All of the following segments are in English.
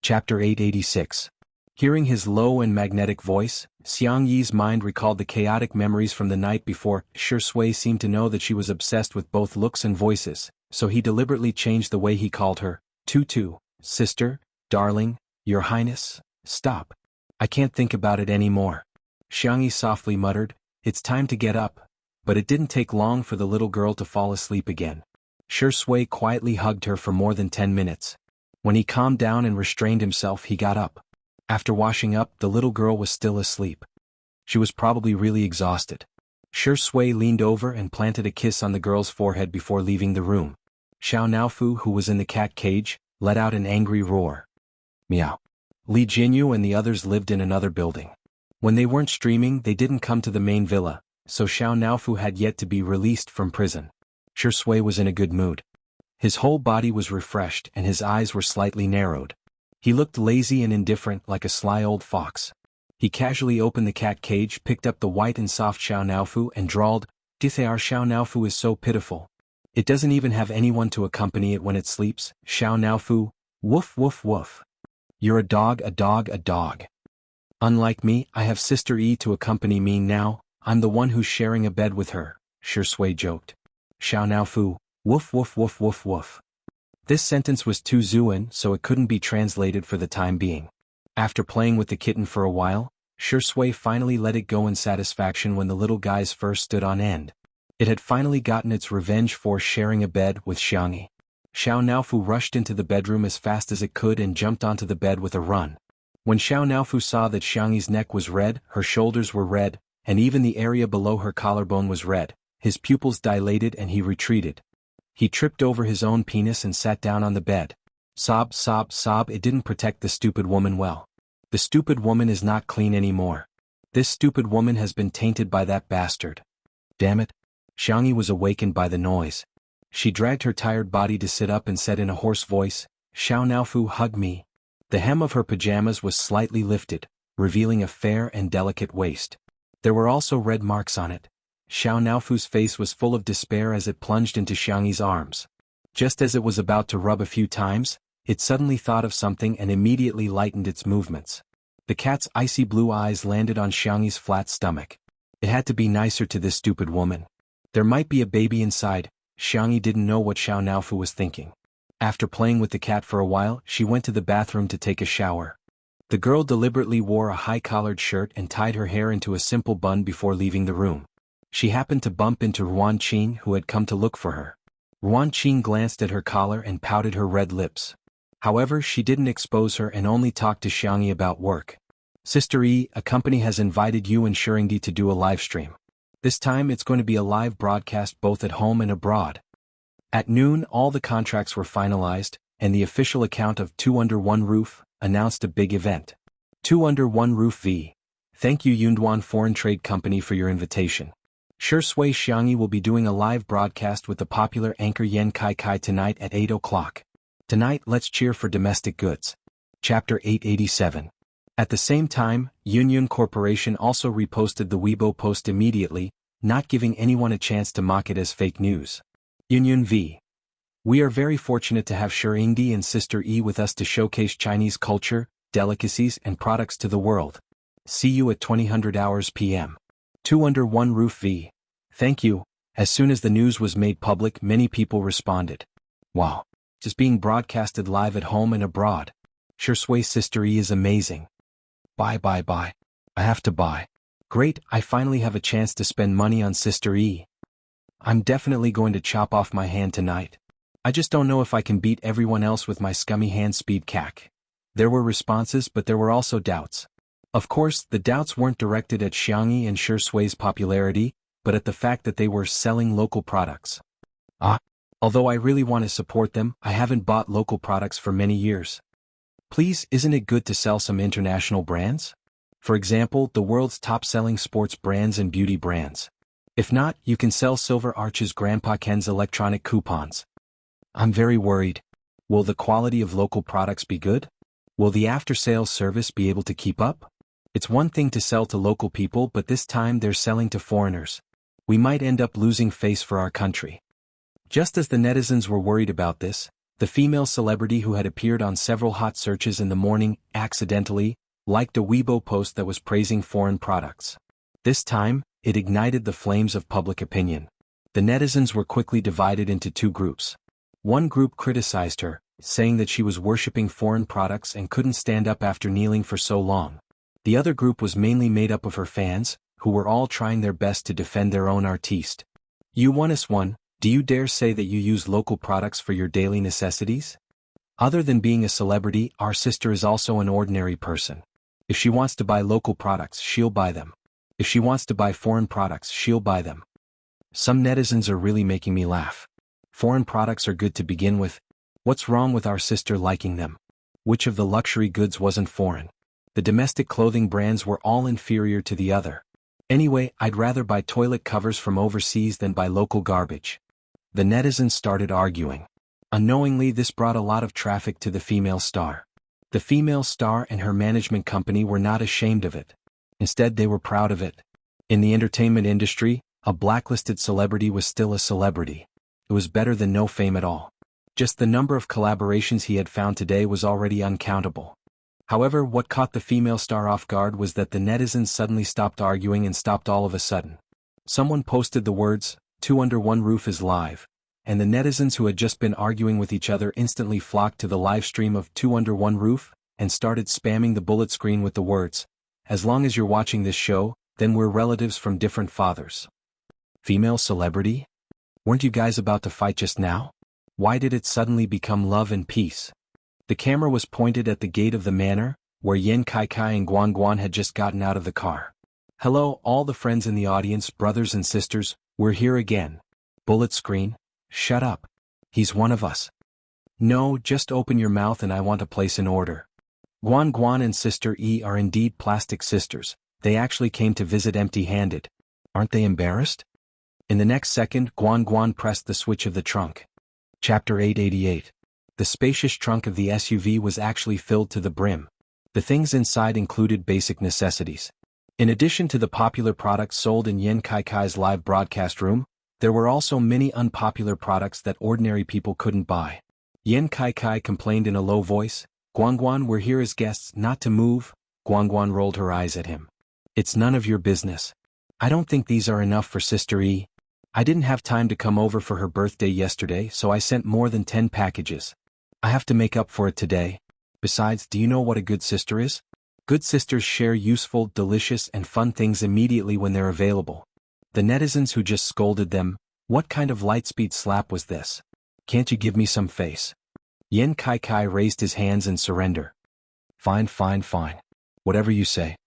Chapter 886. Hearing his low and magnetic voice, Xiangyi's mind recalled the chaotic memories from the night before. Shui seemed to know that she was obsessed with both looks and voices, so he deliberately changed the way he called her. Tutu, sister, darling, your highness, stop. I can't think about it anymore. Xiangyi softly muttered, it's time to get up, but it didn't take long for the little girl to fall asleep again. Shui quietly hugged her for more than 10 minutes. When he calmed down and restrained himself, he got up. After washing up, the little girl was still asleep. She was probably really exhausted. Shui leaned over and planted a kiss on the girl's forehead before leaving the room. Xiao Naofu, who was in the cat cage, let out an angry roar. Meow. Li Jinyu and the others lived in another building. When they weren't streaming, they didn't come to the main villa, so Xiao Naofu had yet to be released from prison. Shui was in a good mood. His whole body was refreshed and his eyes were slightly narrowed. He looked lazy and indifferent like a sly old fox. He casually opened the cat cage, picked up the white and soft Xiao Naofu and drawled, our Xiao Naofu is so pitiful. It doesn't even have anyone to accompany it when it sleeps. Xiao Naofu, woof woof woof. You're a dog, a dog, a dog. Unlike me, I have Sister E to accompany me now, I'm the one who's sharing a bed with her, Shui joked. Xiao Naofu, woof woof woof woof woof. This sentence was too Zuan, so it couldn't be translated for the time being. After playing with the kitten for a while, Shui finally let it go in satisfaction when the little guy's fur stood on end. It had finally gotten its revenge for sharing a bed with Xiangyi. Xiao Naofu rushed into the bedroom as fast as it could and jumped onto the bed with a run. When Xiao Naofu saw that Xiangyi's neck was red, her shoulders were red, and even the area below her collarbone was red, his pupils dilated and he retreated. He tripped over his own penis and sat down on the bed. Sob, sob, sob. It didn't protect the stupid woman well. The stupid woman is not clean anymore. This stupid woman has been tainted by that bastard. Damn it. Xiangyi was awakened by the noise. She dragged her tired body to sit up and said in a hoarse voice, Xiao Naofu, hug me. The hem of her pajamas was slightly lifted, revealing a fair and delicate waist. There were also red marks on it. Xiao Naofu's face was full of despair as it plunged into Xiangyi's arms. Just as it was about to rub a few times, it suddenly thought of something and immediately lightened its movements. The cat's icy blue eyes landed on Xiangyi's flat stomach. It had to be nicer to this stupid woman. There might be a baby inside. Xiangyi didn't know what Xiao Naofu was thinking. After playing with the cat for a while, she went to the bathroom to take a shower. The girl deliberately wore a high-collared shirt and tied her hair into a simple bun before leaving the room. She happened to bump into Ruan Qin, who had come to look for her. Ruan Qin glanced at her collar and pouted her red lips. However, she didn't expose her and only talked to Xiangyi about work. Sister E, a company has invited you and Shuringdi to do a live stream. This time it's going to be a live broadcast both at home and abroad. At noon, all the contracts were finalized, and the official account of Two Under One Roof announced a big event. Two Under One Roof V. Thank you Yunduan Foreign Trade Company for your invitation. Shui Xiangyi will be doing a live broadcast with the popular anchor Yan Kai Kai tonight at 8 o'clock. Tonight let's cheer for domestic goods. Chapter 887. At the same time, Yunyun Corporation also reposted the Weibo post immediately, not giving anyone a chance to mock it as fake news. Yunyun V. We are very fortunate to have Shuringdi and Sister E with us to showcase Chinese culture, delicacies and products to the world. See you at 2000 hours p.m. Two Under One Roof V. Thank you. As soon as the news was made public, many people responded. Wow. Just being broadcasted live at home and abroad. Shui Sister E is amazing. Buy. I have to buy. Great, I finally have a chance to spend money on Sister E. I'm definitely going to chop off my hand tonight. I just don't know if I can beat everyone else with my scummy hand speed cack. There were responses, but there were also doubts. Of course, the doubts weren't directed at Xiangyi and Shui's popularity, but at the fact that they were selling local products. Although I really want to support them, I haven't bought local products for many years. Please, isn't it good to sell some international brands? For example, the world's top-selling sports brands and beauty brands. If not, you can sell Silver Arch's Grandpa Ken's electronic coupons. I'm very worried. Will the quality of local products be good? Will the after-sales service be able to keep up? It's one thing to sell to local people, but this time they're selling to foreigners. We might end up losing face for our country. Just as the netizens were worried about this, The female celebrity who had appeared on several hot searches in the morning accidentally liked a Weibo post that was praising foreign products. This time, it ignited the flames of public opinion. The netizens were quickly divided into two groups. One group criticized her, saying that she was worshipping foreign products and couldn't stand up after kneeling for so long. The other group was mainly made up of her fans, who were all trying their best to defend their own artiste. You 1s1, do you dare say that you use local products for your daily necessities? Other than being a celebrity, our sister is also an ordinary person. If she wants to buy local products, she'll buy them. If she wants to buy foreign products, she'll buy them. Some netizens are really making me laugh. Foreign products are good to begin with. What's wrong with our sister liking them? Which of the luxury goods wasn't foreign? The domestic clothing brands were all inferior to the other. Anyway, I'd rather buy toilet covers from overseas than buy local garbage. The netizens started arguing. Unknowingly, this brought a lot of traffic to the female star. The female star and her management company were not ashamed of it. Instead, they were proud of it. In the entertainment industry, a blacklisted celebrity was still a celebrity. It was better than no fame at all. Just the number of collaborations he had found today was already uncountable. However, what caught the female star off guard was that the netizens suddenly stopped arguing and stopped all of a sudden. Someone posted the words, "Two Under One Roof is live," and the netizens who had just been arguing with each other instantly flocked to the live stream of Two Under One Roof and started spamming the bullet screen with the words, "As long as you're watching this show, then we're relatives from different fathers." Female celebrity? Weren't you guys about to fight just now? Why did it suddenly become love and peace? The camera was pointed at the gate of the manor, where Yan Kai and Guan Guan had just gotten out of the car. "Hello, all the friends in the audience, brothers and sisters, we're here again." Bullet screen? Shut up. He's one of us. No, just open your mouth and I want to place an order. Guan Guan and Sister E are indeed plastic sisters. They actually came to visit empty-handed. Aren't they embarrassed? In the next second, Guan Guan pressed the switch of the trunk. Chapter 888. The spacious trunk of the SUV was actually filled to the brim. The things inside included basic necessities. In addition to the popular products sold in Yan Kai's live broadcast room, there were also many unpopular products that ordinary people couldn't buy. Yan Kai complained in a low voice, "Guangguan, we're here as guests, not to move." Guangguan rolled her eyes at him. "It's none of your business. I don't think these are enough for Sister E. I didn't have time to come over for her birthday yesterday, so I sent more than 10 packages. I have to make up for it today. Besides, do you know what a good sister is? Good sisters share useful, delicious, and fun things immediately when they're available." The netizens who just scolded them, "What kind of lightspeed slap was this? Can't you give me some face?" Yan Kai raised his hands in surrender. Fine. Whatever you say."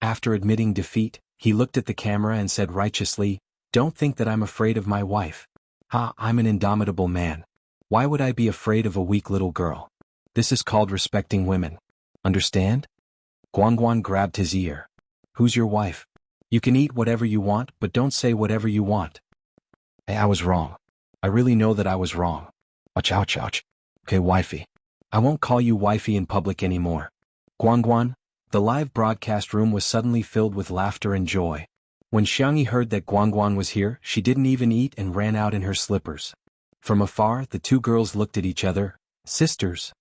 After admitting defeat, he looked at the camera and said righteously, "Don't think that I'm afraid of my wife. I'm an indomitable man. Why would I be afraid of a weak little girl? This is called respecting women. Understand?" Guangguan grabbed his ear. "Who's your wife? You can eat whatever you want, but don't say whatever you want." "Hey, I was wrong. I really know that I was wrong. Ouch. Okay, wifey. I won't call you wifey in public anymore." Guangguan. The live broadcast room was suddenly filled with laughter and joy. When Xianxia heard that Guangguan was here, she didn't even eat and ran out in her slippers. From afar, the two girls looked at each other. Sisters.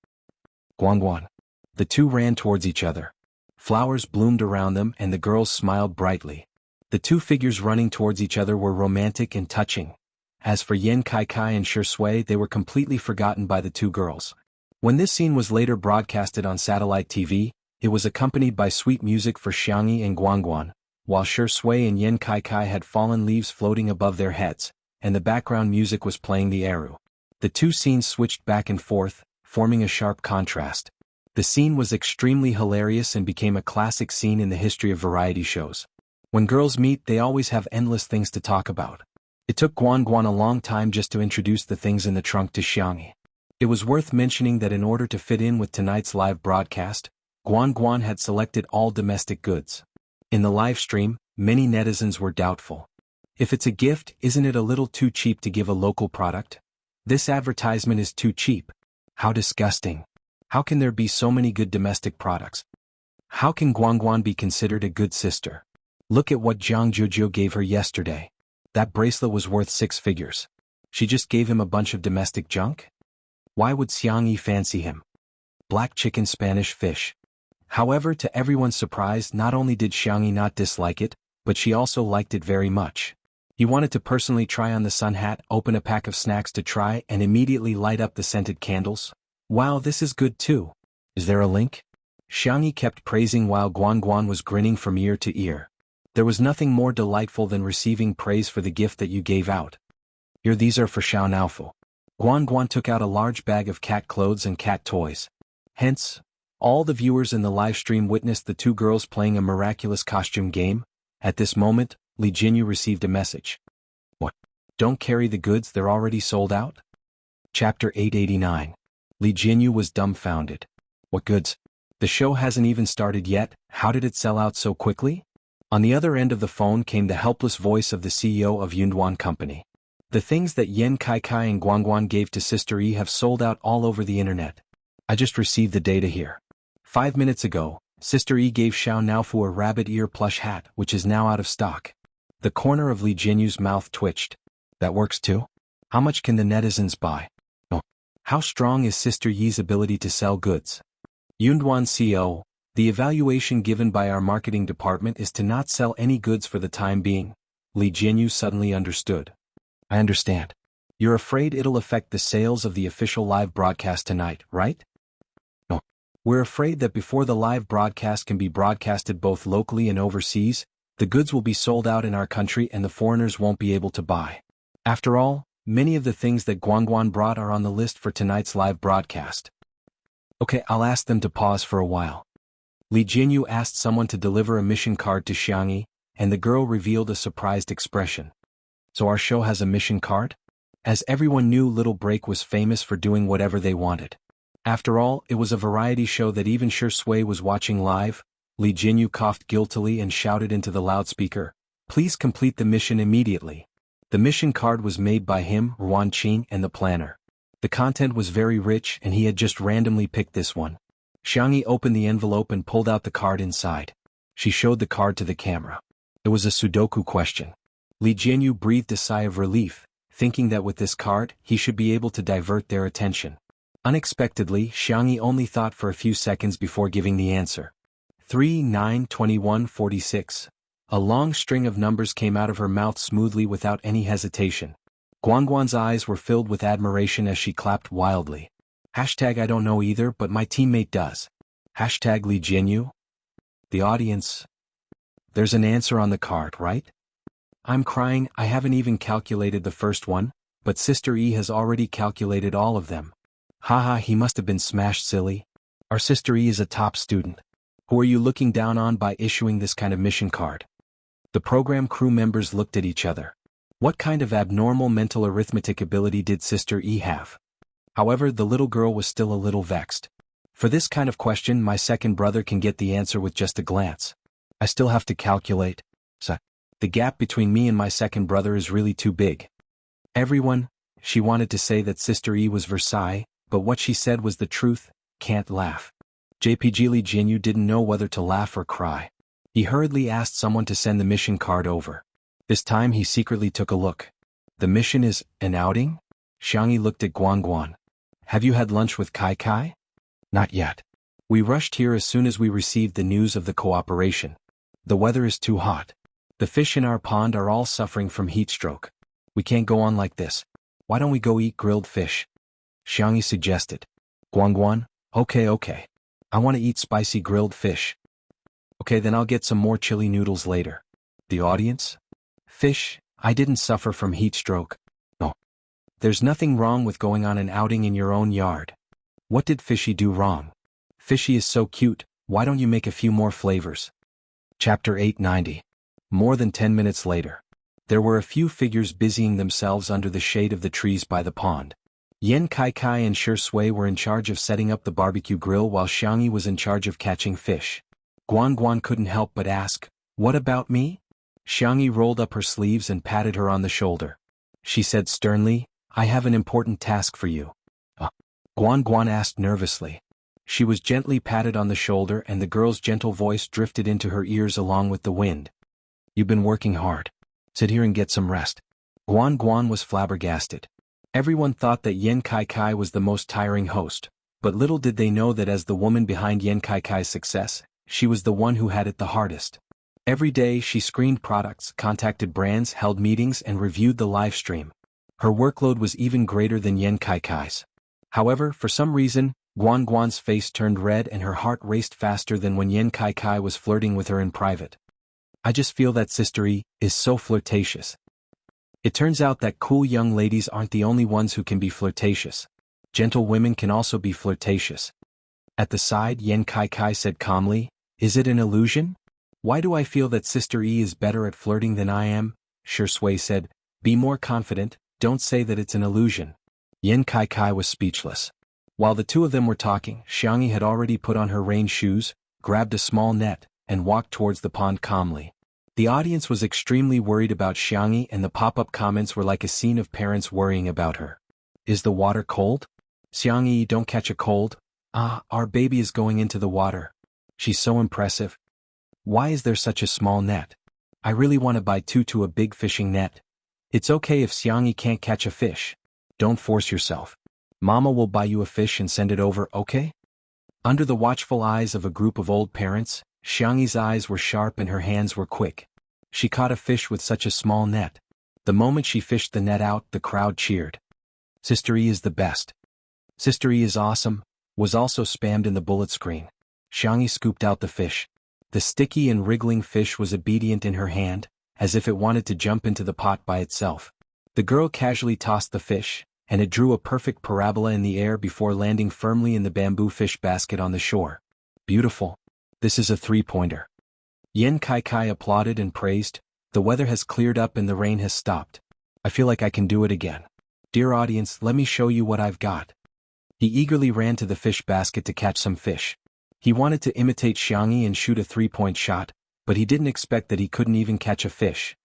Guangguan. The two ran towards each other. Flowers bloomed around them and the girls smiled brightly. The two figures running towards each other were romantic and touching. As for Yan Kai and Shui, they were completely forgotten by the two girls. When this scene was later broadcasted on satellite TV, it was accompanied by sweet music for Xianxia and Guangguan, while Shui and Yan Kai had fallen leaves floating above their heads, and the background music was playing the eru. The two scenes switched back and forth, forming a sharp contrast. The scene was extremely hilarious and became a classic scene in the history of variety shows. When girls meet, they always have endless things to talk about. It took Guangguan a long time just to introduce the things in the trunk to Xianxia. It was worth mentioning that in order to fit in with tonight's live broadcast, Guangguan had selected all domestic goods. In the live stream, many netizens were doubtful. If it's a gift, isn't it a little too cheap to give a local product? This advertisement is too cheap. How disgusting. How can there be so many good domestic products? How can Guangguan be considered a good sister? Look at what Jianghu gave her yesterday. That bracelet was worth 6 figures. She just gave him a bunch of domestic junk? Why would Xianxia fancy him? Black chicken Spanish fish. However, to everyone's surprise, not only did Xianxia not dislike it, but she also liked it very much. He wanted to personally try on the sun hat, open a pack of snacks to try, and immediately light up the scented candles. Wow, this is good too. Is there a link? Xianxia kept praising while Guan was grinning from ear to ear. There was nothing more delightful than receiving praise for the gift that you gave out. Here, these are for Xiao. Guan took out a large bag of cat clothes and cat toys. Hence, all the viewers in the live stream witnessed the two girls playing a miraculous costume game. At this moment, Jianghu received a message. What? Don't carry the goods, they're already sold out? Chapter 889. Jianghu was dumbfounded. What goods? The show hasn't even started yet, how did it sell out so quickly? On the other end of the phone came the helpless voice of the CEO of Yunduan Company. The things that Yan Kai and Guan gave to Sister Yi have sold out all over the internet. I just received the data here. 5 minutes ago, Sister Yi gave Xiao Naofu a rabbit ear plush hat, which is now out of stock. The corner of Li Jianyu's mouth twitched. That works too? How much can the netizens buy? Oh. How strong is Sister Yi's ability to sell goods? Yunduan CEO, the evaluation given by our marketing department is to not sell any goods for the time being. Li Jianyu suddenly understood. I understand. You're afraid it'll affect the sales of the official live broadcast tonight, right? No. We're afraid that before the live broadcast can be broadcasted both locally and overseas, the goods will be sold out in our country and the foreigners won't be able to buy. After all, many of the things that Guan brought are on the list for tonight's live broadcast. Okay, I'll ask them to pause for a while. Li Jianyu asked someone to deliver a mission card to Xianxia, and the girl revealed a surprised expression. So our show has a mission card? As everyone knew, Little Break was famous for doing whatever they wanted. After all, it was a variety show that even Shui was watching live. Li Jianyu coughed guiltily and shouted into the loudspeaker, "Please complete the mission immediately." The mission card was made by him, Ruan Qing, and the planner. The content was very rich and he had just randomly picked this one. Xianxia opened the envelope and pulled out the card inside. She showed the card to the camera. It was a Sudoku question. Li Jianyu breathed a sigh of relief, thinking that with this card, he should be able to divert their attention. Unexpectedly, Xianxia only thought for a few seconds before giving the answer. 3, 9, 21, 46. A long string of numbers came out of her mouth smoothly without any hesitation. Guan's eyes were filled with admiration as she clapped wildly. Hashtag I don't know either, but my teammate does. Hashtag Li Jianyu. The audience. There's an answer on the card, right? I'm crying, I haven't even calculated the first one, but Sister E has already calculated all of them. Haha, he must have been smashed silly. Our Sister E is a top student. Who are you looking down on by issuing this kind of mission card? The program crew members looked at each other. What kind of abnormal mental arithmetic ability did Sister E have? However, the little girl was still a little vexed. For this kind of question, my second brother can get the answer with just a glance. I still have to calculate. So, the gap between me and my second brother is really too big. Everyone, she wanted to say that Sister E was Versailles, but what she said was the truth, can't laugh. JPG Li Jianyu didn't know whether to laugh or cry. He hurriedly asked someone to send the mission card over. This time he secretly took a look. The mission is an outing? Xianxia looked at Guan. Have you had lunch with Kai? Not yet. We rushed here as soon as we received the news of the cooperation. The weather is too hot. The fish in our pond are all suffering from heat stroke. We can't go on like this. Why don't we go eat grilled fish? Xianxia suggested. Guan, okay. I want to eat spicy grilled fish. Okay, then I'll get some more chili noodles later. The audience? Fish, I didn't suffer from heat stroke. No. There's nothing wrong with going on an outing in your own yard. What did Fishy do wrong? Fishy is so cute, why don't you make a few more flavors? Chapter 890. More than 10 minutes later. There were a few figures busying themselves under the shade of the trees by the pond. Yan Kai and Shui were in charge of setting up the barbecue grill while Xianxia was in charge of catching fish. Guan couldn't help but ask, "What about me?" Xianxia rolled up her sleeves and patted her on the shoulder. She said sternly, "I have an important task for you." Guan asked nervously. She was gently patted on the shoulder and the girl's gentle voice drifted into her ears along with the wind. "You've been working hard. Sit here and get some rest." Guan was flabbergasted. Everyone thought that Yen Kai Kai was the most tiring host, but little did they know that as the woman behind Yen Kai Kai's success, she was the one who had it the hardest. Every day she screened products, contacted brands, held meetings and reviewed the live stream. Her workload was even greater than Yen Kai Kai's. However, for some reason, Guan Guan's face turned red and her heart raced faster than when Yen Kai Kai was flirting with her in private. I just feel that Sister E is so flirtatious. It turns out that cool young ladies aren't the only ones who can be flirtatious. Gentle women can also be flirtatious. At the side, Yen Kai Kai said calmly, "Is it an illusion? Why do I feel that Sister E is better at flirting than I am?" Shui said, "Be more confident, don't say that it's an illusion." Yen Kai Kai was speechless. While the two of them were talking, Xianxia had already put on her rain shoes, grabbed a small net, and walked towards the pond calmly. The audience was extremely worried about Xianxia and the pop-up comments were like a scene of parents worrying about her. "Is the water cold? Xianxia, don't catch a cold. Our baby is going into the water. She's so impressive. Why is there such a small net? I really want to buy two to a big fishing net. It's okay if Xianxia can't catch a fish. Don't force yourself. Mama will buy you a fish and send it over, okay?" Under the watchful eyes of a group of old parents, Xianxi's eyes were sharp and her hands were quick. She caught a fish with such a small net. The moment she fished the net out, the crowd cheered. "Sister E is the best. Sister E is awesome," was also spammed in the bullet screen. Xianxia scooped out the fish. The sticky and wriggling fish was obedient in her hand, as if it wanted to jump into the pot by itself. The girl casually tossed the fish, and it drew a perfect parabola in the air before landing firmly in the bamboo fish basket on the shore. "Beautiful. This is a three-pointer." Yen Kai Kai applauded and praised, "The weather has cleared up and the rain has stopped. I feel like I can do it again. Dear audience, let me show you what I've got." He eagerly ran to the fish basket to catch some fish. He wanted to imitate Xianxia and shoot a three-point shot, but he didn't expect that he couldn't even catch a fish.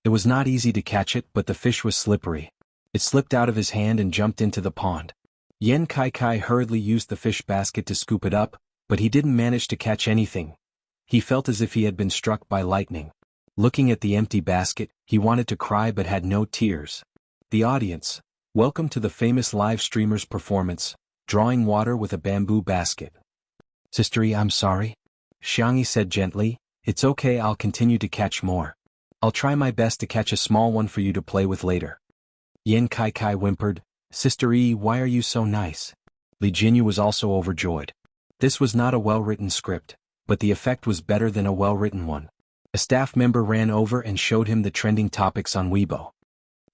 It was not easy to catch it, but the fish was slippery. It slipped out of his hand and jumped into the pond. Yen Kai Kai hurriedly used the fish basket to scoop it up, but he didn't manage to catch anything. He felt as if he had been struck by lightning. Looking at the empty basket, he wanted to cry but had no tears. The audience, welcome to the famous live streamer's performance, drawing water with a bamboo basket. "Sister E, I'm sorry," Xianxia said gently, "It's okay, I'll continue to catch more. I'll try my best to catch a small one for you to play with later." Yen Kai Kai whimpered, "Sister E, why are you so nice?" Jianghu was also overjoyed. This was not a well-written script, but the effect was better than a well-written one. A staff member ran over and showed him the trending topics on Weibo.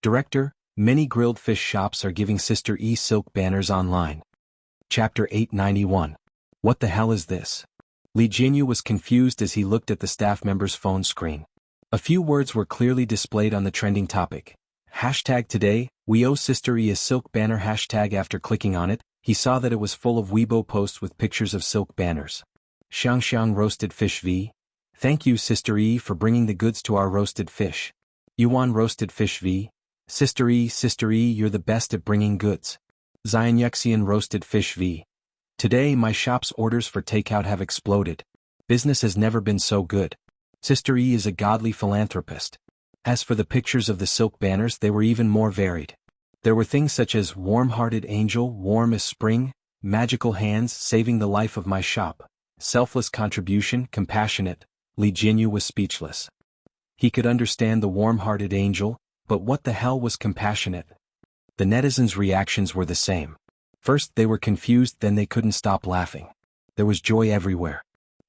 Director, many grilled fish shops are giving Sister E silk banners online. Chapter 891. What the hell is this? Jianghu was confused as he looked at the staff member's phone screen. A few words were clearly displayed on the trending topic. Hashtag today, we owe Sister E a silk banner. Hashtag after clicking on it, he saw that it was full of Weibo posts with pictures of silk banners. Xianxia roasted fish v. Thank you Sister E for bringing the goods to our roasted fish. Yuan roasted fish v. Sister E, you're the best at bringing goods. Xianxia roasted fish v. Today my shop's orders for takeout have exploded. Business has never been so good. Sister E is a godly philanthropist. As for the pictures of the silk banners, they were even more varied. There were things such as warm-hearted angel, warm as spring, magical hands saving the life of my shop, selfless contribution, compassionate. Jianghu was speechless. He could understand the warm-hearted angel, but what the hell was compassionate? The netizens' reactions were the same. First they were confused, then they couldn't stop laughing. There was joy everywhere.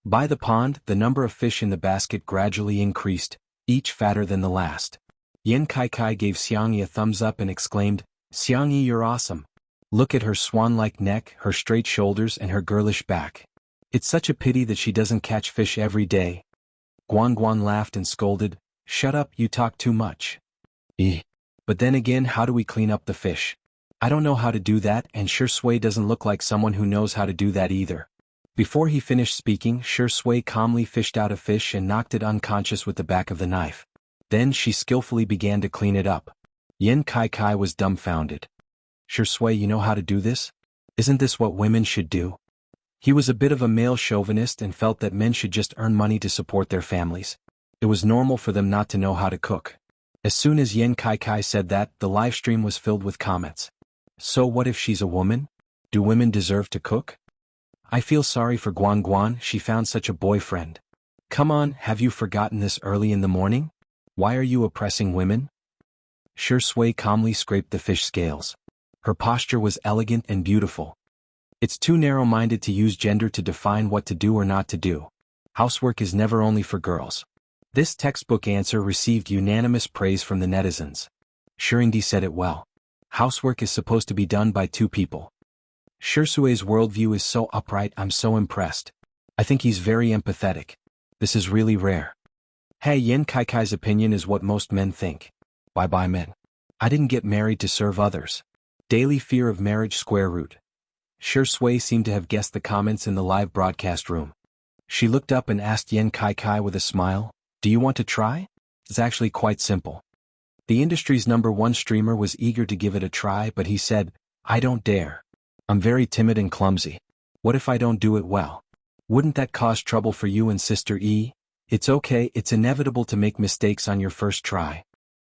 By the pond, the number of fish in the basket gradually increased, each fatter than the last. Yen Kai Kai gave Xianxia a thumbs up and exclaimed, "Xianxia, you're awesome. Look at her swan-like neck, her straight shoulders and her girlish back. It's such a pity that she doesn't catch fish every day." Guan Guan laughed and scolded, "Shut up, you talk too much." But then again, how do we clean up the fish? I don't know how to do that, and Shui doesn't look like someone who knows how to do that either. Before he finished speaking, Shui calmly fished out a fish and knocked it unconscious with the back of the knife. Then she skillfully began to clean it up. Yen Kai Kai was dumbfounded. "Shui, you know how to do this? Isn't this what women should do?" He was a bit of a male chauvinist and felt that men should just earn money to support their families. It was normal for them not to know how to cook. As soon as Yen Kai Kai said that, the livestream was filled with comments. So what if she's a woman? Do women deserve to cook? I feel sorry for Guan Guan, she found such a boyfriend. Come on, have you forgotten this early in the morning? Why are you oppressing women? Shui calmly scraped the fish scales. Her posture was elegant and beautiful. It's too narrow-minded to use gender to define what to do or not to do. Housework is never only for girls. This textbook answer received unanimous praise from the netizens. Shurindi said it well. Housework is supposed to be done by two people. Shui's worldview is so upright, I'm so impressed. I think he's very empathetic. This is really rare. Hey, Yan Kaikai's opinion is what most men think. Bye-bye men. I didn't get married to serve others. Daily fear of marriage square root. Shui seemed to have guessed the comments in the live broadcast room. She looked up and asked Yan Kaikai with a smile, do you want to try? It's actually quite simple. The industry's #1 streamer was eager to give it a try, but he said, I don't dare. I'm very timid and clumsy. What if I don't do it well? Wouldn't that cause trouble for you and Sister E? It's okay, it's inevitable to make mistakes on your first try.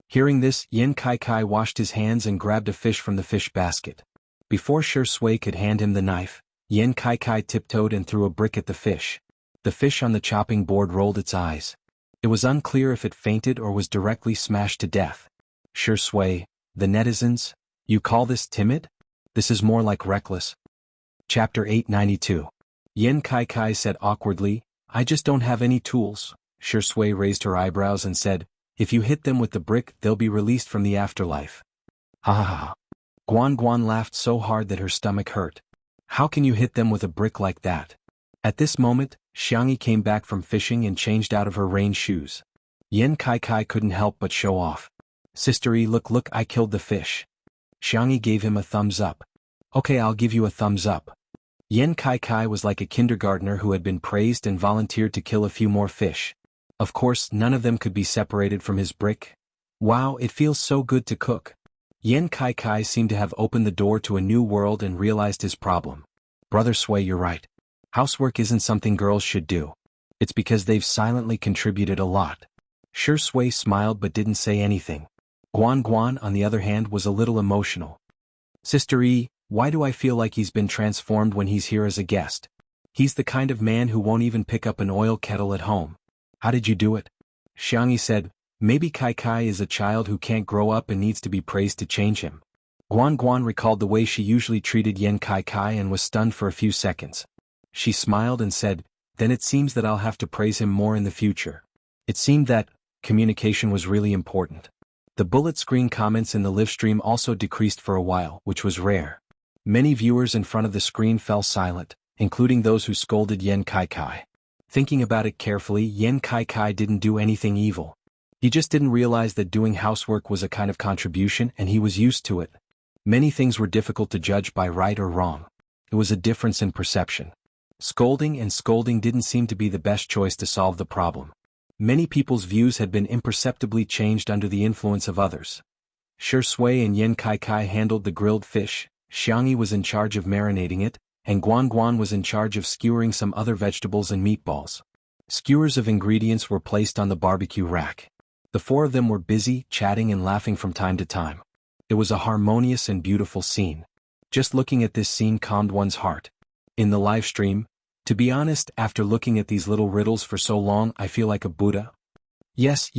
Hearing this, Yan Kaikai washed his hands and grabbed a fish from the fish basket. Before Shui could hand him the knife, Yan Kaikai tiptoed and threw a brick at the fish. The fish on the chopping board rolled its eyes. It was unclear if it fainted or was directly smashed to death. Shui, the netizens, you call this timid? This is more like reckless. Chapter 892. Yan Kaikai said awkwardly, I just don't have any tools. Shui raised her eyebrows and said, if you hit them with the brick, they'll be released from the afterlife. Ha ha ha. Guan Guan laughed so hard that her stomach hurt. How can you hit them with a brick like that? At this moment, Xianxia came back from fishing and changed out of her rain shoes. Yan Kaikai couldn't help but show off. Sister E, look, I killed the fish. Xianxia gave him a thumbs up. Okay, I'll give you a thumbs up. Yan Kaikai was like a kindergartner who had been praised and volunteered to kill a few more fish. Of course, none of them could be separated from his brick. Wow, it feels so good to cook. Yan Kaikai seemed to have opened the door to a new world and realized his problem. Brother Sui, you're right. Housework isn't something girls should do. It's because they've silently contributed a lot. Shui smiled but didn't say anything. Guan Guan, on the other hand, was a little emotional. Sister E, why do I feel like he's been transformed when he's here as a guest? He's the kind of man who won't even pick up an oil kettle at home. How did you do it? Xianxia said, maybe Kaikai is a child who can't grow up and needs to be praised to change him. Guan Guan recalled the way she usually treated Yan Kaikai and was stunned for a few seconds. She smiled and said, then it seems that I'll have to praise him more in the future. It seemed that communication was really important. The bullet screen comments in the live stream also decreased for a while, which was rare. Many viewers in front of the screen fell silent, including those who scolded Yan Kaikai. Thinking about it carefully, Yan Kaikai didn't do anything evil. He just didn't realize that doing housework was a kind of contribution and he was used to it. Many things were difficult to judge by right or wrong. It was a difference in perception. Scolding didn't seem to be the best choice to solve the problem. Many people's views had been imperceptibly changed under the influence of others. Shui and Yan Kaikai handled the grilled fish, Xianxia was in charge of marinating it, and Guan Guan was in charge of skewering some other vegetables and meatballs. Skewers of ingredients were placed on the barbecue rack. The four of them were busy, chatting and laughing from time to time. It was a harmonious and beautiful scene. Just looking at this scene calmed one's heart. In the live stream, to be honest, after looking at these little riddles for so long, I feel like a Buddha. Yes,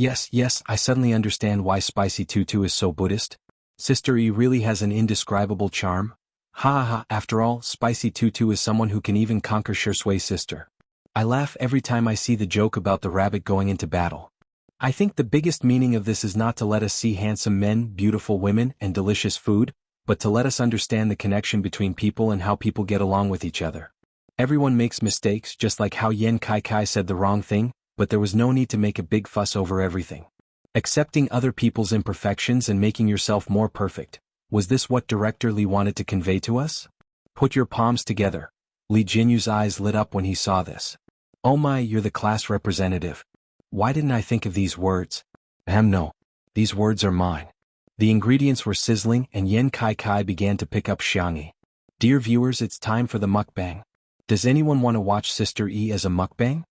I suddenly understand why Spicy Tutu is so Buddhist. Sister E really has an indescribable charm. Ha, after all, Spicy Tutu is someone who can even conquer Shui's sister. I laugh every time I see the joke about the rabbit going into battle. I think the biggest meaning of this is not to let us see handsome men, beautiful women, and delicious food, but to let us understand the connection between people and how people get along with each other. Everyone makes mistakes, just like how Yan Kaikai said the wrong thing, but there was no need to make a big fuss over everything. Accepting other people's imperfections and making yourself more perfect. Was this what Director Li wanted to convey to us? Put your palms together. Li Jinyu's eyes lit up when he saw this. Oh my, you're the class representative. Why didn't I think of these words? No. These words are mine. The ingredients were sizzling and Yan Kaikai began to pick up Xianxia. Dear viewers, it's time for the mukbang. Does anyone want to watch Sister E as a mukbang?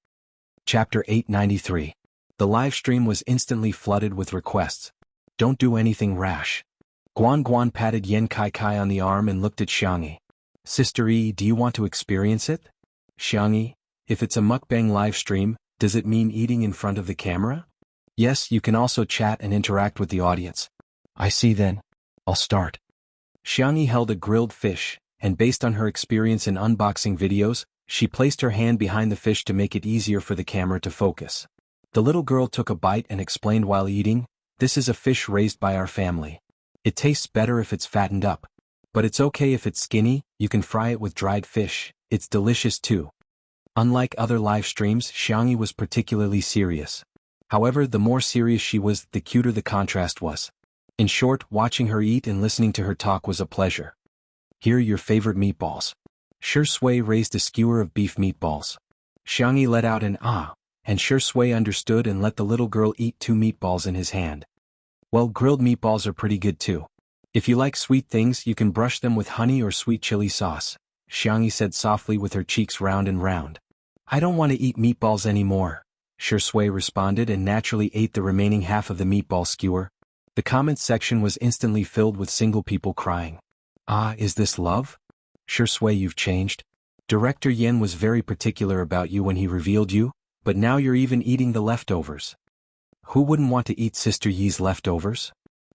Chapter 893. The live stream was instantly flooded with requests. Don't do anything rash. Guan Guan patted Yen Kai Kai on the arm and looked at Xianxia. Sister E, do you want to experience it? Xianxia, if it's a mukbang live stream, does it mean eating in front of the camera? Yes, you can also chat and interact with the audience. I see then. I'll start. Xianxia held a grilled fish, and based on her experience in unboxing videos, she placed her hand behind the fish to make it easier for the camera to focus. The little girl took a bite and explained while eating, "This is a fish raised by our family. It tastes better if it's fattened up. But it's okay if it's skinny, you can fry it with dried fish, it's delicious too." Unlike other live streams, Xianxia was particularly serious. However, the more serious she was, the cuter the contrast was. In short, watching her eat and listening to her talk was a pleasure. Here are your favorite meatballs. Shui raised a skewer of beef meatballs. Xianxia let out an ah, and Shui understood and let the little girl eat 2 meatballs in his hand. Well, grilled meatballs are pretty good too. If you like sweet things, you can brush them with honey or sweet chili sauce, Xianxia said softly with her cheeks round and round. I don't want to eat meatballs anymore, Shui responded and naturally ate the remaining half of the meatball skewer. The comments section was instantly filled with single people crying. Ah, is this love? Shui, you've changed. Director Yen was very particular about you when he revealed you, but now you're even eating the leftovers. Who wouldn't want to eat Sister Yi's leftovers?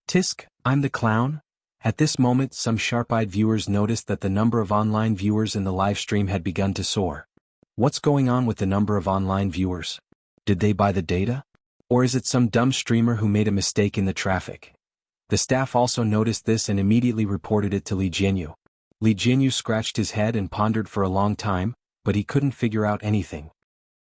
Tisk, I'm the clown? At this moment, some sharp-eyed viewers noticed that the number of online viewers in the live stream had begun to soar. What's going on with the number of online viewers? Did they buy the data? Or is it some dumb streamer who made a mistake in the traffic? The staff also noticed this and immediately reported it to Li Jianyu. Li Jianyu scratched his head and pondered for a long time, but he couldn't figure out anything.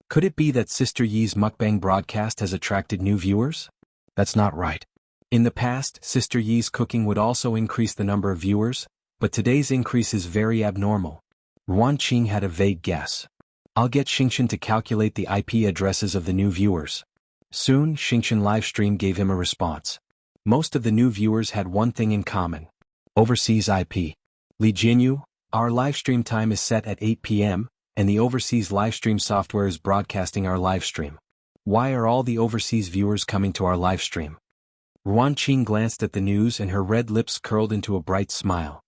Could it be that Sister Yi's mukbang broadcast has attracted new viewers? That's not right. In the past, Sister Yi's cooking would also increase the number of viewers, but today's increase is very abnormal. Ruan Qing had a vague guess. I'll get Xianxia to calculate the IP addresses of the new viewers. Soon, Xianxia livestream gave him a response. Most of the new viewers had one thing in common. Overseas IP. Li Jianyu, our livestream time is set at 8 p.m., and the overseas livestream software is broadcasting our livestream. Why are all the overseas viewers coming to our livestream? Ruan Qing glanced at the news and her red lips curled into a bright smile.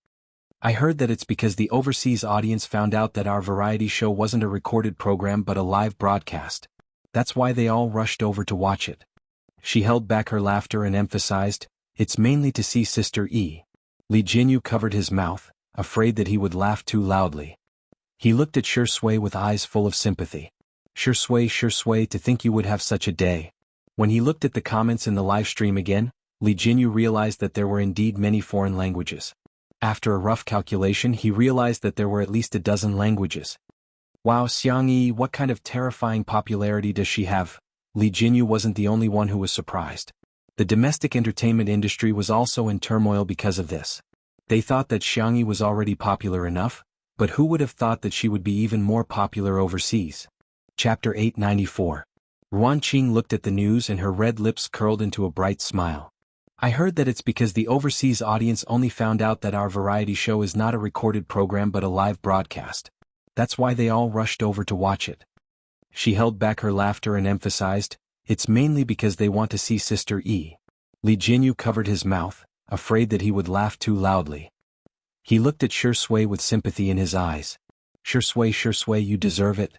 I heard that it's because the overseas audience found out that our variety show wasn't a recorded program but a live broadcast. That's why they all rushed over to watch it. She held back her laughter and emphasized, it's mainly to see Sister E. Li Jianyu covered his mouth, afraid that he would laugh too loudly. He looked at Shui with eyes full of sympathy. Shui, to think you would have such a day. When he looked at the comments in the live stream again, Li Jianyu realized that there were indeed many foreign languages. After a rough calculation, he realized that there were at least a dozen languages. Wow, Xianxia, what kind of terrifying popularity does she have? Li Jianyu wasn't the only one who was surprised. The domestic entertainment industry was also in turmoil because of this. They thought that Xianxia was already popular enough, but who would have thought that she would be even more popular overseas? Chapter 894. Ruan Qing looked at the news and her red lips curled into a bright smile. I heard that it's because the overseas audience only found out that our variety show is not a recorded program but a live broadcast. That's why they all rushed over to watch it. She held back her laughter and emphasized, it's mainly because they want to see Sister E. Li Jianyu covered his mouth, afraid that he would laugh too loudly. He looked at Shui with sympathy in his eyes. Shui, you deserve it.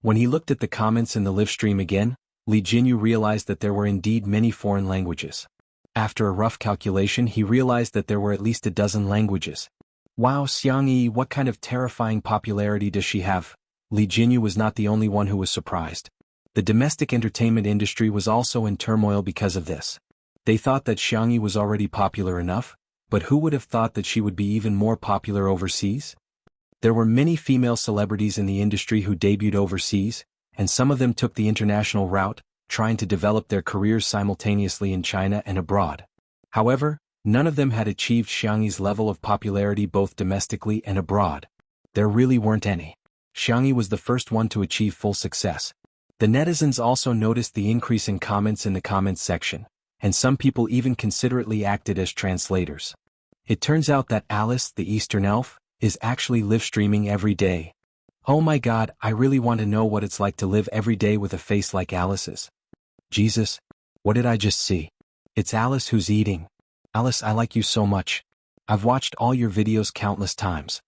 When he looked at the comments in the live stream again, Li Jianyu realized that there were indeed many foreign languages. After a rough calculation, he realized that there were at least a dozen languages. Wow, Xianxia, what kind of terrifying popularity does she have? Li Jianyu was not the only one who was surprised. The domestic entertainment industry was also in turmoil because of this. They thought that Xianxia was already popular enough, but who would have thought that she would be even more popular overseas? There were many female celebrities in the industry who debuted overseas, and some of them took the international route, trying to develop their careers simultaneously in China and abroad. However, none of them had achieved Xianxia's level of popularity both domestically and abroad. There really weren't any. Xianxia was the first one to achieve full success. The netizens also noticed the increase in comments in the comments section, and some people even considerately acted as translators. It turns out that Alice, the Eastern Elf, is actually live streaming every day. Oh my god, I really want to know what it's like to live every day with a face like Alice's. Jesus, what did I just see? It's Alice who's eating. Alice, I like you so much. I've watched all your videos countless times.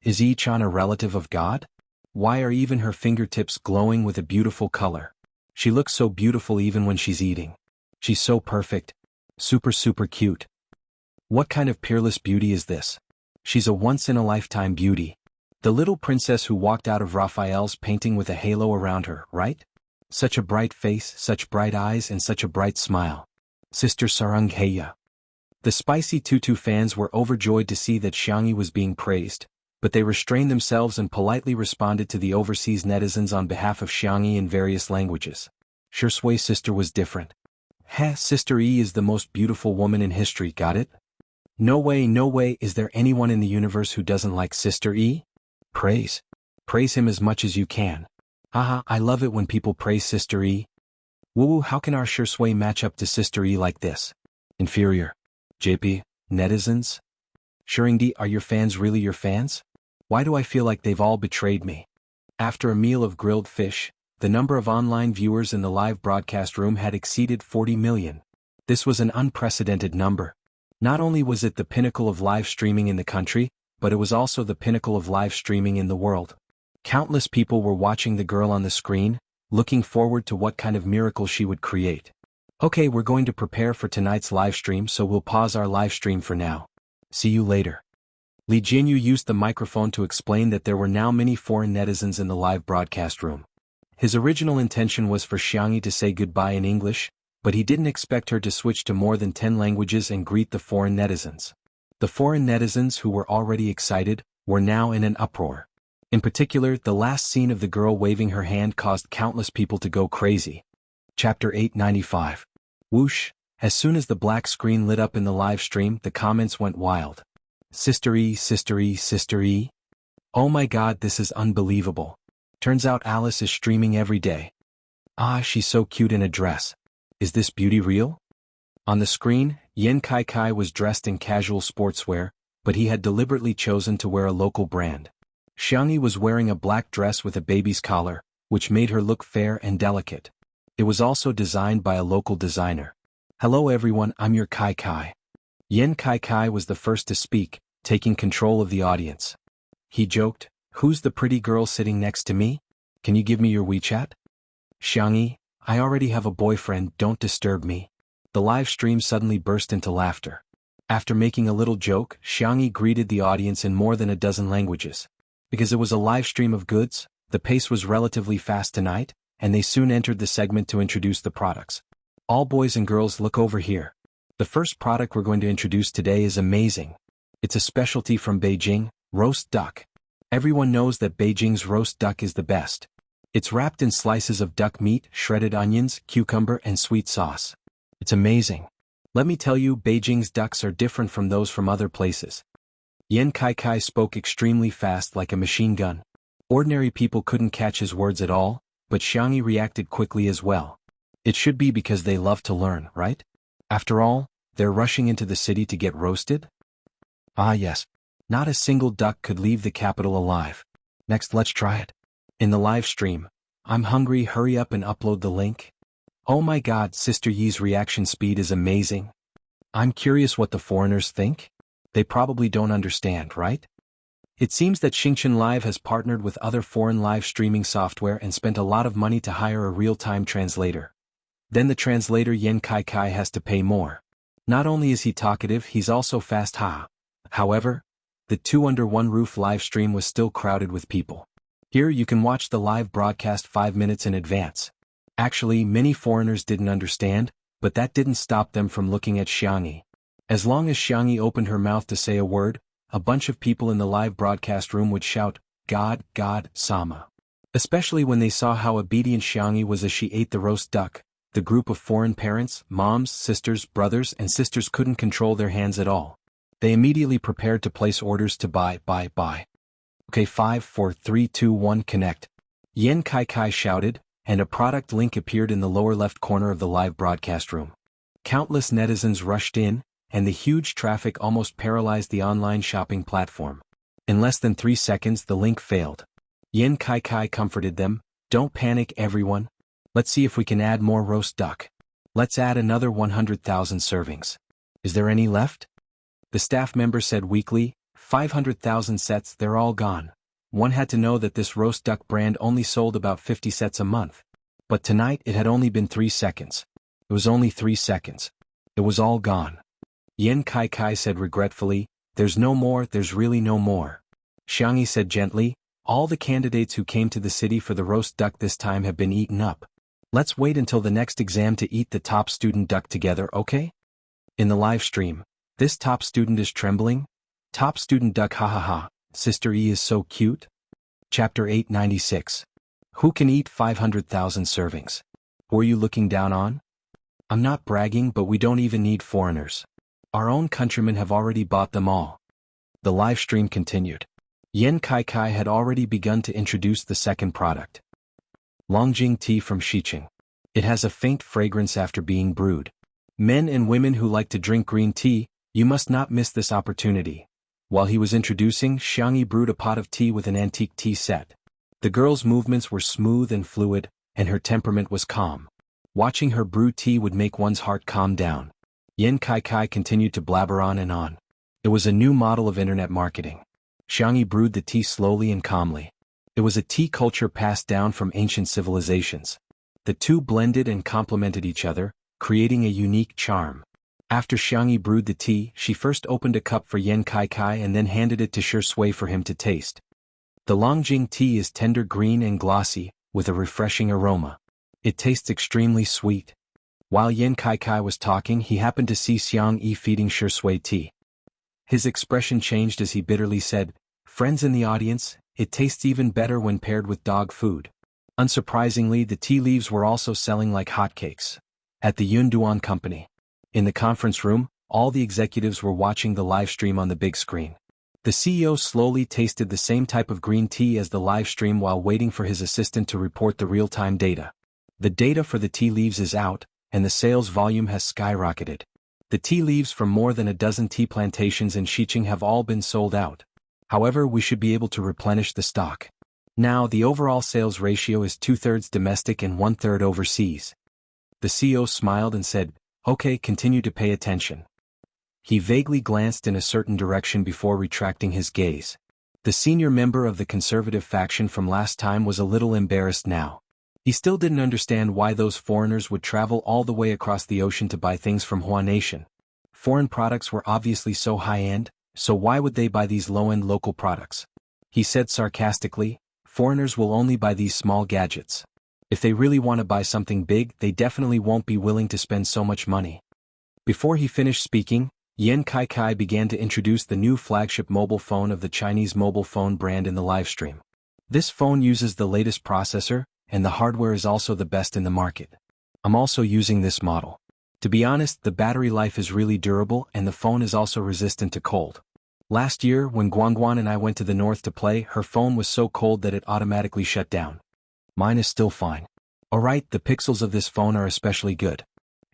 Is Yi-chan a relative of God? Why are even her fingertips glowing with a beautiful color? She looks so beautiful even when she's eating. She's so perfect. Super cute. What kind of peerless beauty is this? She's a once-in-a-lifetime beauty. The little princess who walked out of Raphael's painting with a halo around her, right? Such a bright face, such bright eyes, and such a bright smile. Sister Sarangheya. The Spicy Tutu fans were overjoyed to see that Xianxia was being praised, but they restrained themselves and politely responded to the overseas netizens on behalf of Xianxia in various languages. Shurshui's sister was different. Heh, Sister E is the most beautiful woman in history, got it? No way, is there anyone in the universe who doesn't like Sister E? Praise him as much as you can. Haha, I love it when people praise Sister E. Woo, how can our Shurshui match up to Sister E like this? Inferior. JP, netizens? Shuringdi, are your fans really your fans? Why do I feel like they've all betrayed me? After a meal of grilled fish, the number of online viewers in the live broadcast room had exceeded 40 million. This was an unprecedented number. Not only was it the pinnacle of live streaming in the country, but it was also the pinnacle of live streaming in the world. Countless people were watching the girl on the screen, looking forward to what kind of miracle she would create. Okay, we're going to prepare for tonight's live stream, so we'll pause our live stream for now. See you later. Li Jianyu used the microphone to explain that there were now many foreign netizens in the live broadcast room. His original intention was for Xianxia to say goodbye in English, but he didn't expect her to switch to more than 10 languages and greet the foreign netizens. The foreign netizens who were already excited were now in an uproar. In particular, the last scene of the girl waving her hand caused countless people to go crazy. Chapter 895. Whoosh! As soon as the black screen lit up in the live stream, the comments went wild. Sister E, Sister E, Sister E. Oh my god, this is unbelievable. Turns out Alice is streaming every day. Ah, she's so cute in a dress. Is this beauty real? On the screen, Yen Kai was dressed in casual sportswear, but he had deliberately chosen to wear a local brand. Xianxia was wearing a black dress with a baby's collar, which made her look fair and delicate. It was also designed by a local designer. Hello everyone, I'm your Kai. Yen Kai was the first to speak, taking control of the audience. He joked, "Who's the pretty girl sitting next to me? Can you give me your WeChat?" Xianxia, I already have a boyfriend, don't disturb me. The live stream suddenly burst into laughter. After making a little joke, Xianxia greeted the audience in more than a dozen languages. Because it was a live stream of goods, the pace was relatively fast tonight, and they soon entered the segment to introduce the products. All boys and girls, look over here. The first product we're going to introduce today is amazing. It's a specialty from Beijing, roast duck. Everyone knows that Beijing's roast duck is the best. It's wrapped in slices of duck meat, shredded onions, cucumber, and sweet sauce. It's amazing. Let me tell you, Beijing's ducks are different from those from other places. Yen Kai spoke extremely fast like a machine gun. Ordinary people couldn't catch his words at all, but Xianxia reacted quickly as well. It should be because they love to learn, right? After all, they're rushing into the city to get roasted? Ah yes. Not a single duck could leave the capital alive. Next, let's try it. In the live stream, I'm hungry, hurry up and upload the link. Oh my god, Sister Yi's reaction speed is amazing. I'm curious what the foreigners think. They probably don't understand, right? It seems that Xingqian Live has partnered with other foreign live streaming software and spent a lot of money to hire a real-time translator. Then the translator Yen Kai has to pay more. Not only is he talkative, he's also fast. However, the two under one roof live stream was still crowded with people. Here you can watch the live broadcast 5 minutes in advance. Actually, many foreigners didn't understand, but that didn't stop them from looking at Xianxia. As long as Xianxia opened her mouth to say a word, a bunch of people in the live broadcast room would shout, "God, God, Sama." Especially when they saw how obedient Xianxia was as she ate the roast duck. The group of foreign parents, moms, sisters, brothers, and sisters couldn't control their hands at all. They immediately prepared to place orders to buy. Okay, 5, 4, 3, 2, 1, connect. Yen Kai shouted, and a product link appeared in the lower left corner of the live broadcast room. Countless netizens rushed in, and the huge traffic almost paralyzed the online shopping platform. In less than 3 seconds, the link failed. Yen Kai comforted them, "Don't panic, everyone. Let's see if we can add more roast duck. Let's add another 100,000 servings. Is there any left? The staff member said weakly, 500,000 sets, they're all gone. One had to know that this roast duck brand only sold about 50 sets a month. But tonight it had only been 3 seconds. It was only 3 seconds. It was all gone. Yan Kai said regretfully, there's no more, there's really no more. Xianxia said gently, all the candidates who came to the city for the roast duck this time have been eaten up. Let's wait until the next exam to eat the top student duck together, okay? In the live stream, this top student is trembling. Top student duck, ha ha ha, Sister E is so cute. Chapter 896. Who can eat 500,000 servings? Who are you looking down on? I'm not bragging, but we don't even need foreigners. Our own countrymen have already bought them all. The live stream continued. Yan Kai had already begun to introduce the second product. Longjing tea from Xicheng. It has a faint fragrance after being brewed. Men and women who like to drink green tea, you must not miss this opportunity. While he was introducing, Xianxia brewed a pot of tea with an antique tea set. The girl's movements were smooth and fluid, and her temperament was calm. Watching her brew tea would make one's heart calm down. Yan Kai continued to blabber on and on. It was a new model of internet marketing. Xianxia brewed the tea slowly and calmly. It was a tea culture passed down from ancient civilizations. The two blended and complemented each other, creating a unique charm. After Xianxia brewed the tea, she first opened a cup for Yan Kai and then handed it to Shui for him to taste. The Longjing tea is tender green and glossy, with a refreshing aroma. It tastes extremely sweet. While Yan Kai was talking, he happened to see Xianxia feeding Shui tea. His expression changed as he bitterly said, friends in the audience, it tastes even better when paired with dog food. Unsurprisingly, the tea leaves were also selling like hotcakes. At the Yunduan company. In the conference room, all the executives were watching the live stream on the big screen. The CEO slowly tasted the same type of green tea as the live stream while waiting for his assistant to report the real-time data. The data for the tea leaves is out, and the sales volume has skyrocketed. The tea leaves from more than a dozen tea plantations in Xicheng have all been sold out. However, we should be able to replenish the stock. Now, the overall sales ratio is 2/3 domestic and 1/3 overseas. The CEO smiled and said, okay, continue to pay attention. He vaguely glanced in a certain direction before retracting his gaze. The senior member of the conservative faction from last time was a little embarrassed now. He still didn't understand why those foreigners would travel all the way across the ocean to buy things from Hua Nation. Foreign products were obviously so high-end, so why would they buy these low-end local products? He said sarcastically, foreigners will only buy these small gadgets. If they really want to buy something big, they definitely won't be willing to spend so much money. Before he finished speaking, Yan Kai began to introduce the new flagship mobile phone of the Chinese mobile phone brand in the livestream. This phone uses the latest processor, and the hardware is also the best in the market. I'm also using this model. To be honest, the battery life is really durable and the phone is also resistant to cold. Last year, when Guangguan and I went to the north to play, her phone was so cold that it automatically shut down. Mine is still fine. Alright, the pixels of this phone are especially good.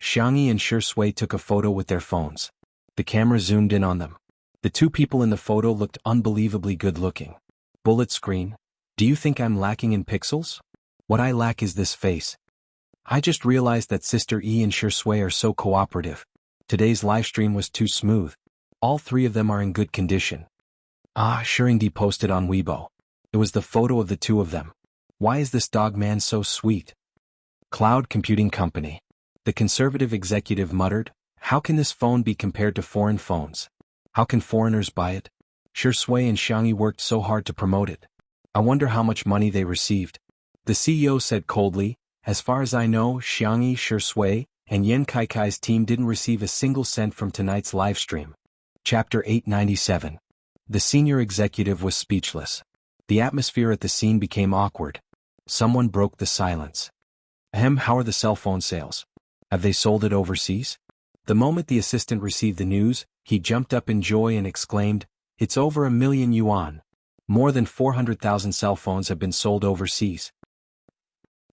Xianxia and Shui took a photo with their phones. The camera zoomed in on them. The two people in the photo looked unbelievably good-looking. Bullet screen. Do you think I'm lacking in pixels? What I lack is this face. I just realized that Sister E and Shui are so cooperative. Today's livestream was too smooth. All three of them are in good condition. Ah, Shurindi posted on Weibo. It was the photo of the two of them. Why is this dog man so sweet? Cloud Computing Company. The conservative executive muttered, how can this phone be compared to foreign phones? How can foreigners buy it? Shui and Xianxia worked so hard to promote it. I wonder how much money they received. The CEO said coldly, as far as I know, Xianxia, Shui, and Yan Kai's team didn't receive a single cent from tonight's livestream. Chapter 897. The senior executive was speechless. The atmosphere at the scene became awkward. Someone broke the silence. Ahem, how are the cell phone sales? Have they sold it overseas? The moment the assistant received the news, he jumped up in joy and exclaimed, it's over 1 million yuan. More than 400,000 cell phones have been sold overseas.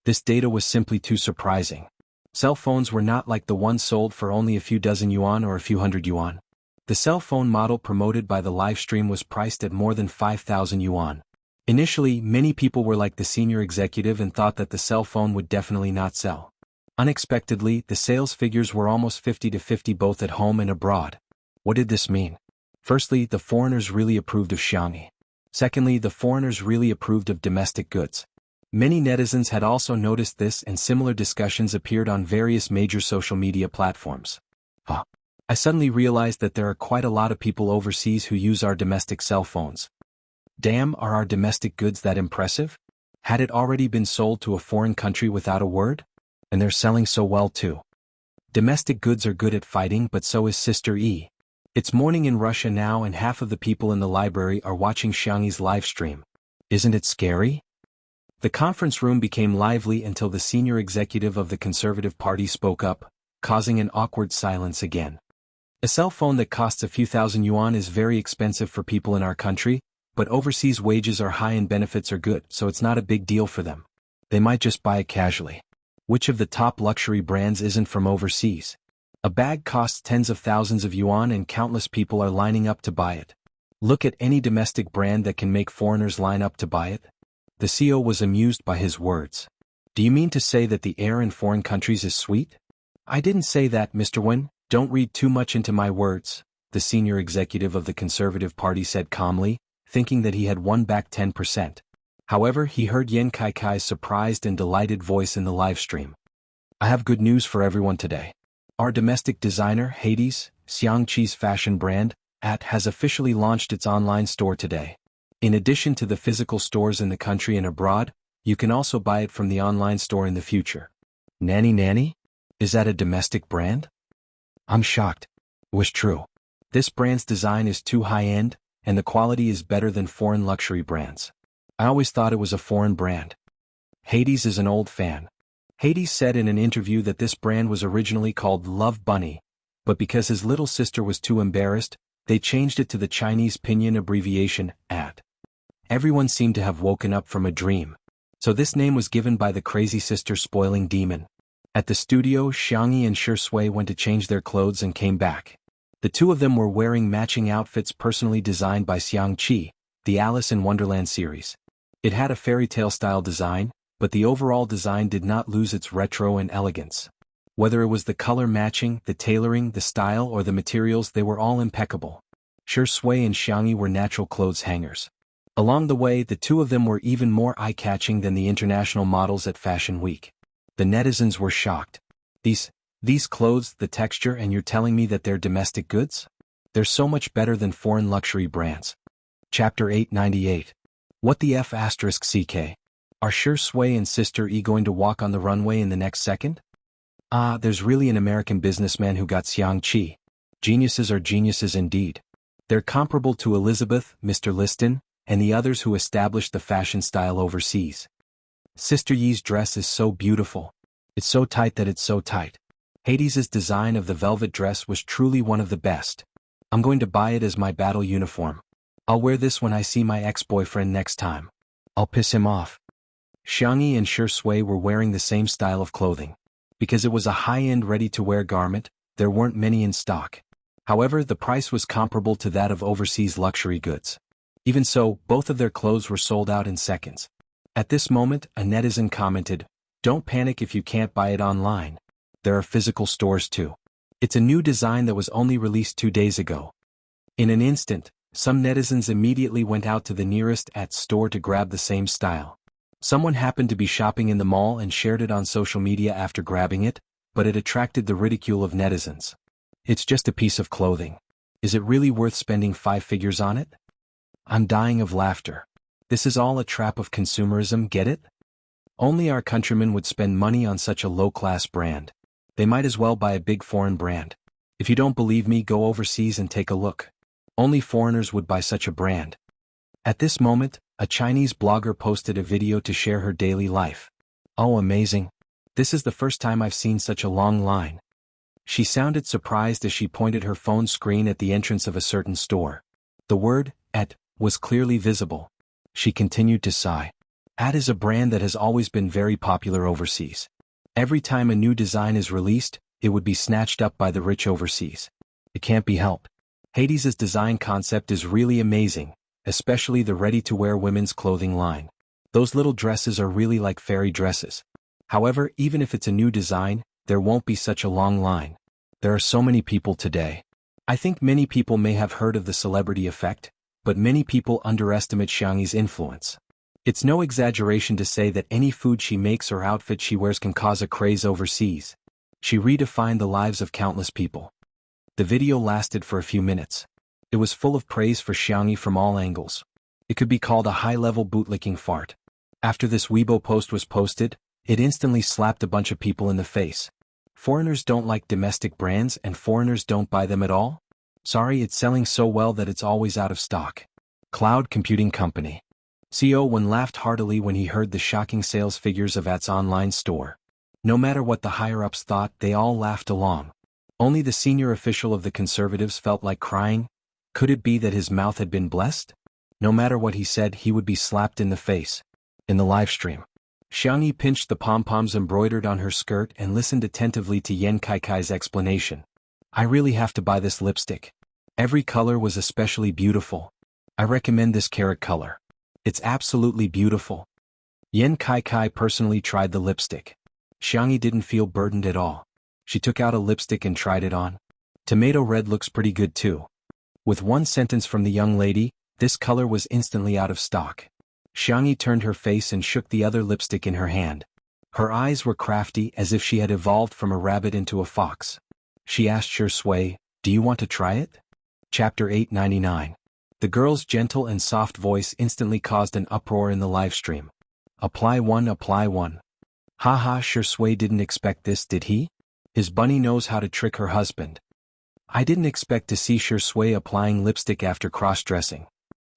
This data was simply too surprising. Cell phones were not like the ones sold for only a few dozen yuan or a few hundred yuan. The cell phone model promoted by the livestream was priced at more than 5,000 yuan. Initially, many people were like the senior executive and thought that the cell phone would definitely not sell. Unexpectedly, the sales figures were almost 50-50 both at home and abroad. What did this mean? Firstly, the foreigners really approved of Xianxia. Secondly, the foreigners really approved of domestic goods. Many netizens had also noticed this, and similar discussions appeared on various major social media platforms. I suddenly realized that there are quite a lot of people overseas who use our domestic cell phones. Damn, are our domestic goods that impressive? Had it already been sold to a foreign country without a word? And they're selling so well too. Domestic goods are good at fighting, but so is Sister E. It's morning in Russia now, and half of the people in the library are watching Xianxia's live stream. Isn't it scary? The conference room became lively until the senior executive of the Conservative Party spoke up, causing an awkward silence again. A cell phone that costs a few thousand yuan is very expensive for people in our country, but overseas wages are high and benefits are good, so it's not a big deal for them. They might just buy it casually. Which of the top luxury brands isn't from overseas? A bag costs tens of thousands of yuan and countless people are lining up to buy it. Look at any domestic brand that can make foreigners line up to buy it. The CEO was amused by his words. Do you mean to say that the air in foreign countries is sweet? I didn't say that, Mr. Wen. Don't read too much into my words, the senior executive of the Conservative Party said calmly, thinking that he had won back 10%. However, he heard Yan Kaikai's surprised and delighted voice in the live stream. I have good news for everyone today. Our domestic designer, Hades, Xianxia's fashion brand, has officially launched its online store today. In addition to the physical stores in the country and abroad, you can also buy it from the online store in the future. Nanny? Is that a domestic brand? I'm shocked. It was true. This brand's design is too high-end, and the quality is better than foreign luxury brands. I always thought it was a foreign brand. Hades is an old fan. Hades said in an interview that this brand was originally called Love Bunny, but because his little sister was too embarrassed, they changed it to the Chinese pinyin abbreviation, AT. Everyone seemed to have woken up from a dream. So this name was given by the crazy sister spoiling demon. At the studio, Xianxia and Shui went to change their clothes and came back. The two of them were wearing matching outfits personally designed by Xianxia, the Alice in Wonderland series. It had a fairy tale style design, but the overall design did not lose its retro and elegance. Whether it was the color matching, the tailoring, the style, or the materials, they were all impeccable. Shui and Xianxia were natural clothes hangers. Along the way, the two of them were even more eye-catching than the international models at Fashion Week. The netizens were shocked. These clothes, the texture, and you're telling me that they're domestic goods? They're so much better than foreign luxury brands. Chapter 898. What the F*** CK? Are Shui and Sister E going to walk on the runway in the next second? There's really an American businessman who got Xianxia. Geniuses are geniuses indeed. They're comparable to Elizabeth, Mr. Liston, and the others who established the fashion style overseas. Sister Yi's dress is so beautiful. It's so tight that it's so tight. Hades's design of the velvet dress was truly one of the best. I'm going to buy it as my battle uniform. I'll wear this when I see my ex-boyfriend next time. I'll piss him off. Xianxia and Shui were wearing the same style of clothing. Because it was a high-end ready-to-wear garment, there weren't many in stock. However, the price was comparable to that of overseas luxury goods. Even so, both of their clothes were sold out in seconds. At this moment, a netizen commented, "Don't panic if you can't buy it online. There are physical stores too. It's a new design that was only released 2 days ago." In an instant, some netizens immediately went out to the nearest store to grab the same style. Someone happened to be shopping in the mall and shared it on social media after grabbing it, but it attracted the ridicule of netizens. It's just a piece of clothing. Is it really worth spending 5 figures on it? I'm dying of laughter. This is all a trap of consumerism, get it? Only our countrymen would spend money on such a low-class brand. They might as well buy a big foreign brand. If you don't believe me, go overseas and take a look. Only foreigners would buy such a brand. At this moment, a Chinese blogger posted a video to share her daily life. Oh, amazing. This is the first time I've seen such a long line. She sounded surprised as she pointed her phone screen at the entrance of a certain store. The word, "at," was clearly visible. She continued to sigh. At is a brand that has always been very popular overseas. Every time a new design is released, it would be snatched up by the rich overseas. It can't be helped. Hades's design concept is really amazing, especially the ready-to-wear women's clothing line. Those little dresses are really like fairy dresses. However, even if it's a new design, there won't be such a long line. There are so many people today. I think many people may have heard of the celebrity effect, but many people underestimate Xianxi's influence. It's no exaggeration to say that any food she makes or outfit she wears can cause a craze overseas. She redefined the lives of countless people. The video lasted for a few minutes. It was full of praise for Xianxi from all angles. It could be called a high-level bootlicking fart. After this Weibo post was posted, it instantly slapped a bunch of people in the face. Foreigners don't like domestic brands and foreigners don't buy them at all? Sorry, it's selling so well that it's always out of stock. Cloud Computing Company. CEO Wen laughed heartily when he heard the shocking sales figures of its online store. No matter what the higher-ups thought, they all laughed along. Only the senior official of the conservatives felt like crying. Could it be that his mouth had been blessed? No matter what he said, he would be slapped in the face. In the livestream, Xianxi pinched the pom-poms embroidered on her skirt and listened attentively to Yan Kaikai's explanation. I really have to buy this lipstick. Every color was especially beautiful. I recommend this carrot color. It's absolutely beautiful. Yan Kaikai personally tried the lipstick. Xianxi didn't feel burdened at all. She took out a lipstick and tried it on. Tomato red looks pretty good too. With one sentence from the young lady, this color was instantly out of stock. Xianxi turned her face and shook the other lipstick in her hand. Her eyes were crafty as if she had evolved from a rabbit into a fox. She asked Shui, "Do you want to try it?" Chapter 899. The girl's gentle and soft voice instantly caused an uproar in the livestream. Apply one, apply one. Haha, Shui didn't expect this, did he? His bunny knows how to trick her husband. I didn't expect to see Shui applying lipstick after cross-dressing.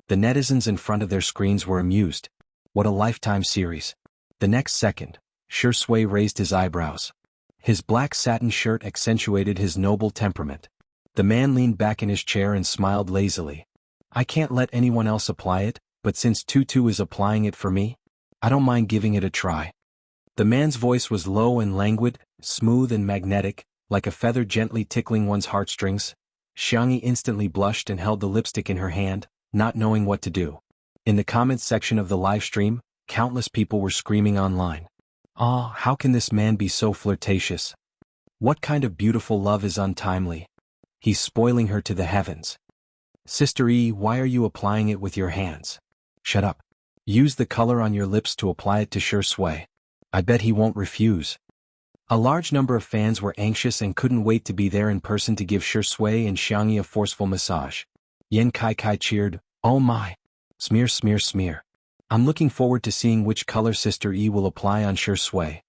The netizens in front of their screens were amused. What a lifetime series. The next second, Shui raised his eyebrows. His black satin shirt accentuated his noble temperament. The man leaned back in his chair and smiled lazily. I can't let anyone else apply it, but since Tutu is applying it for me, I don't mind giving it a try. The man's voice was low and languid, smooth and magnetic, like a feather gently tickling one's heartstrings. Xianxi instantly blushed and held the lipstick in her hand, not knowing what to do. In the comments section of the livestream, countless people were screaming online. Ah, how can this man be so flirtatious? What kind of beautiful love is untimely? He's spoiling her to the heavens. Sister E, why are you applying it with your hands? Shut up. Use the color on your lips to apply it to Shui. I bet he won't refuse. A large number of fans were anxious and couldn't wait to be there in person to give Shui and Xianxi a forceful massage. Yan Kaikai cheered, "Oh my! Smear, smear, smear. I'm looking forward to seeing which color Sister E will apply on Shui."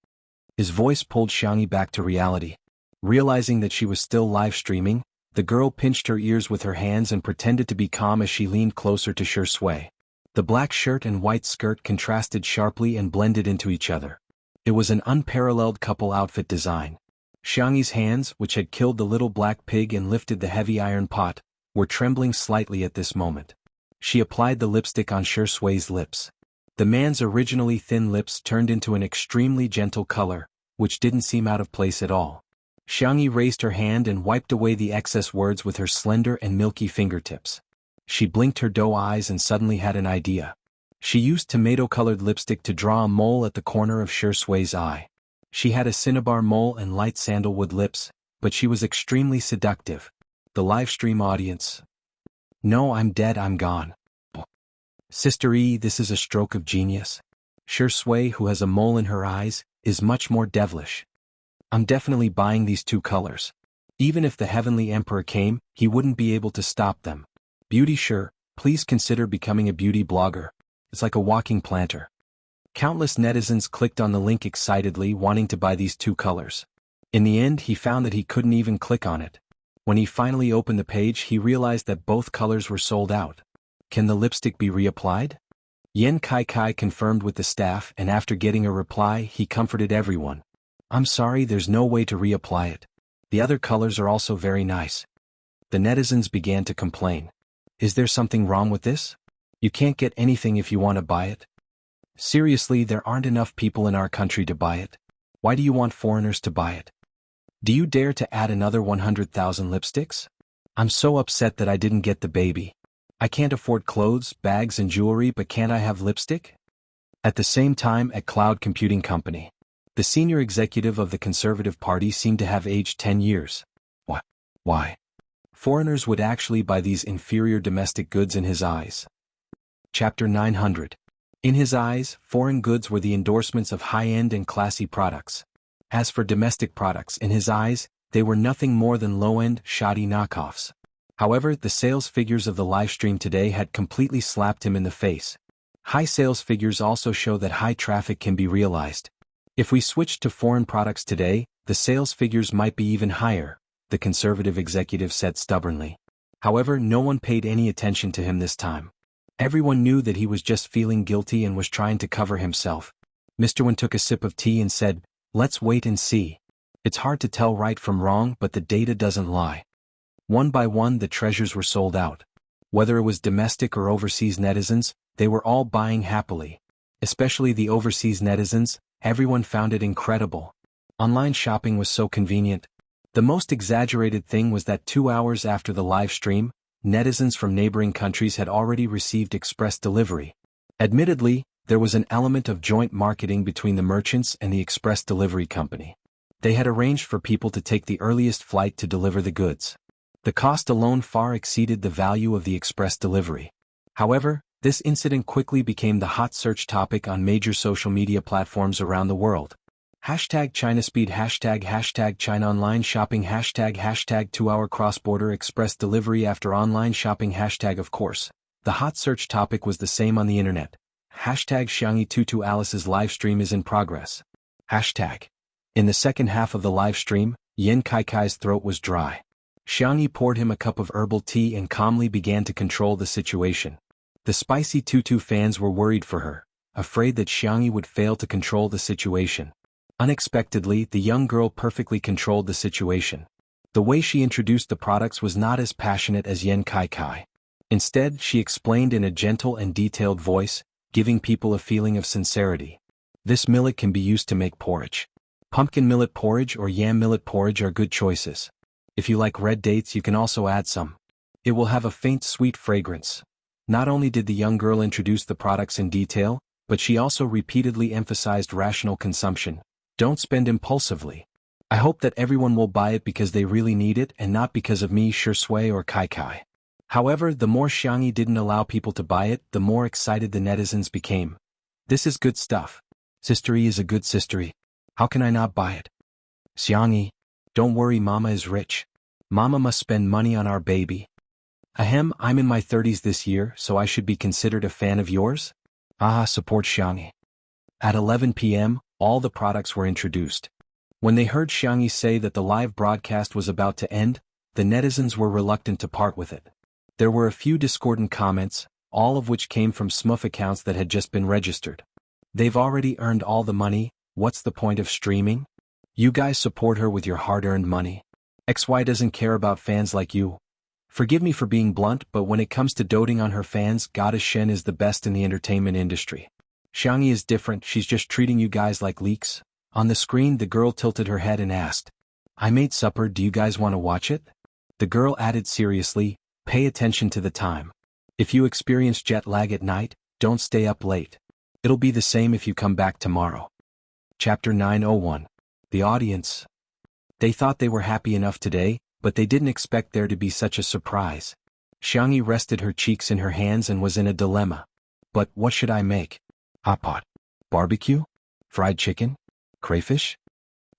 His voice pulled Xianxi back to reality. Realizing that she was still live streaming, the girl pinched her ears with her hands and pretended to be calm as she leaned closer to Shui. The black shirt and white skirt contrasted sharply and blended into each other. It was an unparalleled couple outfit design. Xianxi's hands, which had killed the little black pig and lifted the heavy iron pot, were trembling slightly at this moment. She applied the lipstick on Shui's lips. The man's originally thin lips turned into an extremely gentle color, which didn't seem out of place at all. Xianxi raised her hand and wiped away the excess words with her slender and milky fingertips. She blinked her doe eyes and suddenly had an idea. She used tomato-colored lipstick to draw a mole at the corner of Shui's eye. She had a cinnabar mole and light sandalwood lips, but she was extremely seductive. The livestream audience. No, I'm dead, I'm gone. Sister E, this is a stroke of genius. Shui, who has a mole in her eyes, is much more devilish. I'm definitely buying these two colors. Even if the Heavenly Emperor came, he wouldn't be able to stop them. Beauty sure, please consider becoming a beauty blogger. It's like a walking planter. Countless netizens clicked on the link excitedly, wanting to buy these two colors. In the end, he found that he couldn't even click on it. When he finally opened the page, he realized that both colors were sold out. Can the lipstick be reapplied? Yan Kaikai confirmed with the staff, and after getting a reply, he comforted everyone. I'm sorry, there's no way to reapply it. The other colors are also very nice. The netizens began to complain. Is there something wrong with this? You can't get anything if you want to buy it. Seriously, there aren't enough people in our country to buy it. Why do you want foreigners to buy it? Do you dare to add another 100,000 lipsticks? I'm so upset that I didn't get the baby. I can't afford clothes, bags and jewelry, but can't I have lipstick? At the same time, at Cloud Computing Company. The senior executive of the Conservative Party seemed to have aged 10 years. What? Why? Foreigners would actually buy these inferior domestic goods in his eyes. Chapter 900. In his eyes, foreign goods were the endorsements of high-end and classy products. As for domestic products, in his eyes, they were nothing more than low-end, shoddy knockoffs. However, the sales figures of the livestream today had completely slapped him in the face. High sales figures also show that high traffic can be realized. If we switched to foreign products today, the sales figures might be even higher, the conservative executive said stubbornly. However, no one paid any attention to him this time. Everyone knew that he was just feeling guilty and was trying to cover himself. Mr. Wen took a sip of tea and said, "Let's wait and see. It's hard to tell right from wrong, but the data doesn't lie." One by one the treasures were sold out. Whether it was domestic or overseas netizens, they were all buying happily. Especially the overseas netizens, everyone found it incredible. Online shopping was so convenient. The most exaggerated thing was that 2 hours after the live stream, netizens from neighboring countries had already received express delivery. Admittedly, there was an element of joint marketing between the merchants and the express delivery company. They had arranged for people to take the earliest flight to deliver the goods. The cost alone far exceeded the value of the express delivery. However, this incident quickly became the hot search topic on major social media platforms around the world. #ChinaSpeed, #China Online Shopping, ## 2-hour cross-border express delivery after online shopping Of course, the hot search topic was the same on the internet. #Xianxia22 Alice's livestream is in progress. In the second half of the livestream, Yan Kaikai's throat was dry. Xianxia poured him a cup of herbal tea and calmly began to control the situation. The spicy Tutu fans were worried for her, afraid that Xianxia would fail to control the situation. Unexpectedly, the young girl perfectly controlled the situation. The way she introduced the products was not as passionate as Yan Kaikai. Instead, she explained in a gentle and detailed voice, giving people a feeling of sincerity. This millet can be used to make porridge. Pumpkin millet porridge or yam millet porridge are good choices. If you like red dates, you can also add some. It will have a faint sweet fragrance. Not only did the young girl introduce the products in detail, but she also repeatedly emphasized rational consumption. Don't spend impulsively. I hope that everyone will buy it because they really need it and not because of me, Shui or Kaikai. However, the more Xianxia didn't allow people to buy it, the more excited the netizens became. This is good stuff. Sistery is a good sistery. How can I not buy it? Xianxia, don't worry, Mama is rich. Mama must spend money on our baby. Ahem, I'm in my 30s this year, so I should be considered a fan of yours? Support Xianxia. At 11 p.m., all the products were introduced. When they heard Xianxia say that the live broadcast was about to end, the netizens were reluctant to part with it. There were a few discordant comments, all of which came from smurf accounts that had just been registered. They've already earned all the money, what's the point of streaming? You guys support her with your hard-earned money. XY doesn't care about fans like you. Forgive me for being blunt, but when it comes to doting on her fans, Goddess Shen is the best in the entertainment industry. Xianxia is different, she's just treating you guys like leaks. On the screen, the girl tilted her head and asked, I made supper, do you guys want to watch it? The girl added seriously, pay attention to the time. If you experience jet lag at night, don't stay up late. It'll be the same if you come back tomorrow. Chapter 901. The audience. They thought they were happy enough today, but they didn't expect there to be such a surprise. Xianxia rested her cheeks in her hands and was in a dilemma. But what should I make? Hot pot? Barbecue? Fried chicken? Crayfish?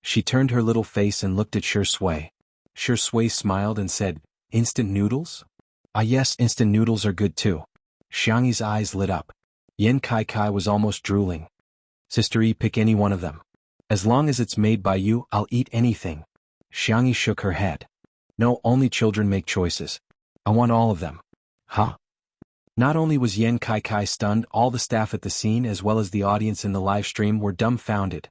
She turned her little face and looked at Shui. Shui smiled and said, Instant noodles? Yes, instant noodles are good too. Xianxia's eyes lit up. Yan Kaikai was almost drooling. Sister E, pick any one of them. As long as it's made by you, I'll eat anything. Xianxia shook her head. No, only children make choices. I want all of them. Huh? Not only was Yan Kaikai stunned, all the staff at the scene as well as the audience in the live stream were dumbfounded.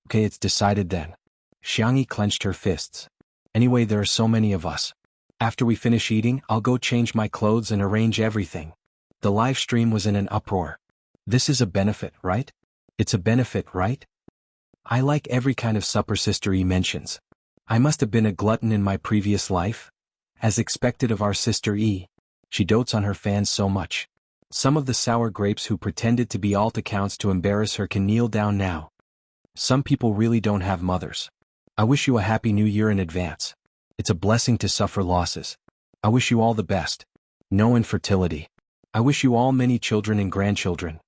Okay, it's decided then. Xianxia clenched her fists. Anyway, there are so many of us. After we finish eating, I'll go change my clothes and arrange everything. The live stream was in an uproar. This is a benefit, right? It's a benefit, right? I like every kind of supper Sister E mentions. I must have been a glutton in my previous life. As expected of our Sister E. She dotes on her fans so much. Some of the sour grapes who pretended to be alt accounts to embarrass her can kneel down now. Some people really don't have mothers. I wish you a happy new year in advance. It's a blessing to suffer losses. I wish you all the best. No infertility. I wish you all many children and grandchildren.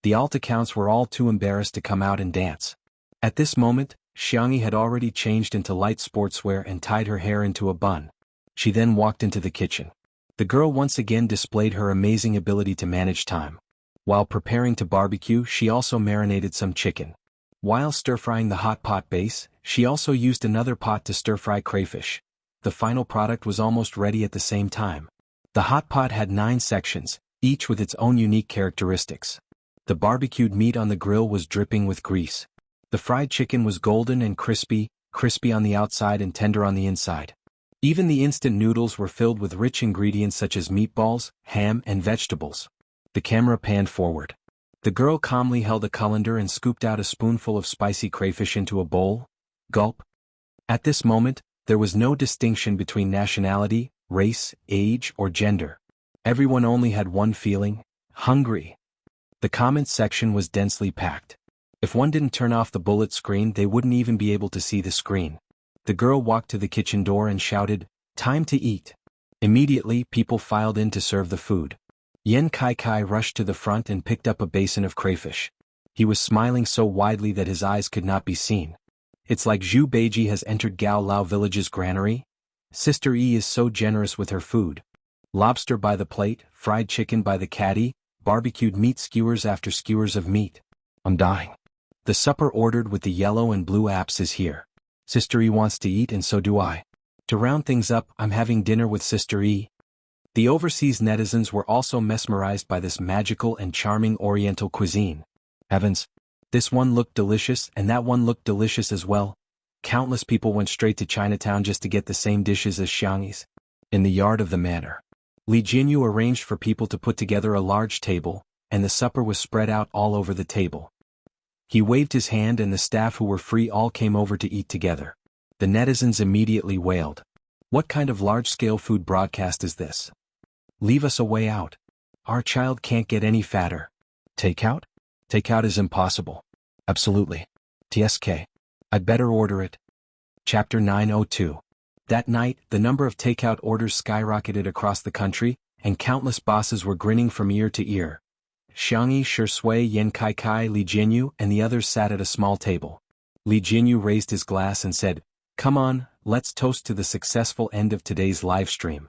The alt accounts were all too embarrassed to come out and dance. At this moment, Xianxia had already changed into light sportswear and tied her hair into a bun. She then walked into the kitchen. The girl once again displayed her amazing ability to manage time. While preparing to barbecue, she also marinated some chicken. While stir-frying the hot pot base, she also used another pot to stir-fry crayfish. The final product was almost ready at the same time. The hot pot had 9 sections, each with its own unique characteristics. The barbecued meat on the grill was dripping with grease. The fried chicken was golden and crispy on the outside and tender on the inside. Even the instant noodles were filled with rich ingredients such as meatballs, ham, and vegetables. The camera panned forward. The girl calmly held a colander and scooped out a spoonful of spicy crayfish into a bowl. Gulp. At this moment, there was no distinction between nationality, race, age, or gender. Everyone only had one feeling: hungry. The comments section was densely packed. If one didn't turn off the bullet screen, they wouldn't even be able to see the screen. The girl walked to the kitchen door and shouted, "Time to eat." Immediately, people filed in to serve the food. Yan Kai rushed to the front and picked up a basin of crayfish. He was smiling so widely that his eyes could not be seen. It's like Zhu Beiji has entered Gao Lao village's granary. Sister Yi is so generous with her food. Lobster by the plate, fried chicken by the caddy, barbecued meat skewers after skewers of meat. I'm dying. The supper ordered with the yellow and blue apps is here. Sister Yi wants to eat and so do I. To round things up, I'm having dinner with Sister Yi. The overseas netizens were also mesmerized by this magical and charming Oriental cuisine. Heavens! This one looked delicious and that one looked delicious as well. Countless people went straight to Chinatown just to get the same dishes as Xianxia's. In the yard of the manor, Li Jianghu arranged for people to put together a large table, and the supper was spread out all over the table. He waved his hand and the staff who were free all came over to eat together. The netizens immediately wailed. What kind of large-scale food broadcast is this? Leave us a way out. Our child can't get any fatter. Takeout? Takeout is impossible. Absolutely. TSK. I'd better order it. Chapter 902. That night, the number of takeout orders skyrocketed across the country, and countless bosses were grinning from ear to ear. Xianxia, Shui, Yan Kai, Li Jianghu, and the others sat at a small table. Li Jianghu raised his glass and said, "Come on, let's toast to the successful end of today's live stream."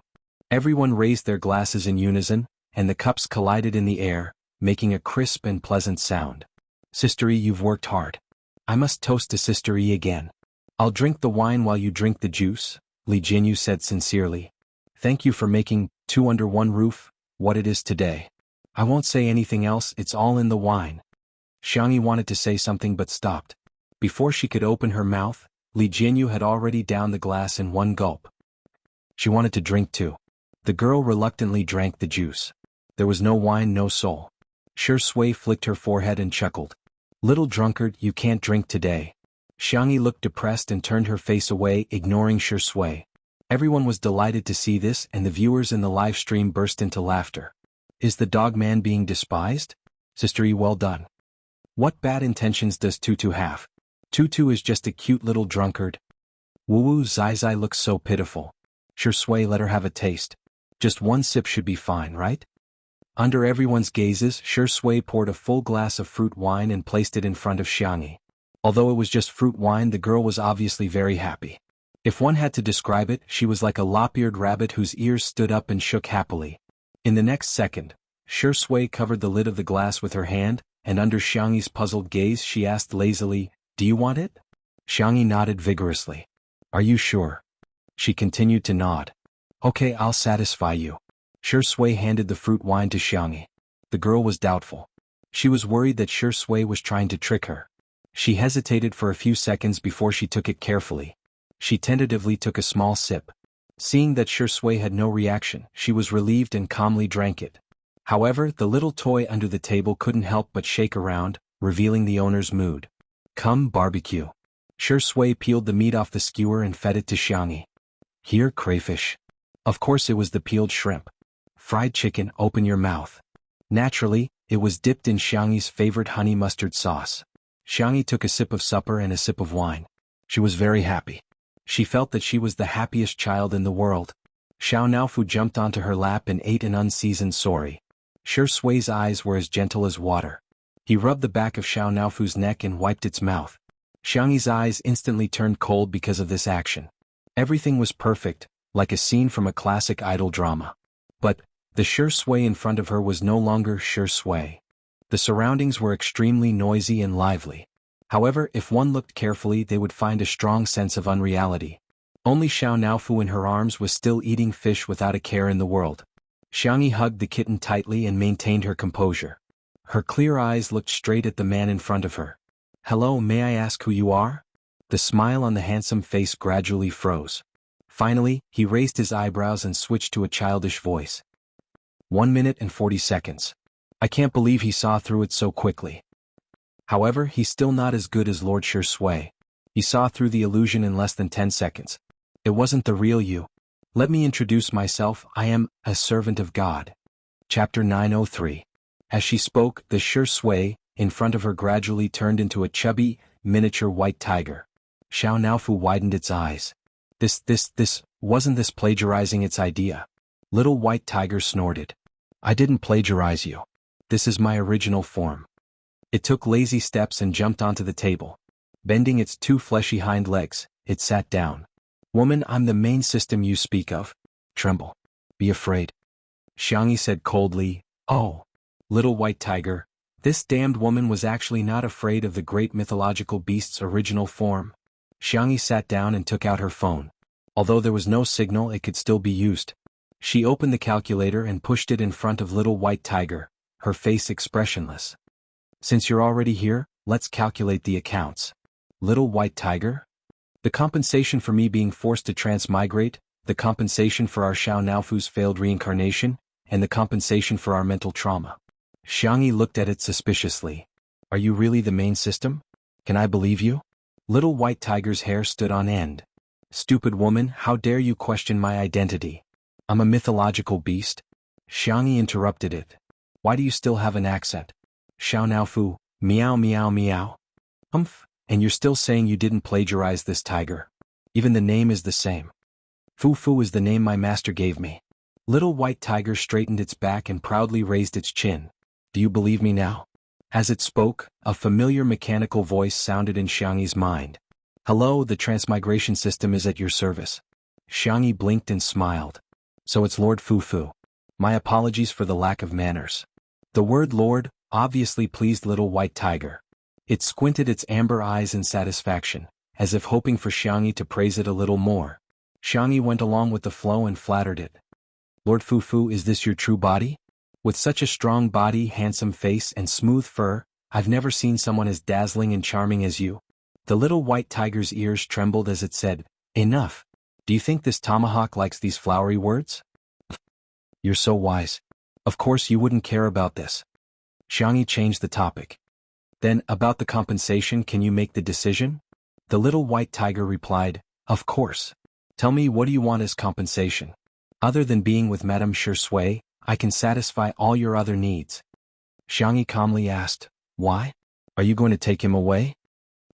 Everyone raised their glasses in unison, and the cups collided in the air, making a crisp and pleasant sound. Sister Yi, you've worked hard. I must toast to Sister Yi again. I'll drink the wine while you drink the juice, Li Jianghu said sincerely. Thank you for making, 2 under 1 roof, what it is today. I won't say anything else, it's all in the wine. Xianxia wanted to say something but stopped. Before she could open her mouth, Li Jianghu had already downed the glass in one gulp. She wanted to drink too. The girl reluctantly drank the juice. There was no wine, no soul. Shui flicked her forehead and chuckled. Little drunkard, you can't drink today. Xianxia looked depressed and turned her face away, ignoring Shui. Everyone was delighted to see this and the viewers in the live stream burst into laughter. Is the dog man being despised? Sister Yi, well done. What bad intentions does Tutu have? Tutu is just a cute little drunkard. Wu Zai looks so pitiful. Shui, let her have a taste. Just 1 sip should be fine, right? Under everyone's gazes, Shui poured a full glass of fruit wine and placed it in front of Xianxia. Although it was just fruit wine, the girl was obviously very happy. If one had to describe it, she was like a lop-eared rabbit whose ears stood up and shook happily. In the next second, Shui covered the lid of the glass with her hand, and under Xianxia's puzzled gaze she asked lazily, "Do you want it?" Xianxia nodded vigorously. "Are you sure?" She continued to nod. "Okay, I'll satisfy you." Shui handed the fruit wine to Xianxia. The girl was doubtful. She was worried that Shui was trying to trick her. She hesitated for a few seconds before she took it carefully. She tentatively took a small sip. Seeing that Shui had no reaction, she was relieved and calmly drank it. However, the little toy under the table couldn't help but shake around, revealing the owner's mood. "Come, barbecue." Shui peeled the meat off the skewer and fed it to Xianxia. "Here, crayfish." Of course it was the peeled shrimp. "Fried chicken, open your mouth." Naturally, it was dipped in Xianxia's favorite honey mustard sauce. Xianxia took a sip of supper and a sip of wine. She was very happy. She felt that she was the happiest child in the world. Xiao Naofu jumped onto her lap and ate an unseasoned sori. Shi Sui's eyes were as gentle as water. He rubbed the back of Xiao Naofu's neck and wiped its mouth. Xiangyi's eyes instantly turned cold because of this action. Everything was perfect, like a scene from a classic idol drama. But the Shi Sui in front of her was no longer Shi Sui. The surroundings were extremely noisy and lively. However, if one looked carefully, they would find a strong sense of unreality. Only Xiao Naofu in her arms was still eating fish without a care in the world. Xiangyi hugged the kitten tightly and maintained her composure. Her clear eyes looked straight at the man in front of her. "Hello, may I ask who you are?" The smile on the handsome face gradually froze. Finally, he raised his eyebrows and switched to a childish voice. 1 minute and 40 seconds. I can't believe he saw through it so quickly. However, he's still not as good as Lord Shi Sui. He saw through the illusion in less than 10 seconds. It wasn't the real you. Let me introduce myself. I am a servant of God. Chapter 903. As she spoke, the Shi Sui in front of her gradually turned into a chubby, miniature white tiger. Xiao Naofu widened its eyes. Wasn't this plagiarizing its idea? Little white tiger snorted. I didn't plagiarize you. This is my original form. It took lazy steps and jumped onto the table. Bending its 2 fleshy hind legs, it sat down. Woman, I'm the main system you speak of. Tremble. Be afraid. Xiangyi said coldly, Oh. Little white tiger, this damned woman was actually not afraid of the great mythological beast's original form. Xiangyi sat down and took out her phone. Although there was no signal, it could still be used. She opened the calculator and pushed it in front of little white tiger, her face expressionless. Since you're already here, let's calculate the accounts. Little white tiger? The compensation for me being forced to transmigrate, the compensation for our Xiao Naofu's failed reincarnation, and the compensation for our mental trauma. Xiangyi looked at it suspiciously. Are you really the main system? Can I believe you? Little white tiger's hair stood on end. Stupid woman, how dare you question my identity? I'm a mythological beast? Xiangyi interrupted it. Why do you still have an accent? Xiao Naofu, meow meow meow. And you're still saying you didn't plagiarize this tiger? Even the name is the same. Fu Fu is the name my master gave me. Little white tiger straightened its back and proudly raised its chin. Do you believe me now? As it spoke, a familiar mechanical voice sounded in Xiangyi's mind. Hello, the transmigration system is at your service. Xiangyi blinked and smiled. So it's Lord Fu Fu. My apologies for the lack of manners. The word Lord obviously pleased little white tiger. It squinted its amber eyes in satisfaction, as if hoping for Xiangyi to praise it a little more. Xiangyi went along with the flow and flattered it. Lord Fu Fu, is this your true body? With such a strong body, handsome face, and smooth fur, I've never seen someone as dazzling and charming as you. The little white tiger's ears trembled as it said, Enough. Do you think this tomahawk likes these flowery words? You're so wise. Of course you wouldn't care about this. Xiangyi changed the topic. Then, about the compensation, can you make the decision? The little white tiger replied, Of course. Tell me, what do you want as compensation? Other than being with Madame Shi Sui, I can satisfy all your other needs. Xiangyi calmly asked, Why? Are you going to take him away?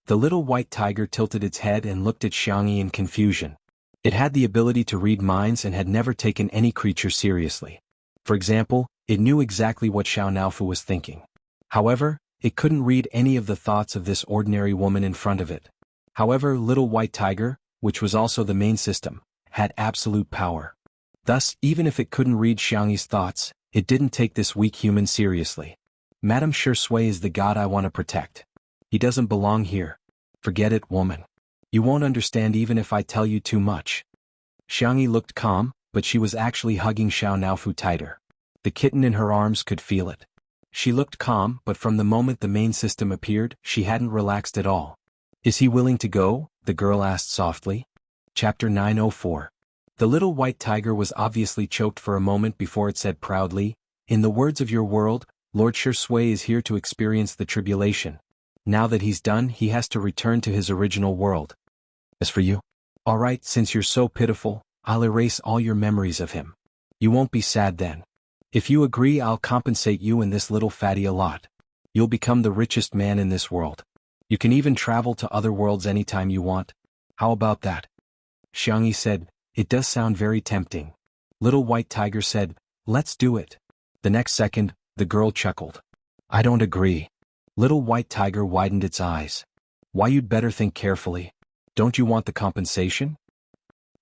The little white tiger tilted its head and looked at Xiangyi in confusion. It had the ability to read minds and had never taken any creature seriously. For example, it knew exactly what Xiao Naofu was thinking. However, it couldn't read any of the thoughts of this ordinary woman in front of it. However, little white tiger, which was also the main system, had absolute power. Thus, even if it couldn't read Xiangyi's thoughts, it didn't take this weak human seriously. Madame Shi Sui is the god I want to protect. He doesn't belong here. Forget it, woman. You won't understand even if I tell you too much. Xiangyi looked calm, but she was actually hugging Xiao Naofu tighter. The kitten in her arms could feel it. She looked calm, but from the moment the main system appeared, she hadn't relaxed at all. Is he willing to go? The girl asked softly. Chapter 904. The little white tiger was obviously choked for a moment before it said proudly, In the words of your world, Lord Shi Sui is here to experience the tribulation. Now that he's done, he has to return to his original world. As for you? All right, since you're so pitiful, I'll erase all your memories of him. You won't be sad then. If you agree, I'll compensate you and this little fatty a lot. You'll become the richest man in this world. You can even travel to other worlds anytime you want. How about that? Xianxia said, it does sound very tempting. Little White Tiger said, let's do it. The next second, the girl chuckled. I don't agree. Little White Tiger widened its eyes. Why, you'd better think carefully. Don't you want the compensation?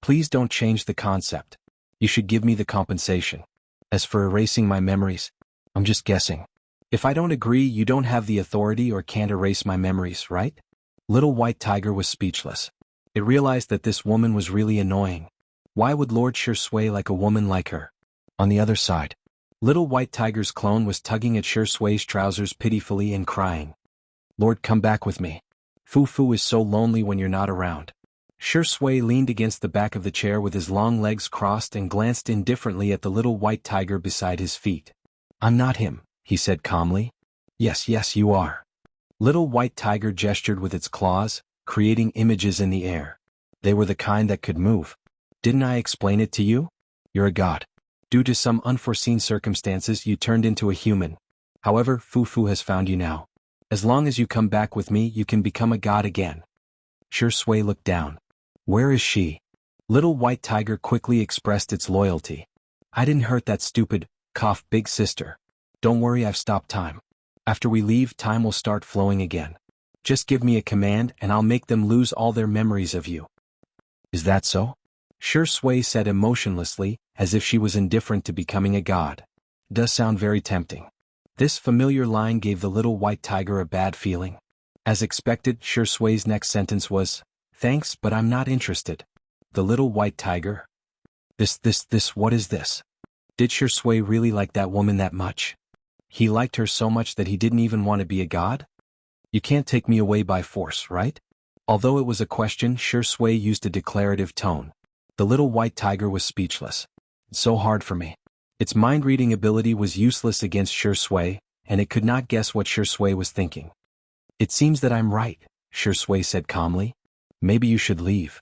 Please don't change the concept. You should give me the compensation. As for erasing my memories, I'm just guessing. If I don't agree, you don't have the authority or can't erase my memories, right? Little White Tiger was speechless. It realized that this woman was really annoying. Why would Lord Shui like a woman like her? On the other side, Little White Tiger's clone was tugging at Shui's trousers pitifully and crying. Lord, come back with me. Fu is so lonely when you're not around. Shui leaned against the back of the chair with his long legs crossed and glanced indifferently at the Little White Tiger beside his feet. I'm not him, he said calmly. Yes, you are. Little White Tiger gestured with its claws, creating images in the air. They were the kind that could move. Didn't I explain it to you? You're a god. Due to some unforeseen circumstances, you turned into a human. However, Fu has found you now. As long as you come back with me, you can become a god again. Shui looked down. Where is she? Little White Tiger quickly expressed its loyalty. I didn't hurt that stupid, big sister. Don't worry, I've stopped time. After we leave, time will start flowing again. Just give me a command and I'll make them lose all their memories of you. Is that so? Shui said emotionlessly, as if she was indifferent to becoming a god. Does sound very tempting. This familiar line gave the Little White Tiger a bad feeling. As expected, Shui's next sentence was, thanks, but I'm not interested. The Little White Tiger? What is this? Did Shui really like that woman that much? He liked her so much that he didn't even want to be a god? You can't take me away by force, right? Although it was a question, Shui used a declarative tone. The Little White Tiger was speechless. It's so hard for me. Its mind-reading ability was useless against Shui, and it could not guess what Shui was thinking. It seems that I'm right, Shui said calmly. Maybe you should leave.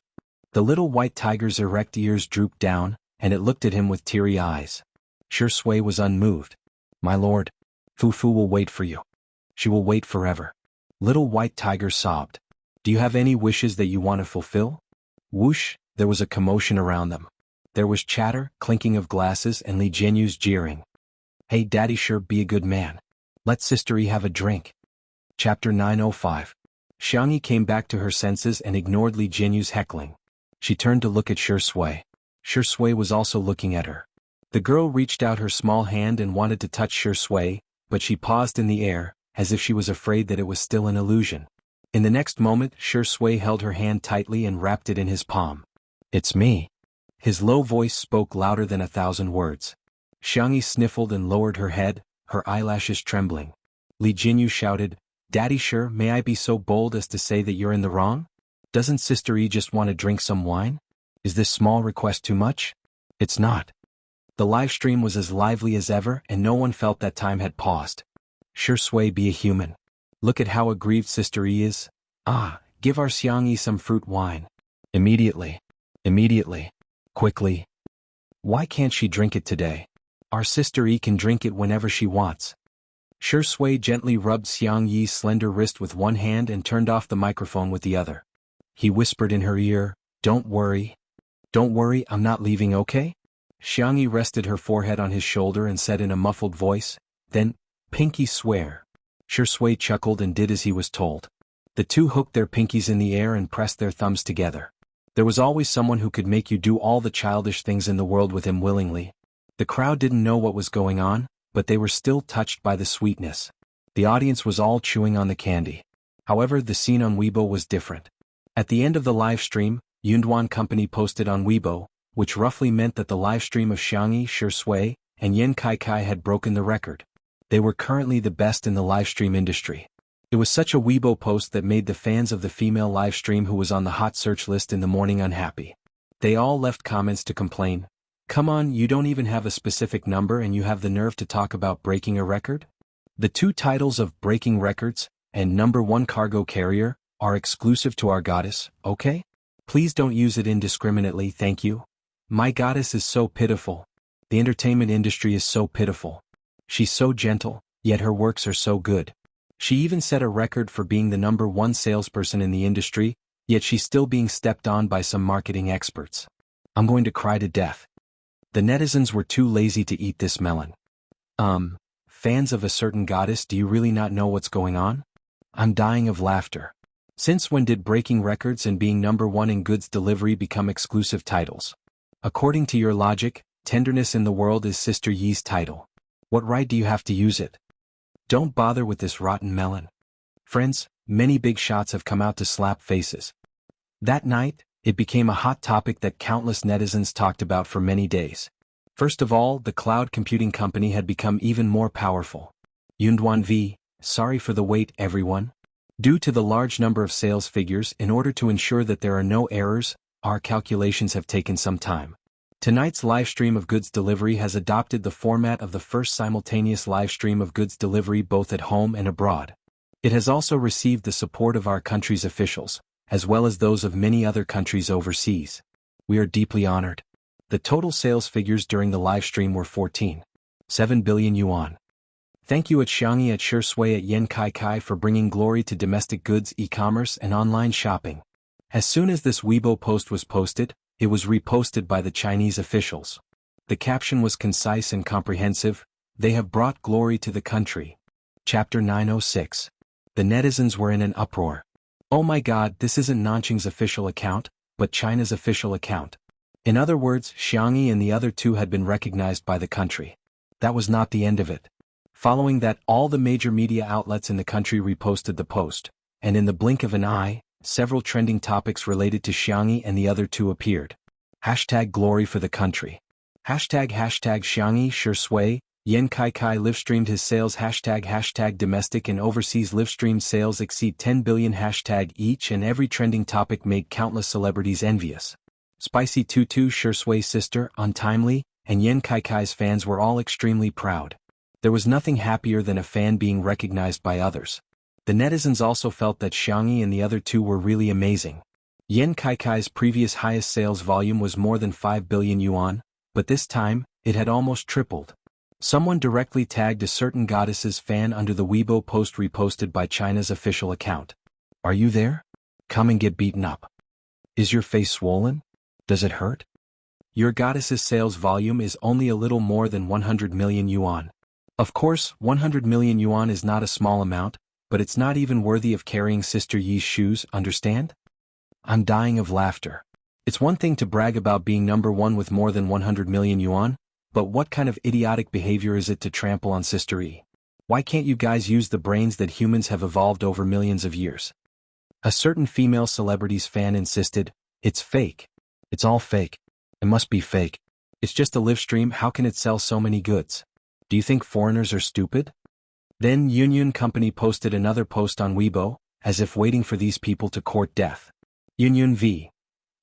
The Little White Tiger's erect ears drooped down, and it looked at him with teary eyes. Shui was unmoved. My lord, Fu will wait for you. She will wait forever. Little White Tiger sobbed. Do you have any wishes that you want to fulfill? Whoosh, there was a commotion around them. There was chatter, clinking of glasses, and Li Jianyu's jeering. Hey daddy, sure, be a good man. Let Sister E have a drink. Chapter 905. Xianxia came back to her senses and ignored Li Jianyu's heckling. She turned to look at Shui. Shui was also looking at her. The girl reached out her small hand and wanted to touch Shui, but she paused in the air, as if she was afraid that it was still an illusion. In the next moment, Shui held her hand tightly and wrapped it in his palm. It's me. His low voice spoke louder than 1,000 words. Xianxia sniffled and lowered her head, her eyelashes trembling. Li Jianyu shouted, Daddy, sure, may I be so bold as to say that you're in the wrong? Doesn't Sister E just want to drink some wine? Is this small request too much? It's not. The live stream was as lively as ever and no one felt that time had paused. Shui, be a human. Look at how aggrieved Sister E is. Give our Xianxia some fruit wine. Immediately. Quickly. Why can't she drink it today? Our Sister E can drink it whenever she wants. Shui gently rubbed Xiangyi's slender wrist with one hand and turned off the microphone with the other. He whispered in her ear, Don't worry, I'm not leaving, okay? Xiangyi rested her forehead on his shoulder and said in a muffled voice, Then, pinky swear. Shui chuckled and did as he was told. The two hooked their pinkies in the air and pressed their thumbs together. There was always someone who could make you do all the childish things in the world with him willingly. The crowd didn't know what was going on, but they were still touched by the sweetness. The audience was all chewing on the candy. However, the scene on Weibo was different. At the end of the live stream, Yunduan Company posted on Weibo, which roughly meant that the live stream of Xianxia, Shui, and Yen Kai had broken the record. They were currently the best in the live stream industry. It was such a Weibo post that made the fans of the female live stream who was on the hot search list in the morning unhappy. They all left comments to complain. Come on, you don't even have a specific number and you have the nerve to talk about breaking a record? The two titles of Breaking Records and #1 Cargo Carrier are exclusive to our goddess, okay? Please don't use it indiscriminately, thank you. My goddess is so pitiful. The entertainment industry is so pitiful. She's so gentle, yet her works are so good. She even set a record for being the #1 salesperson in the industry, yet she's still being stepped on by some marketing experts. I'm going to cry to death. The netizens were too lazy to eat this melon. Fans of a certain goddess, do you really not know what's going on? I'm dying of laughter. Since when did breaking records and being #1 in goods delivery become exclusive titles? According to your logic, tenderness in the world is Sister Yi's title. What right do you have to use it? Don't bother with this rotten melon. Friends, many big shots have come out to slap faces. That night, it became a hot topic that countless netizens talked about for many days. First of all, the cloud computing company had become even more powerful. Yunduan, sorry for the wait, everyone. Due to the large number of sales figures, in order to ensure that there are no errors, our calculations have taken some time. Tonight's livestream of goods delivery has adopted the format of the first simultaneous livestream of goods delivery both at home and abroad. It has also received the support of our country's officials, as well as those of many other countries overseas. We are deeply honored. The total sales figures during the livestream were 14.7 billion yuan. Thank you at Xianxia, at Shui, at Yen Kai Kai for bringing glory to domestic goods, e-commerce and online shopping. As soon as this Weibo post was posted, it was reposted by the Chinese officials. The caption was concise and comprehensive: they have brought glory to the country. Chapter 906. The netizens were in an uproar. Oh my god, this isn't Nanqing's official account, but China's official account. In other words, Xianxia and the other two had been recognized by the country. That was not the end of it. Following that, all the major media outlets in the country reposted the post, and in the blink of an eye, several trending topics related to Xianxia and the other two appeared. #glory for the country. #Xianxia Shui, Yen Kai Kai livestreamed his sales. #domestic and overseas livestreamed sales exceed 10 billion. Each and every trending topic made countless celebrities envious. Spicy Tutu Shui sister, untimely, and Yen Kai Kai's fans were all extremely proud. There was nothing happier than a fan being recognized by others. The netizens also felt that Xianxia and the other two were really amazing. Yen Kai Kai's previous highest sales volume was more than 5 billion yuan, but this time, it had almost tripled. Someone directly tagged a certain goddess's fan under the Weibo post reposted by China's official account. Are you there? Come and get beaten up. Is your face swollen? Does it hurt? Your goddess's sales volume is only a little more than 100 million yuan. Of course, 100 million yuan is not a small amount, but it's not even worthy of carrying Sister Yi's shoes, understand? I'm dying of laughter. It's one thing to brag about being #1 with more than 100 million yuan, but what kind of idiotic behavior is it to trample on Sister Yi? Why can't you guys use the brains that humans have evolved over millions of years? A certain female celebrity's fan insisted, it's fake. It's all fake. It must be fake. It's just a live stream, how can it sell so many goods? Do you think foreigners are stupid? Then Yun Company posted another post on Weibo, as if waiting for these people to court death. Yun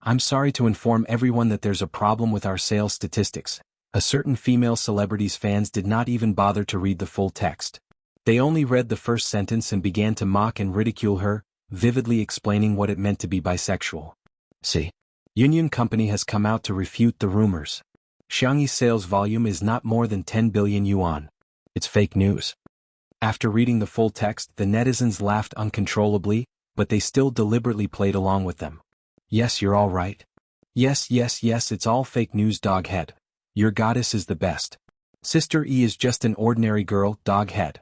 I'm sorry to inform everyone that there's a problem with our sales statistics. A certain female celebrity's fans did not even bother to read the full text. They only read the first sentence and began to mock and ridicule her, vividly explaining what it meant to be bisexual. See? Yun Company has come out to refute the rumors. Xianxi's sales volume is not more than 10 billion yuan. It's fake news. After reading the full text, the netizens laughed uncontrollably, but they still deliberately played along with them. Yes, you're all right. Yes, it's all fake news, doghead. Your goddess is the best. Sister Yi is just an ordinary girl, doghead.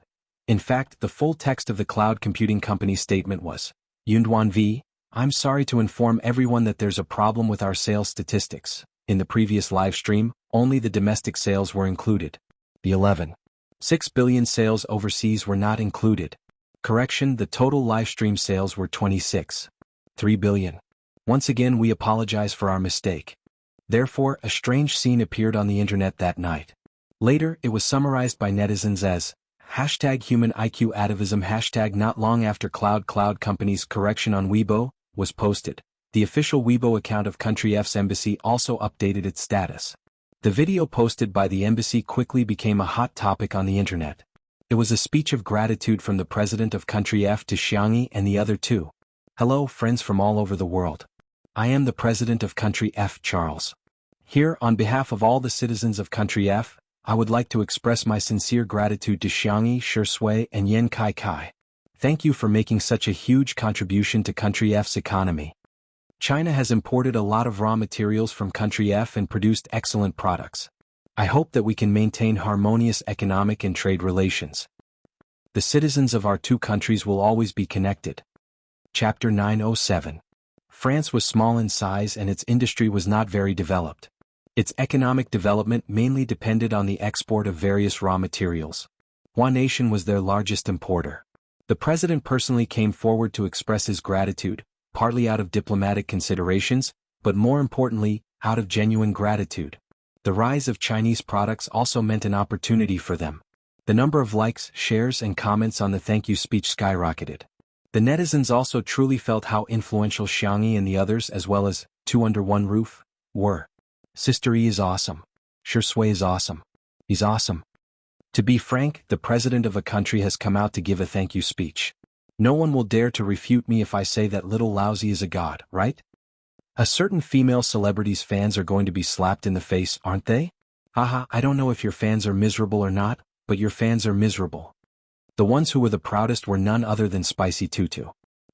In fact, the full text of the cloud computing company's statement was, Yunduan, I'm sorry to inform everyone that there's a problem with our sales statistics. In the previous live stream, only the domestic sales were included. The 11.6 billion sales overseas were not included. Correction, the total live stream sales were 26.3 billion. Once again, we apologize for our mistake. Therefore, a strange scene appeared on the internet that night. Later, it was summarized by netizens as #human IQ atavism. Not long after Cloud Company's correction on Weibo was posted, the official Weibo account of Country F's embassy also updated its status. The video posted by the embassy quickly became a hot topic on the internet. It was a speech of gratitude from the president of Country F to Xianxia and the other two. Hello, friends from all over the world. I am the president of Country F, Charles. Here, on behalf of all the citizens of Country F, I would like to express my sincere gratitude to Xianxia, Shui, and Yen Kai Kai. Thank you for making such a huge contribution to Country F's economy. China has imported a lot of raw materials from Country F and produced excellent products. I hope that we can maintain harmonious economic and trade relations. The citizens of our two countries will always be connected. Chapter 907. France was small in size and its industry was not very developed. Its economic development mainly depended on the export of various raw materials. Hua Nation was their largest importer. The president personally came forward to express his gratitude, partly out of diplomatic considerations, but more importantly, out of genuine gratitude. The rise of Chinese products also meant an opportunity for them. The number of likes, shares, and comments on the thank you speech skyrocketed. The netizens also truly felt how influential Xianxia and the others, as well as Two Under One Roof, were. Sister E is awesome. Shui is awesome. He's awesome. To be frank, the president of a country has come out to give a thank you speech. No one will dare to refute me if I say that little lousy is a god, right? A certain female celebrity's fans are going to be slapped in the face, aren't they? Haha, I don't know if your fans are miserable or not, but your fans are miserable. The ones who were the proudest were none other than Spicy Tutu.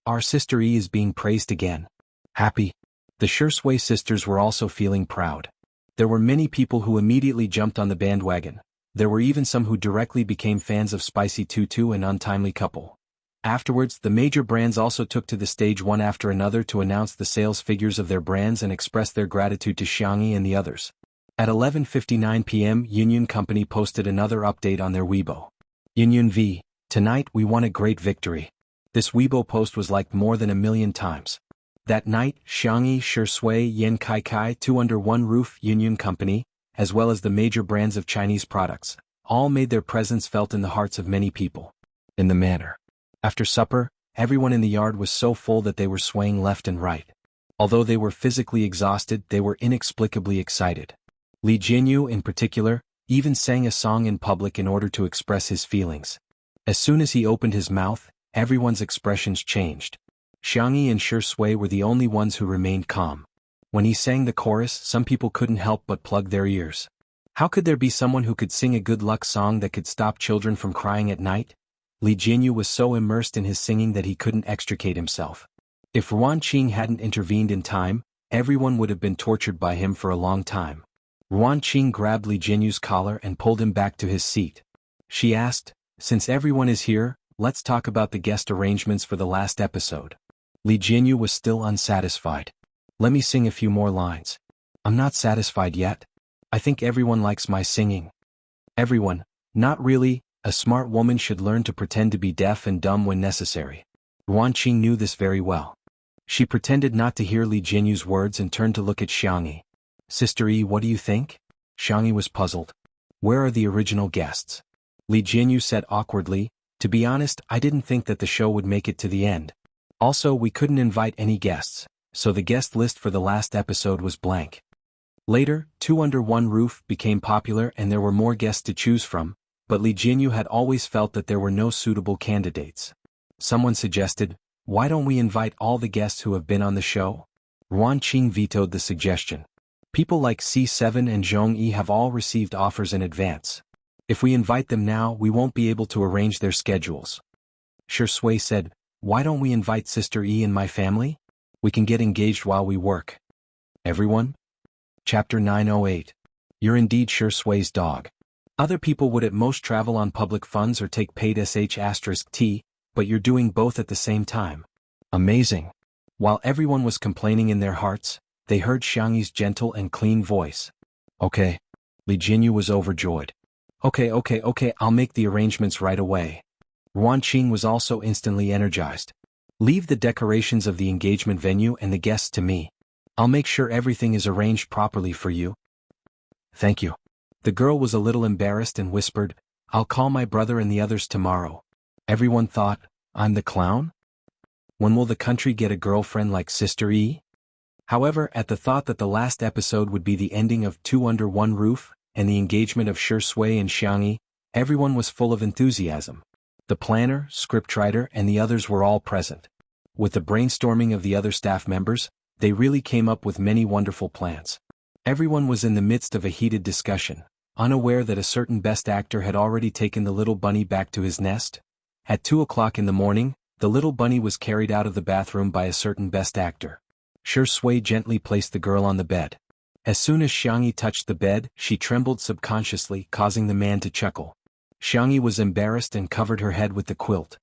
Our sister E is being praised again. Happy. The Shui sisters were also feeling proud. There were many people who immediately jumped on the bandwagon. There were even some who directly became fans of Spicy Tutu and Untimely Couple. Afterwards, the major brands also took to the stage one after another to announce the sales figures of their brands and express their gratitude to Xianxia and the others. At 11:59 p.m., Union Company posted another update on their Weibo. Union V, tonight we won a great victory. This Weibo post was liked more than 1 million times. That night, Xianxia, Shui, Yan Kai Kai, Two Under One Roof, Union Company, as well as the major brands of Chinese products, all made their presence felt in the hearts of many people. In the manner. After supper, everyone in the yard was so full that they were swaying left and right. Although they were physically exhausted, they were inexplicably excited. Li Jianghu, in particular, even sang a song in public in order to express his feelings. As soon as he opened his mouth, everyone's expressions changed. Xianxia and Shui were the only ones who remained calm. When he sang the chorus, some people couldn't help but plug their ears. How could there be someone who could sing a good luck song that could stop children from crying at night? Li Jianghu was so immersed in his singing that he couldn't extricate himself. If Ruan Qing hadn't intervened in time, everyone would have been tortured by him for a long time. Ruan Qing grabbed Li Jianghu's collar and pulled him back to his seat. She asked, "Since everyone is here, let's talk about the guest arrangements for the last episode." Li Jianghu was still unsatisfied. "Let me sing a few more lines." "I'm not satisfied yet. I think everyone likes my singing." "Everyone, not really. A smart woman should learn to pretend to be deaf and dumb when necessary." Ruan Qing knew this very well. She pretended not to hear Li Jianghu's words and turned to look at Xianxia. "Sister E, what do you think?" Xianxia was puzzled. "Where are the original guests?" Li Jianghu said awkwardly, "To be honest, I didn't think that the show would make it to the end. Also, we couldn't invite any guests, so the guest list for the last episode was blank." Later, Two Under One Roof became popular and there were more guests to choose from, but Li Jianghu had always felt that there were no suitable candidates. Someone suggested, "Why don't we invite all the guests who have been on the show?" Ruan Qing vetoed the suggestion. "People like C7 and Zhong Yi have all received offers in advance. If we invite them now, we won't be able to arrange their schedules." Shui said, "Why don't we invite Sister E and my family? We can get engaged while we work." Everyone? Chapter 908. You're indeed Shui's dog. Other people would at most travel on public funds or take paid sh*t, but you're doing both at the same time. Amazing. While everyone was complaining in their hearts, they heard Xianxi's gentle and clean voice. "Okay." Li Jianghu was overjoyed. Okay, I'll make the arrangements right away." Ruan Qing was also instantly energized. "Leave the decorations of the engagement venue and the guests to me. I'll make sure everything is arranged properly for you." "Thank you." The girl was a little embarrassed and whispered, "I'll call my brother and the others tomorrow." Everyone thought, "I'm the clown? When will the country get a girlfriend like Sister E?" However, at the thought that the last episode would be the ending of Two Under One Roof, and the engagement of Shui and Xianxia, everyone was full of enthusiasm. The planner, scriptwriter, and the others were all present. With the brainstorming of the other staff members, they really came up with many wonderful plans. Everyone was in the midst of a heated discussion, unaware that a certain best actor had already taken the little bunny back to his nest. At 2 o'clock in the morning, the little bunny was carried out of the bathroom by a certain best actor. Shui gently placed the girl on the bed. As soon as Xianxia touched the bed, she trembled subconsciously, causing the man to chuckle. Xianxia was embarrassed and covered her head with the quilt.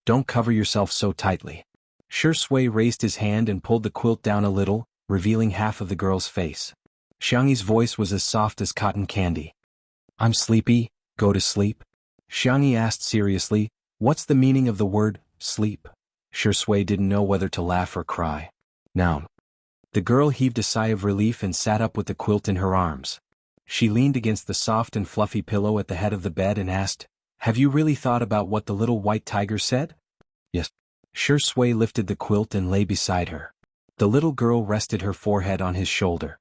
Don't cover yourself so tightly. Shui raised his hand and pulled the quilt down a little, revealing half of the girl's face. Xiangxi's voice was as soft as cotton candy. I'm sleepy, go to sleep. Xianxia asked seriously, what's the meaning of the word, sleep? Shui didn't know whether to laugh or cry. Noun. The girl heaved a sigh of relief and sat up with the quilt in her arms. She leaned against the soft and fluffy pillow at the head of the bed and asked, have you really thought about what the little white tiger said? Yes. Shui lifted the quilt and lay beside her. The little girl rested her forehead on his shoulder.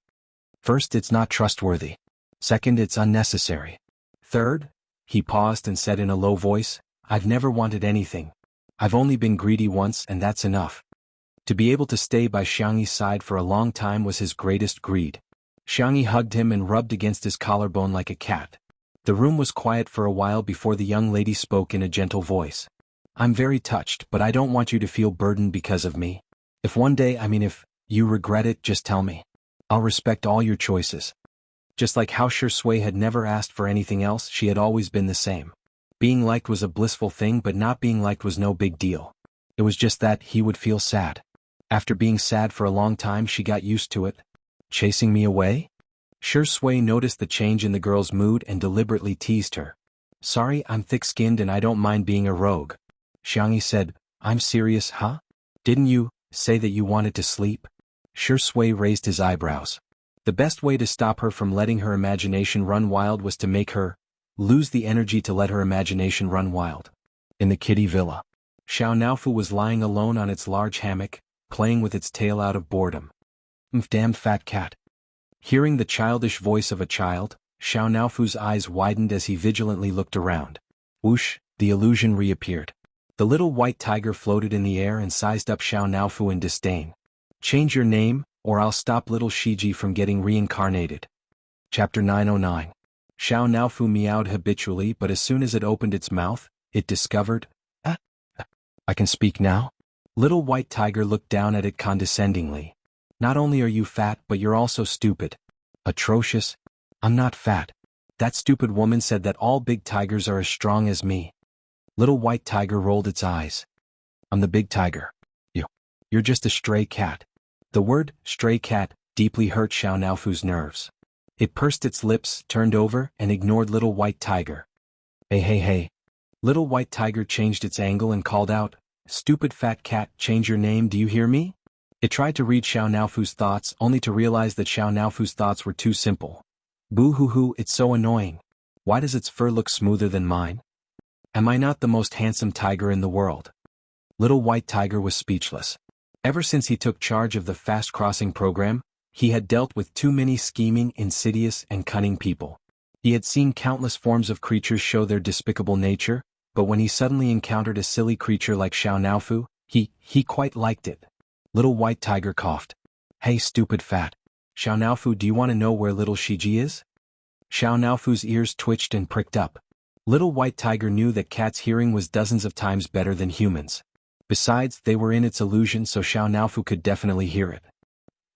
First, it's not trustworthy. Second, it's unnecessary. Third, he paused and said in a low voice, I've never wanted anything. I've only been greedy once and that's enough. To be able to stay by Xiangxi's side for a long time was his greatest greed. Xianxia hugged him and rubbed against his collarbone like a cat. The room was quiet for a while before the young lady spoke in a gentle voice. I'm very touched, but I don't want you to feel burdened because of me. If one day, if you regret it, just tell me. I'll respect all your choices. Just like how Shui had never asked for anything else, she had always been the same. Being liked was a blissful thing, but not being liked was no big deal. It was just that he would feel sad. After being sad for a long time, she got used to it. Chasing me away? Shui noticed the change in the girl's mood and deliberately teased her. Sorry, I'm thick-skinned and I don't mind being a rogue. Xianxia said, I'm serious, huh? Didn't you say that you wanted to sleep? Shui raised his eyebrows. The best way to stop her from letting her imagination run wild was to make her lose the energy to let her imagination run wild. In the kitty villa, Xianxia was lying alone on its large hammock, playing with its tail out of boredom. Damn fat cat. Hearing the childish voice of a child, Xianxia's eyes widened as he vigilantly looked around. Whoosh, the illusion reappeared. The little white tiger floated in the air and sized up Xianxia in disdain. Change your name, or I'll stop little Shiji from getting reincarnated. Chapter 909. Xianxia meowed habitually, but as soon as it opened its mouth, it discovered, I can speak now? Little white tiger looked down at it condescendingly. Not only are you fat, but you're also stupid. Atrocious. I'm not fat. That stupid woman said that all big tigers are as strong as me. Little white tiger rolled its eyes. I'm the big tiger. You're just a stray cat. The word, stray cat, deeply hurt Xianxia's nerves. It pursed its lips, turned over, and ignored little white tiger. Hey. Little white tiger changed its angle and called out, stupid fat cat, change your name, do you hear me? It tried to read Xianxia's thoughts, only to realize that Xianxia's thoughts were too simple. Boo-hoo-hoo, it's so annoying. Why does its fur look smoother than mine? Am I not the most handsome tiger in the world? Little white tiger was speechless. Ever since he took charge of the fast crossing program, he had dealt with too many scheming, insidious, and cunning people. He had seen countless forms of creatures show their despicable nature, but when he suddenly encountered a silly creature like Xianxia, he quite liked it. Little white tiger coughed. Hey stupid fat. Xianxia, do you want to know where little Shiji is? Xianxia's ears twitched and pricked up. Little white tiger knew that cats' hearing was dozens of times better than humans. Besides, they were in its illusion, so Xianxia could definitely hear it.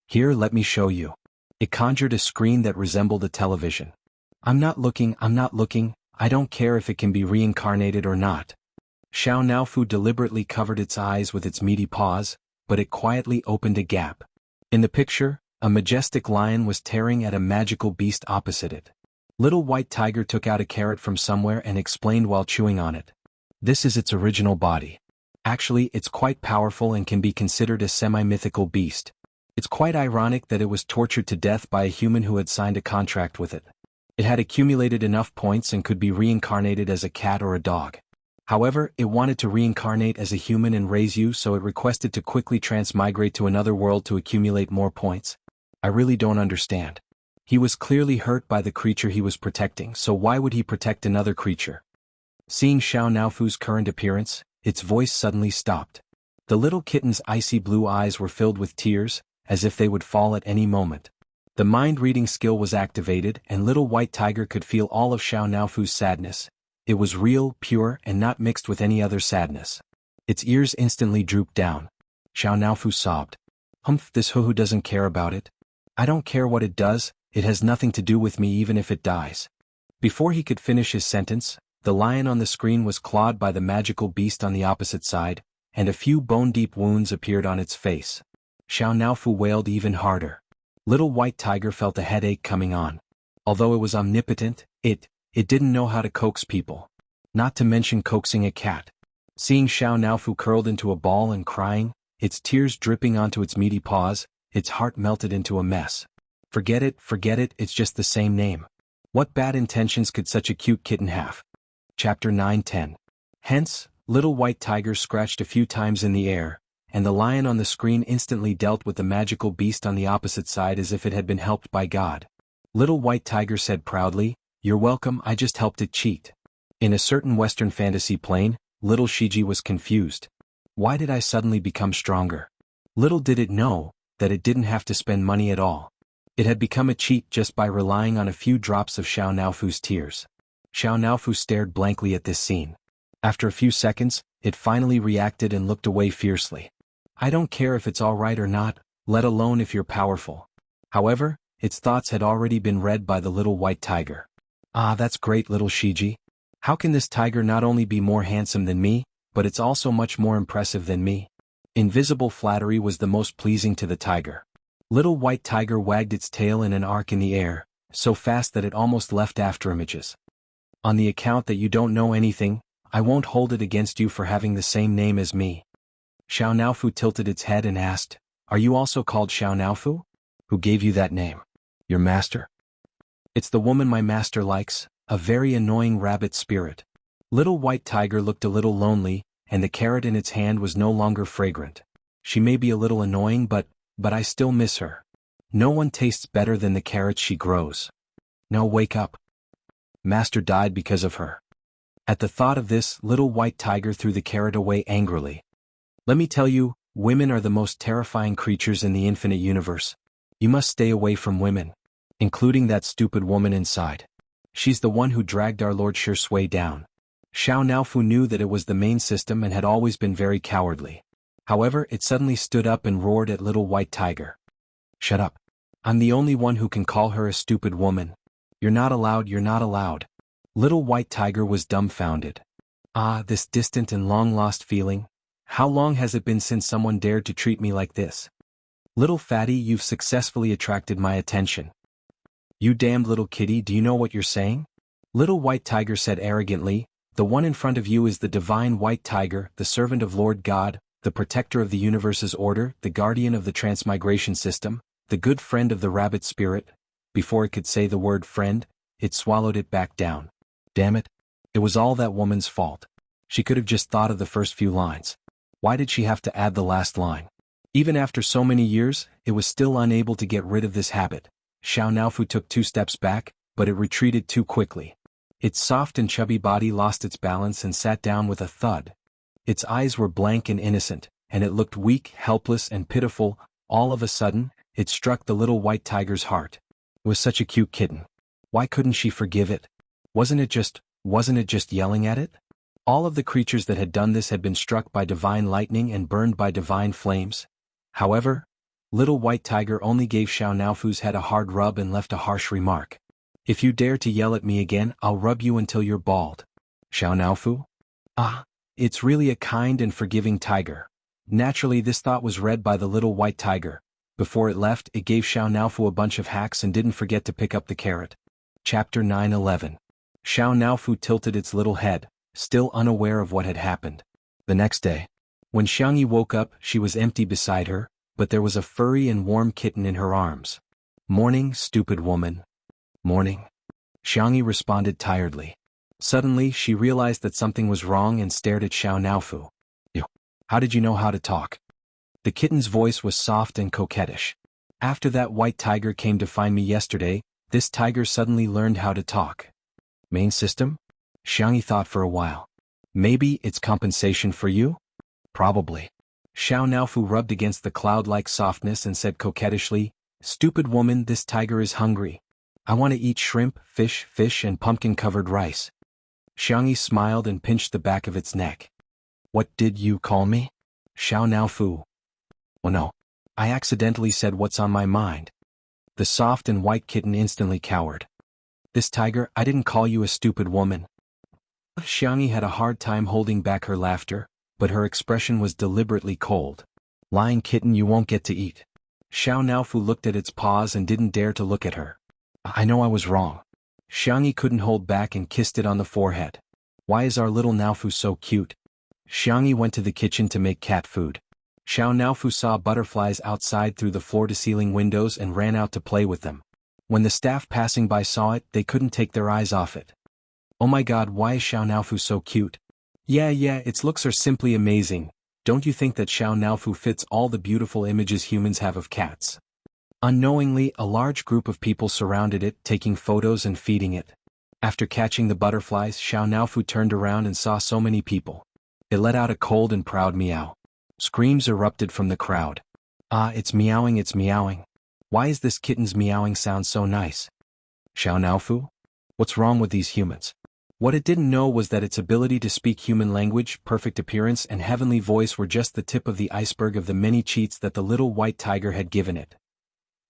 Here, let me show you. It conjured a screen that resembled a television. I'm not looking, I don't care if it can be reincarnated or not. Xianxia deliberately covered its eyes with its meaty paws, but it quietly opened a gap. In the picture, a majestic lion was tearing at a magical beast opposite it. Little white tiger took out a carrot from somewhere and explained while chewing on it. This is its original body. Actually, it's quite powerful and can be considered a semi-mythical beast. It's quite ironic that it was tortured to death by a human who had signed a contract with it. It had accumulated enough points and could be reincarnated as a cat or a dog. However, it wanted to reincarnate as a human and raise you, so it requested to quickly transmigrate to another world to accumulate more points. I really don't understand. He was clearly hurt by the creature he was protecting, so why would he protect another creature? Seeing Xianxia's current appearance, its voice suddenly stopped. The little kitten's icy blue eyes were filled with tears, as if they would fall at any moment. The mind-reading skill was activated, and little white tiger could feel all of Xianxia's sadness. It was real, pure, and not mixed with any other sadness. Its ears instantly drooped down. Xiao Naofu sobbed. Humph, this Huhu doesn't care about it. I don't care what it does, it has nothing to do with me even if it dies. Before he could finish his sentence, the lion on the screen was clawed by the magical beast on the opposite side, and a few bone-deep wounds appeared on its face. Xiao Naofu wailed even harder. Little White Tiger felt a headache coming on. Although it was omnipotent, it didn't know how to coax people. Not to mention coaxing a cat. Seeing Xiao Naofu curled into a ball and crying, its tears dripping onto its meaty paws, its heart melted into a mess. Forget it, it's just the same name. What bad intentions could such a cute kitten have? Chapter 9-10. Hence, Little White Tiger scratched a few times in the air, and the lion on the screen instantly dealt with the magical beast on the opposite side as if it had been helped by God. Little White Tiger said proudly, "You're welcome, I just helped it cheat." In a certain Western fantasy plane, little Shiji was confused. Why did I suddenly become stronger? Little did it know that it didn't have to spend money at all. It had become a cheat just by relying on a few drops of Xiao Naofu's tears. Xiao Naofu stared blankly at this scene. After a few seconds, it finally reacted and looked away fiercely. I don't care if it's all right or not, let alone if you're powerful. However, its thoughts had already been read by the Little White Tiger. Ah, that's great, little Shiji. How can this tiger not only be more handsome than me, but it's also much more impressive than me? Invisible flattery was the most pleasing to the tiger. Little White Tiger wagged its tail in an arc in the air, so fast that it almost left afterimages. On the account that you don't know anything, I won't hold it against you for having the same name as me. Xiao Naofu tilted its head and asked, Are you also called Xiao Naofu? Who gave you that name? Your master? It's the woman my master likes, a very annoying rabbit spirit. Little White Tiger looked a little lonely, and the carrot in its hand was no longer fragrant. She may be a little annoying but I still miss her. No one tastes better than the carrots she grows. Now wake up. Master died because of her. At the thought of this, Little White Tiger threw the carrot away angrily. Let me tell you, women are the most terrifying creatures in the infinite universe. You must stay away from women. Including that stupid woman inside. She's the one who dragged our Lord Xiaxia down. Xiao Naofu knew that it was the main system and had always been very cowardly. However, it suddenly stood up and roared at Little White Tiger. Shut up. I'm the only one who can call her a stupid woman. You're not allowed. Little White Tiger was dumbfounded. Ah, this distant and long-lost feeling. How long has it been since someone dared to treat me like this? Little fatty, you've successfully attracted my attention. You damned little kitty, do you know what you're saying? Little White Tiger said arrogantly, the one in front of you is the divine White Tiger, the servant of Lord God, the protector of the universe's order, the guardian of the transmigration system, the good friend of the rabbit spirit. Before it could say the word friend, it swallowed it back down. Damn it. It was all that woman's fault. She could have just thought of the first few lines. Why did she have to add the last line? Even after so many years, it was still unable to get rid of this habit. Xiao Naofu took 2 steps back, but it retreated too quickly. Its soft and chubby body lost its balance and sat down with a thud. Its eyes were blank and innocent, and it looked weak, helpless, and pitiful. All of a sudden, it struck the Little White Tiger's heart. It was such a cute kitten. Why couldn't she forgive it? Wasn't it just yelling at it? All of the creatures that had done this had been struck by divine lightning and burned by divine flames. However, Little White Tiger only gave Xiao Naofu's head a hard rub and left a harsh remark. If you dare to yell at me again, I'll rub you until you're bald. Xiao Naofu? Ah, it's really a kind and forgiving tiger. Naturally, this thought was read by the Little White Tiger. Before it left, it gave Xiao Naofu a bunch of hacks and didn't forget to pick up the carrot. Chapter 9-11. Xiao Naofu tilted its little head, still unaware of what had happened. The next day, when Xiangxia woke up, she was empty beside her, but there was a furry and warm kitten in her arms. Morning, stupid woman. Morning. Xiangxia responded tiredly. Suddenly, she realized that something was wrong and stared at Xiao Naofu. How did you know how to talk? The kitten's voice was soft and coquettish. After that White Tiger came to find me yesterday, this tiger suddenly learned how to talk. Main system? Xiangxia thought for a while. Maybe it's compensation for you? Probably. Xiao Naofu rubbed against the cloud-like softness and said coquettishly, Stupid woman, this tiger is hungry. I want to eat shrimp, fish, and pumpkin-covered rice. Xiangyi smiled and pinched the back of its neck. What did you call me? Xiao Naofu. Oh no. I accidentally said what's on my mind. The soft and white kitten instantly cowered. This tiger, I didn't call you a stupid woman. Xiangyi had a hard time holding back her laughter, but her expression was deliberately cold. Lying kitten, you won't get to eat. Xiao Naofu looked at its paws and didn't dare to look at her. I know I was wrong. Xiangyi couldn't hold back and kissed it on the forehead. Why is our little Naofu so cute? Xiangyi went to the kitchen to make cat food. Xiao Naofu saw butterflies outside through the floor-to-ceiling windows and ran out to play with them. When the staff passing by saw it, they couldn't take their eyes off it. Oh my god, why is Xiao Naofu so cute? Yeah, its looks are simply amazing. Don't you think that Xiao Naofu fits all the beautiful images humans have of cats? Unknowingly, a large group of people surrounded it, taking photos and feeding it. After catching the butterflies, Xiao Naofu turned around and saw so many people. It let out a cold and proud meow. Screams erupted from the crowd. Ah, it's meowing, it's meowing. Why is this kitten's meowing sound so nice? Xiao Naofu? What's wrong with these humans? What it didn't know was that its ability to speak human language, perfect appearance and heavenly voice were just the tip of the iceberg of the many cheats that the little white tiger had given it.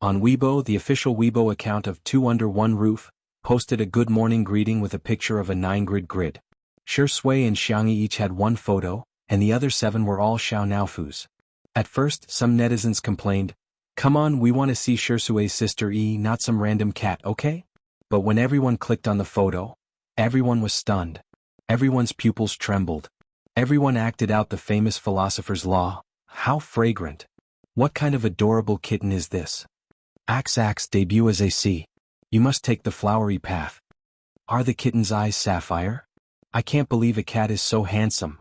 On Weibo, the official Weibo account of Two Under One Roof, posted a good morning greeting with a picture of a 9-grid grid. Shui and Xiangyi each had one photo, and the other 7 were all Xiao Naofu's. At first, some netizens complained, "Come on, we want to see Shui's sister not some random cat, okay?" But when everyone clicked on the photo, everyone was stunned. Everyone's pupils trembled. Everyone acted out the famous philosopher's law. How fragrant. What kind of adorable kitten is this? Axe debut as a C. You must take the flowery path. Are the kitten's eyes sapphire? I can't believe a cat is so handsome.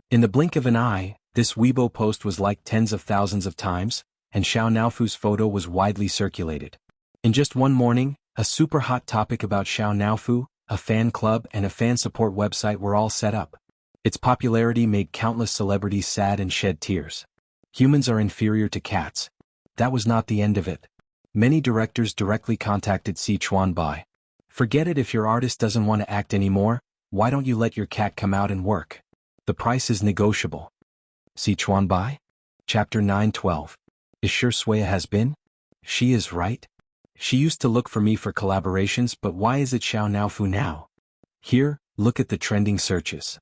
In the blink of an eye, this Weibo post was liked tens of thousands of times, and Xiao Naofu's photo was widely circulated. In just one morning, a super hot topic about Xiao Naofu, a fan club and a fan support website were all set up. Its popularity made countless celebrities sad and shed tears. Humans are inferior to cats. That was not the end of it. Many directors directly contacted Sichuanbai. Forget it, if your artist doesn't want to act anymore, why don't you let your cat come out and work? The price is negotiable. Sichuanbai? Chapter 9:12. Is Shui has been? She is right. She used to look for me for collaborations, but why is it Xiao Naofu now? Here, look at the trending searches.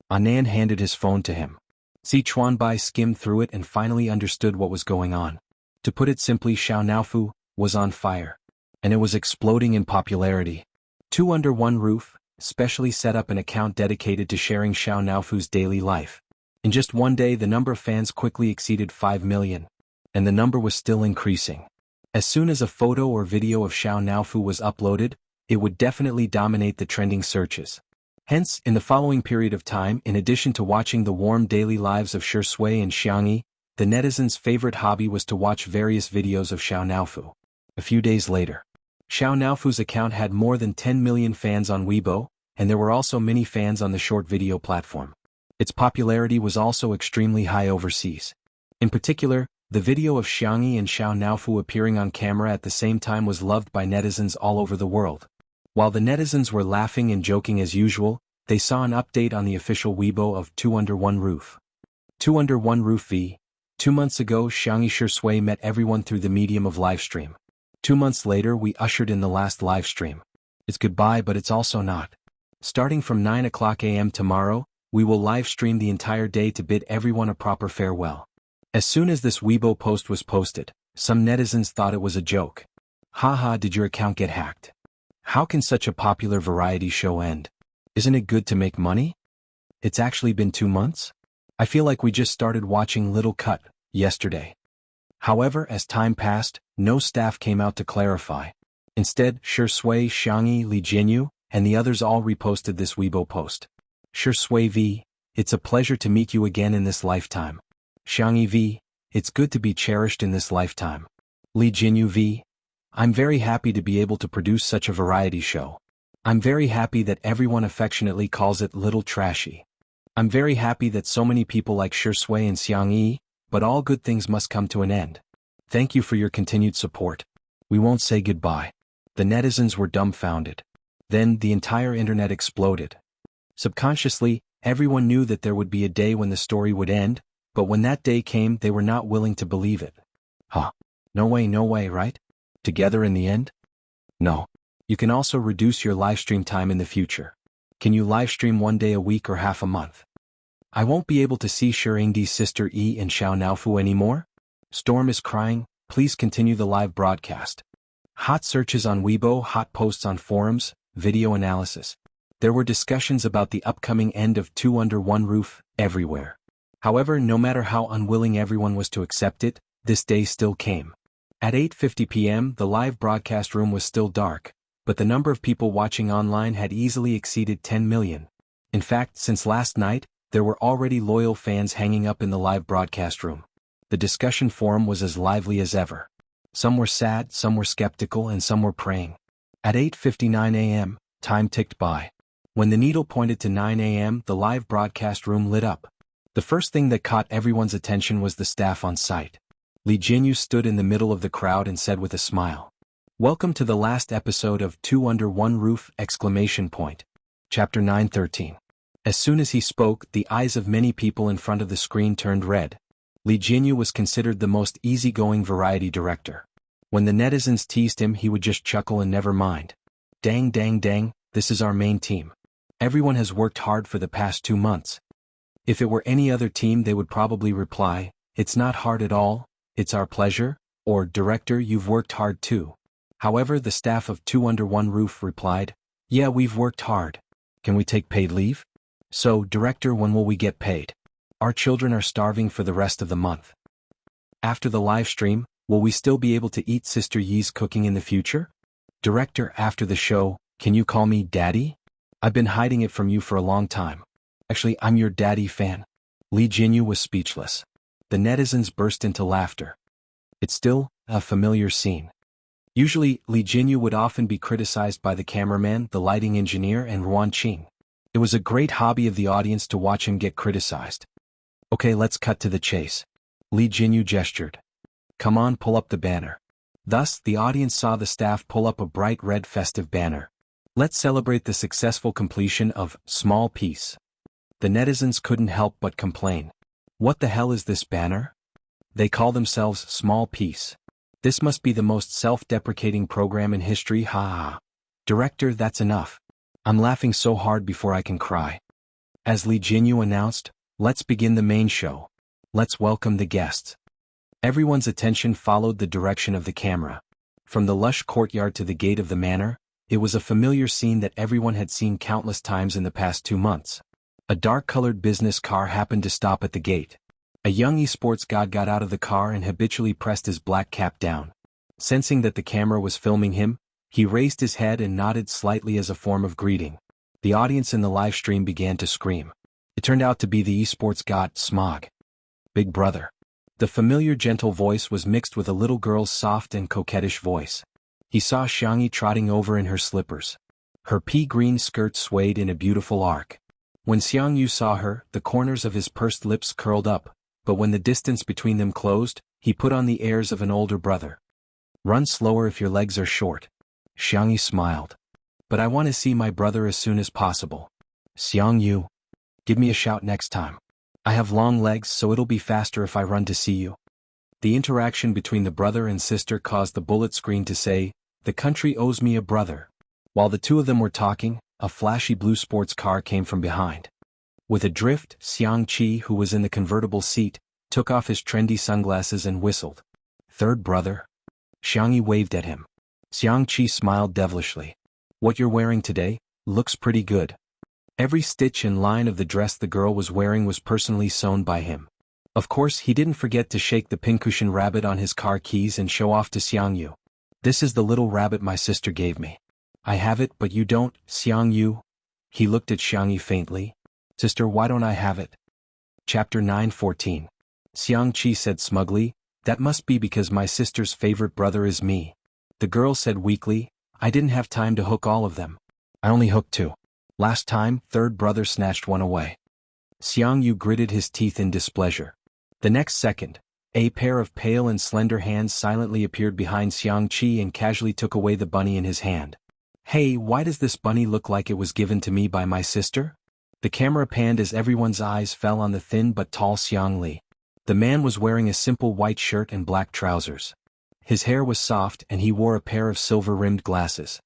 Anan handed his phone to him. Sichuanbai skimmed through it and finally understood what was going on. To put it simply, Xiao Naofu was on fire. And it was exploding in popularity. Two Under One Roof specially set up an account dedicated to sharing Xiao Naofu's daily life. In just one day, the number of fans quickly exceeded 5 million. And the number was still increasing. As soon as a photo or video of Xiao Naofu was uploaded, it would definitely dominate the trending searches. Hence, in the following period of time, in addition to watching the warm daily lives of Shui and Xiangyi, the netizens' favorite hobby was to watch various videos of Xiao Naofu. A few days later, Xiao Naofu's account had more than 10 million fans on Weibo, and there were also many fans on the short video platform. Its popularity was also extremely high overseas. In particular, the video of Xiangyi and Xiao Naofu appearing on camera at the same time was loved by netizens all over the world. While the netizens were laughing and joking as usual, they saw an update on the official Weibo of Two Under One Roof. Two Under One Roof v. 2 months ago, Xiangyi Shui met everyone through the medium of livestream. 2 months later, we ushered in the last livestream. It's goodbye, but it's also not. Starting from 9 o'clock a.m. tomorrow, we will livestream the entire day to bid everyone a proper farewell. As soon as this Weibo post was posted, some netizens thought it was a joke. Haha, did your account get hacked? How can such a popular variety show end? Isn't it good to make money? It's actually been 2 months? I feel like we just started watching Little Cut yesterday. However, as time passed, no staff came out to clarify. Instead, Shui, Xiangyi, Li Jianyu, and the others all reposted this Weibo post. Shui V, it's a pleasure to meet you again in this lifetime. Xiangyi V, it's good to be cherished in this lifetime. Li Jianyu V, I'm very happy to be able to produce such a variety show. I'm very happy that everyone affectionately calls it Little Trashy. I'm very happy that so many people like Shui and Xiangyi, but all good things must come to an end. Thank you for your continued support. We won't say goodbye. The netizens were dumbfounded. Then the entire internet exploded. Subconsciously, everyone knew that there would be a day when the story would end, but when that day came they were not willing to believe it. Huh. No way, right? Together in the end? No. You can also reduce your livestream time in the future. Can you livestream one day a week or half a month? I won't be able to see Shirengdi's sister Yi and Xiao Naofu anymore? Storm is crying, please continue the live broadcast. Hot searches on Weibo, hot posts on forums, video analysis. There were discussions about the upcoming end of Two Under One Roof, everywhere. However, no matter how unwilling everyone was to accept it, this day still came. At 8:50 p.m. the live broadcast room was still dark, but the number of people watching online had easily exceeded 10 million. In fact, since last night, there were already loyal fans hanging up in the live broadcast room. The discussion forum was as lively as ever. Some were sad, some were skeptical, and some were praying. At 8:59 a.m., time ticked by. When the needle pointed to 9 a.m., the live broadcast room lit up. The first thing that caught everyone's attention was the staff on site. Li Jianghu stood in the middle of the crowd and said with a smile, "Welcome to the last episode of Two Under One Roof!" Chapter 9:13. As soon as he spoke, the eyes of many people in front of the screen turned red. Li Jianghu was considered the most easygoing variety director. When the netizens teased him, he would just chuckle and never mind. Dang, this is our main team. Everyone has worked hard for the past 2 months. If it were any other team, they would probably reply, "It's not hard at all, it's our pleasure," or "Director, you've worked hard too." However, the staff of Two Under One Roof replied, "Yeah, we've worked hard. Can we take paid leave? So, Director, when will we get paid? Our children are starving for the rest of the month. After the live stream, will we still be able to eat Sister Yi's cooking in the future? Director, after the show, can you call me Daddy? I've been hiding it from you for a long time. Actually, I'm your daddy fan." Li Jianghu was speechless. The netizens burst into laughter. It's still a familiar scene. Usually, Li Jianghu would often be criticized by the cameraman, the lighting engineer, and Ruan Qing. It was a great hobby of the audience to watch him get criticized. "Okay, let's cut to the chase." Li Jianghu gestured. "Come on, pull up the banner." Thus, the audience saw the staff pull up a bright red festive banner. "Let's celebrate the successful completion of Small Piece." The netizens couldn't help but complain. "What the hell is this banner? They call themselves Small Piece. This must be the most self-deprecating program in history, ha ha. Director, that's enough. I'm laughing so hard before I can cry." As Li Jianghu announced, "Let's begin the main show. Let's welcome the guests." Everyone's attention followed the direction of the camera. From the lush courtyard to the gate of the manor, it was a familiar scene that everyone had seen countless times in the past 2 months. A dark-colored business car happened to stop at the gate. A young esports god got out of the car and habitually pressed his black cap down. Sensing that the camera was filming him, he raised his head and nodded slightly as a form of greeting. The audience in the live stream began to scream. It turned out to be the esports god, Smog. "Big brother." The familiar gentle voice was mixed with a little girl's soft and coquettish voice. He saw Xianxia trotting over in her slippers. Her pea-green skirt swayed in a beautiful arc. When Xianxia saw her, the corners of his pursed lips curled up, but when the distance between them closed, he put on the airs of an older brother. "Run slower if your legs are short." Xianxia smiled. "But I want to see my brother as soon as possible." "Xianxia, give me a shout next time. I have long legs, so it'll be faster if I run to see you." The interaction between the brother and sister caused the bullet screen to say, "The country owes me a brother." While the two of them were talking, a flashy blue sports car came from behind. With a drift, Xianxia, who was in the convertible seat, took off his trendy sunglasses and whistled. "Third brother?" Xianxia waved at him. Xianxia smiled devilishly. "What you're wearing today looks pretty good." Every stitch and line of the dress the girl was wearing was personally sewn by him. Of course, he didn't forget to shake the pincushion rabbit on his car keys and show off to Xianxia. "This is the little rabbit my sister gave me. I have it, but you don't, Xianxia." He looked at Xianxia faintly. "Sister, why don't I have it?" Chapter 9:14. Xianxia said smugly, "That must be because my sister's favorite brother is me." The girl said weakly, "I didn't have time to hook all of them. I only hooked 2. Last time, third brother snatched one away." Xianxia gritted his teeth in displeasure. The next second, a pair of pale and slender hands silently appeared behind Xianxia and casually took away the bunny in his hand. "Hey, why does this bunny look like it was given to me by my sister?" The camera panned as everyone's eyes fell on the thin but tall Xiangli. The man was wearing a simple white shirt and black trousers. His hair was soft and he wore a pair of silver-rimmed glasses.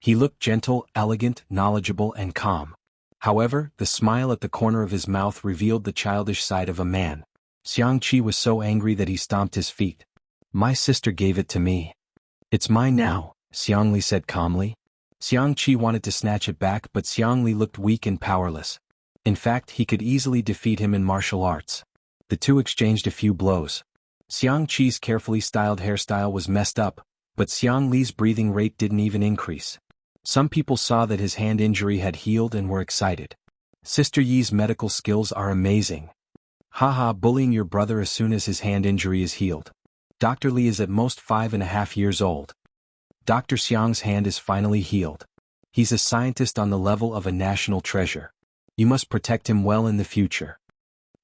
He looked gentle, elegant, knowledgeable and calm. However, the smile at the corner of his mouth revealed the childish side of a man. Xianxia was so angry that he stomped his feet. "My sister gave it to me. It's mine now," Xiangli said calmly. Xianxia wanted to snatch it back but Xiangli looked weak and powerless. In fact, he could easily defeat him in martial arts. The two exchanged a few blows. Xianxi's carefully styled hairstyle was messed up, but Xiangli's breathing rate didn't even increase. Some people saw that his hand injury had healed and were excited. "Sister Yi's medical skills are amazing. Haha, bullying your brother as soon as his hand injury is healed. Dr. Li is at most 5.5 years old. Dr. Xiang's hand is finally healed. He's a scientist on the level of a national treasure. You must protect him well in the future.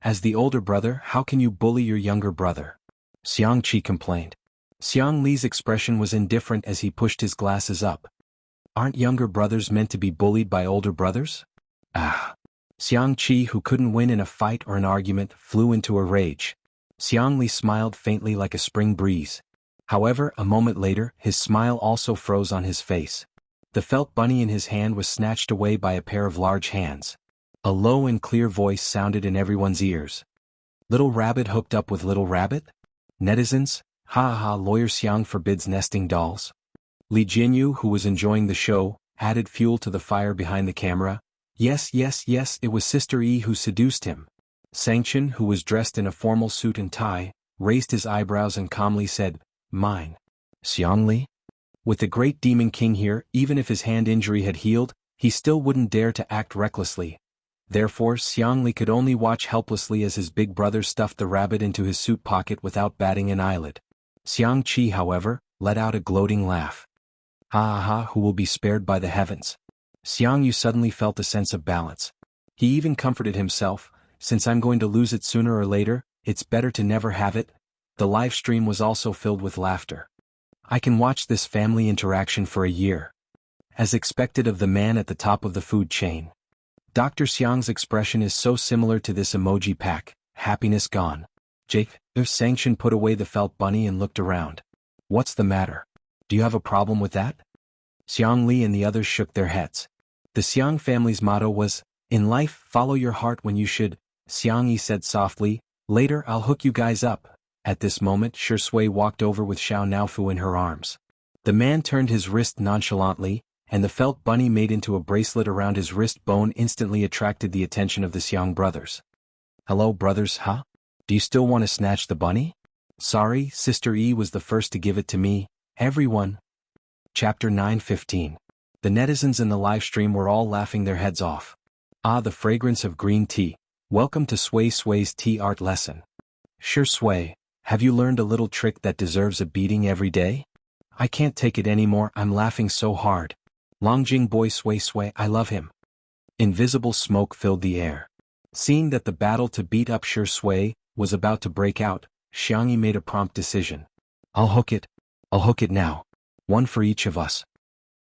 As the older brother, how can you bully your younger brother?" Xianxia complained. Xiang Li's expression was indifferent as he pushed his glasses up. "Aren't younger brothers meant to be bullied by older brothers?" Ah! Xianxia, who couldn't win in a fight or an argument, flew into a rage. Xiang Li smiled faintly like a spring breeze. However, a moment later, his smile also froze on his face. The felt bunny in his hand was snatched away by a pair of large hands. A low and clear voice sounded in everyone's ears. "Little rabbit hooked up with little rabbit? Netizens, ha ha, lawyer Xiang forbids nesting dolls." Li Jianghu, who was enjoying the show, added fuel to the fire behind the camera. Yes, it was Sister Yi who seduced him." Xianxia, who was dressed in a formal suit and tie, raised his eyebrows and calmly said, "Mine." "Xiangli? With the great demon king here, even if his hand injury had healed, he still wouldn't dare to act recklessly." Therefore, Xiangli could only watch helplessly as his big brother stuffed the rabbit into his suit pocket without batting an eyelid. Xianxia, however, let out a gloating laugh. "Ha ha ha, who will be spared by the heavens?" Xiangyu suddenly felt a sense of balance. He even comforted himself, "Since I'm going to lose it sooner or later, it's better to never have it." The live stream was also filled with laughter. "I can watch this family interaction for a year." As expected of the man at the top of the food chain. Dr. Xiang's expression is so similar to this emoji pack, happiness gone. Jake, Xianxia put away the felt bunny and looked around. "What's the matter? Do you have a problem with that?" Xiang Li and the others shook their heads. The Xiang family's motto was, "In life, follow your heart when you should." Xiang Yi said softly, "Later I'll hook you guys up." At this moment Shui walked over with Xiao Naofu in her arms. The man turned his wrist nonchalantly, and the felt bunny made into a bracelet around his wrist bone instantly attracted the attention of the Xiang brothers. "Hello brothers, huh? Do you still want to snatch the bunny?" "Sorry, Sister Yi was the first to give it to me, everyone." Chapter 9:15. The netizens in the livestream were all laughing their heads off. "Ah, the fragrance of green tea. Welcome to Sui's tea art lesson. Sure Sui, have you learned a little trick that deserves a beating every day? I can't take it anymore, I'm laughing so hard. Longjing boy Sui, I love him." Invisible smoke filled the air. Seeing that the battle to beat up Sure Sui was about to break out, Xiangyi made a prompt decision. I'll hook it now. One for each of us."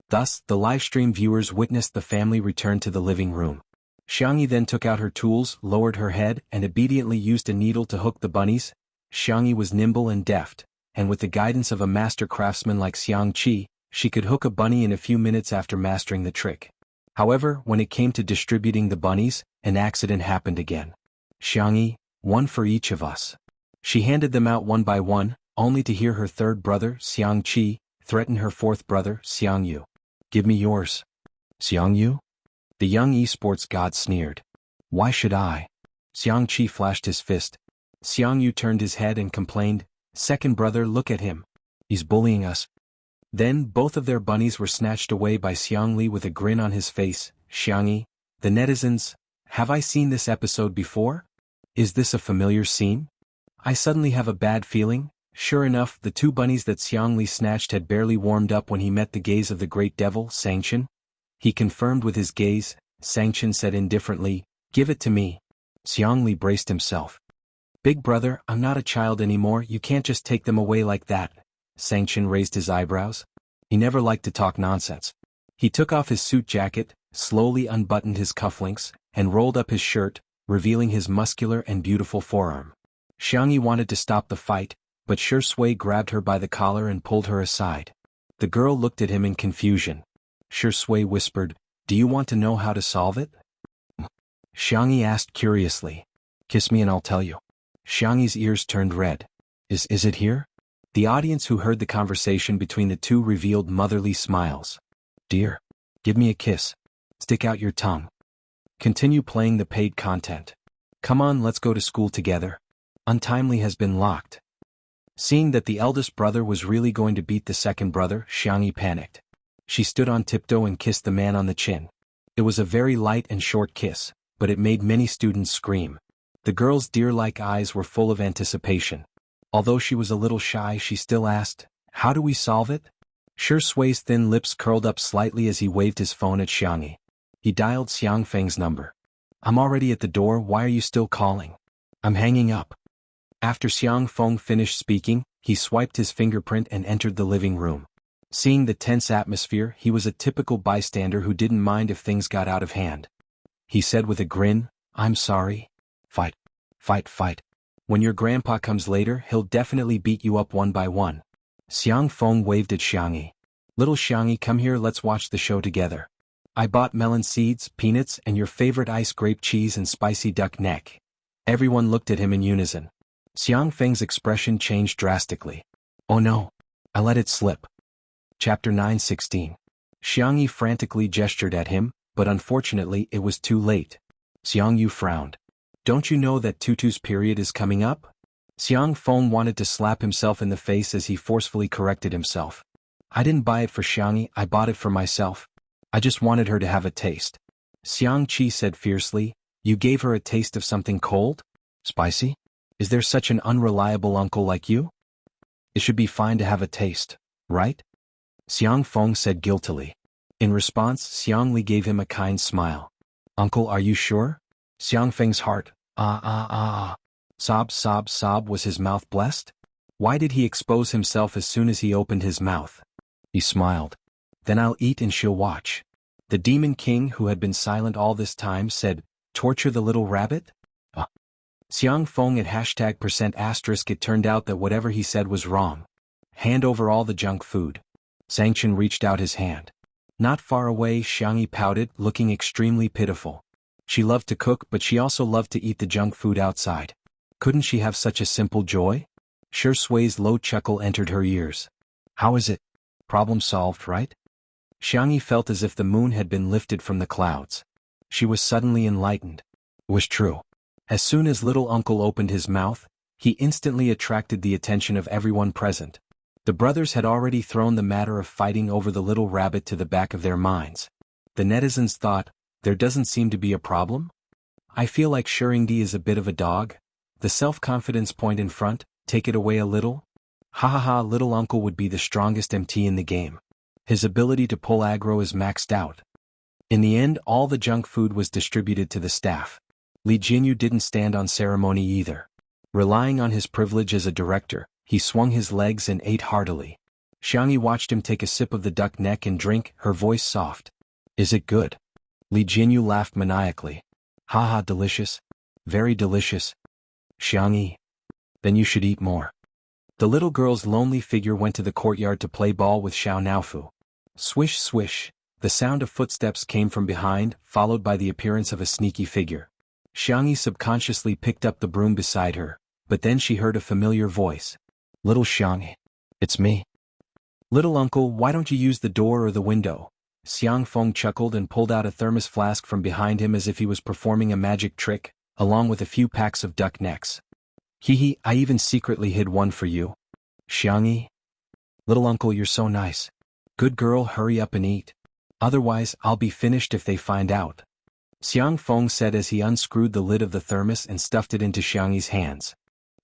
Thus, the livestream viewers witnessed the family return to the living room. Xiangyi then took out her tools, lowered her head, and obediently used a needle to hook the bunnies. Xiangyi was nimble and deft, and with the guidance of a master craftsman like Xiangqi, she could hook a bunny in a few minutes after mastering the trick. However, when it came to distributing the bunnies, an accident happened again. "Xiangyi, one for each of us." She handed them out one by one, only to hear her third brother, Xiangqi, threaten her fourth brother, Xiangyu. "Give me yours." "Xiangyu?" The young esports god sneered. "Why should I?" Xiangqi flashed his fist. Xiangyu turned his head and complained, "Second brother, look at him. He's bullying us." Then both of their bunnies were snatched away by Xiangli with a grin on his face. "Xiangyi, the netizens, have I seen this episode before? Is this a familiar scene? I suddenly have a bad feeling." Sure enough, the two bunnies that Xiangli snatched had barely warmed up when he met the gaze of the great devil, Xianxia. He confirmed with his gaze. Xianxia said indifferently, "Give it to me." Xiangli braced himself. "Big brother, I'm not a child anymore, you can't just take them away like that." Xianxia raised his eyebrows. He never liked to talk nonsense. He took off his suit jacket, slowly unbuttoned his cufflinks, and rolled up his shirt, revealing his muscular and beautiful forearm. Xianxia wanted to stop the fight, but Shui grabbed her by the collar and pulled her aside. The girl looked at him in confusion. Shui whispered, "Do you want to know how to solve it?" Xianxia asked curiously. "Kiss me and I'll tell you." Xiangyi's ears turned red. Is it here?" The audience who heard the conversation between the two revealed motherly smiles. "Dear, give me a kiss. Stick out your tongue. Continue playing the paid content. Come on, let's go to school together. Untimely has been locked." Seeing that the eldest brother was really going to beat the second brother, Xianxia panicked. She stood on tiptoe and kissed the man on the chin. It was a very light and short kiss, but it made many students scream. The girl's deer-like eyes were full of anticipation. Although she was a little shy, she still asked, "How do we solve it?" Shui's thin lips curled up slightly as he waved his phone at Xianxia. He dialed Xiangfeng's number. "I'm already at the door, why are you still calling?" "I'm hanging up." After Xiangfeng finished speaking, he swiped his fingerprint and entered the living room. Seeing the tense atmosphere, he was a typical bystander who didn't mind if things got out of hand. He said with a grin, "I'm sorry. Fight. Fight, fight. When your grandpa comes later, he'll definitely beat you up one by one." Xiangfeng waved at Xianxia. "Little Xianxia, come here, let's watch the show together. I bought melon seeds, peanuts, and your favorite ice grape cheese and spicy duck neck." Everyone looked at him in unison. Xiangfeng's expression changed drastically. "Oh no. I let it slip." Chapter 9:16. Xianxia frantically gestured at him, but unfortunately it was too late. Xiangyu frowned. "Don't you know that Tutu's period is coming up?" Xiangfeng wanted to slap himself in the face as he forcefully corrected himself. "I didn't buy it for Xianxia, I bought it for myself. I just wanted her to have a taste." Xiangqi said fiercely, "You gave her a taste of something cold? Spicy? Is there such an unreliable uncle like you? It should be fine to have a taste, right?" Xiangfeng said guiltily. In response, Xiangli gave him a kind smile. "Uncle, are you sure?" Xiangfeng's heart, sob, was his mouth blessed? Why did he expose himself as soon as he opened his mouth? He smiled. "Then I'll eat and she'll watch." The Demon King, who had been silent all this time, said, "Torture the little rabbit?" Xiangfeng at #%*. It turned out that whatever he said was wrong. "Hand over all the junk food." Xianxia reached out his hand. Not far away, Xianxia pouted, looking extremely pitiful. She loved to cook, but she also loved to eat the junk food outside. Couldn't she have such a simple joy? Shui's low chuckle entered her ears. "How is it? Problem solved, right?" Xianxia felt as if the moon had been lifted from the clouds. She was suddenly enlightened. It was true. As soon as little uncle opened his mouth, he instantly attracted the attention of everyone present. The brothers had already thrown the matter of fighting over the little rabbit to the back of their minds. The netizens thought, "There doesn't seem to be a problem? I feel like Shurindi is a bit of a dog. The self-confidence point in front, take it away a little? Ha ha ha, little uncle would be the strongest MT in the game. His ability to pull aggro is maxed out." In the end, all the junk food was distributed to the staff. Li Jinyu didn't stand on ceremony either. Relying on his privilege as a director, he swung his legs and ate heartily. Xianxia watched him take a sip of the duck neck and drink, her voice soft. "Is it good?" Li Jinyu laughed maniacally. "Ha, delicious. Very delicious." "Xianxia. Then you should eat more." The little girl's lonely figure went to the courtyard to play ball with Xiao Naofu. Swish swish, the sound of footsteps came from behind, followed by the appearance of a sneaky figure. Xianxia subconsciously picked up the broom beside her, but then she heard a familiar voice. "Little Xianxia. It's me." "Little uncle, why don't you use the door or the window?" Xiangfeng chuckled and pulled out a thermos flask from behind him as if he was performing a magic trick, along with a few packs of duck necks. "Hee, I even secretly hid one for you." "Xianxia? Little uncle, you're so nice. Good girl, hurry up and eat. Otherwise, I'll be finished if they find out." Xiangfeng said as he unscrewed the lid of the thermos and stuffed it into Xiangyi's hands.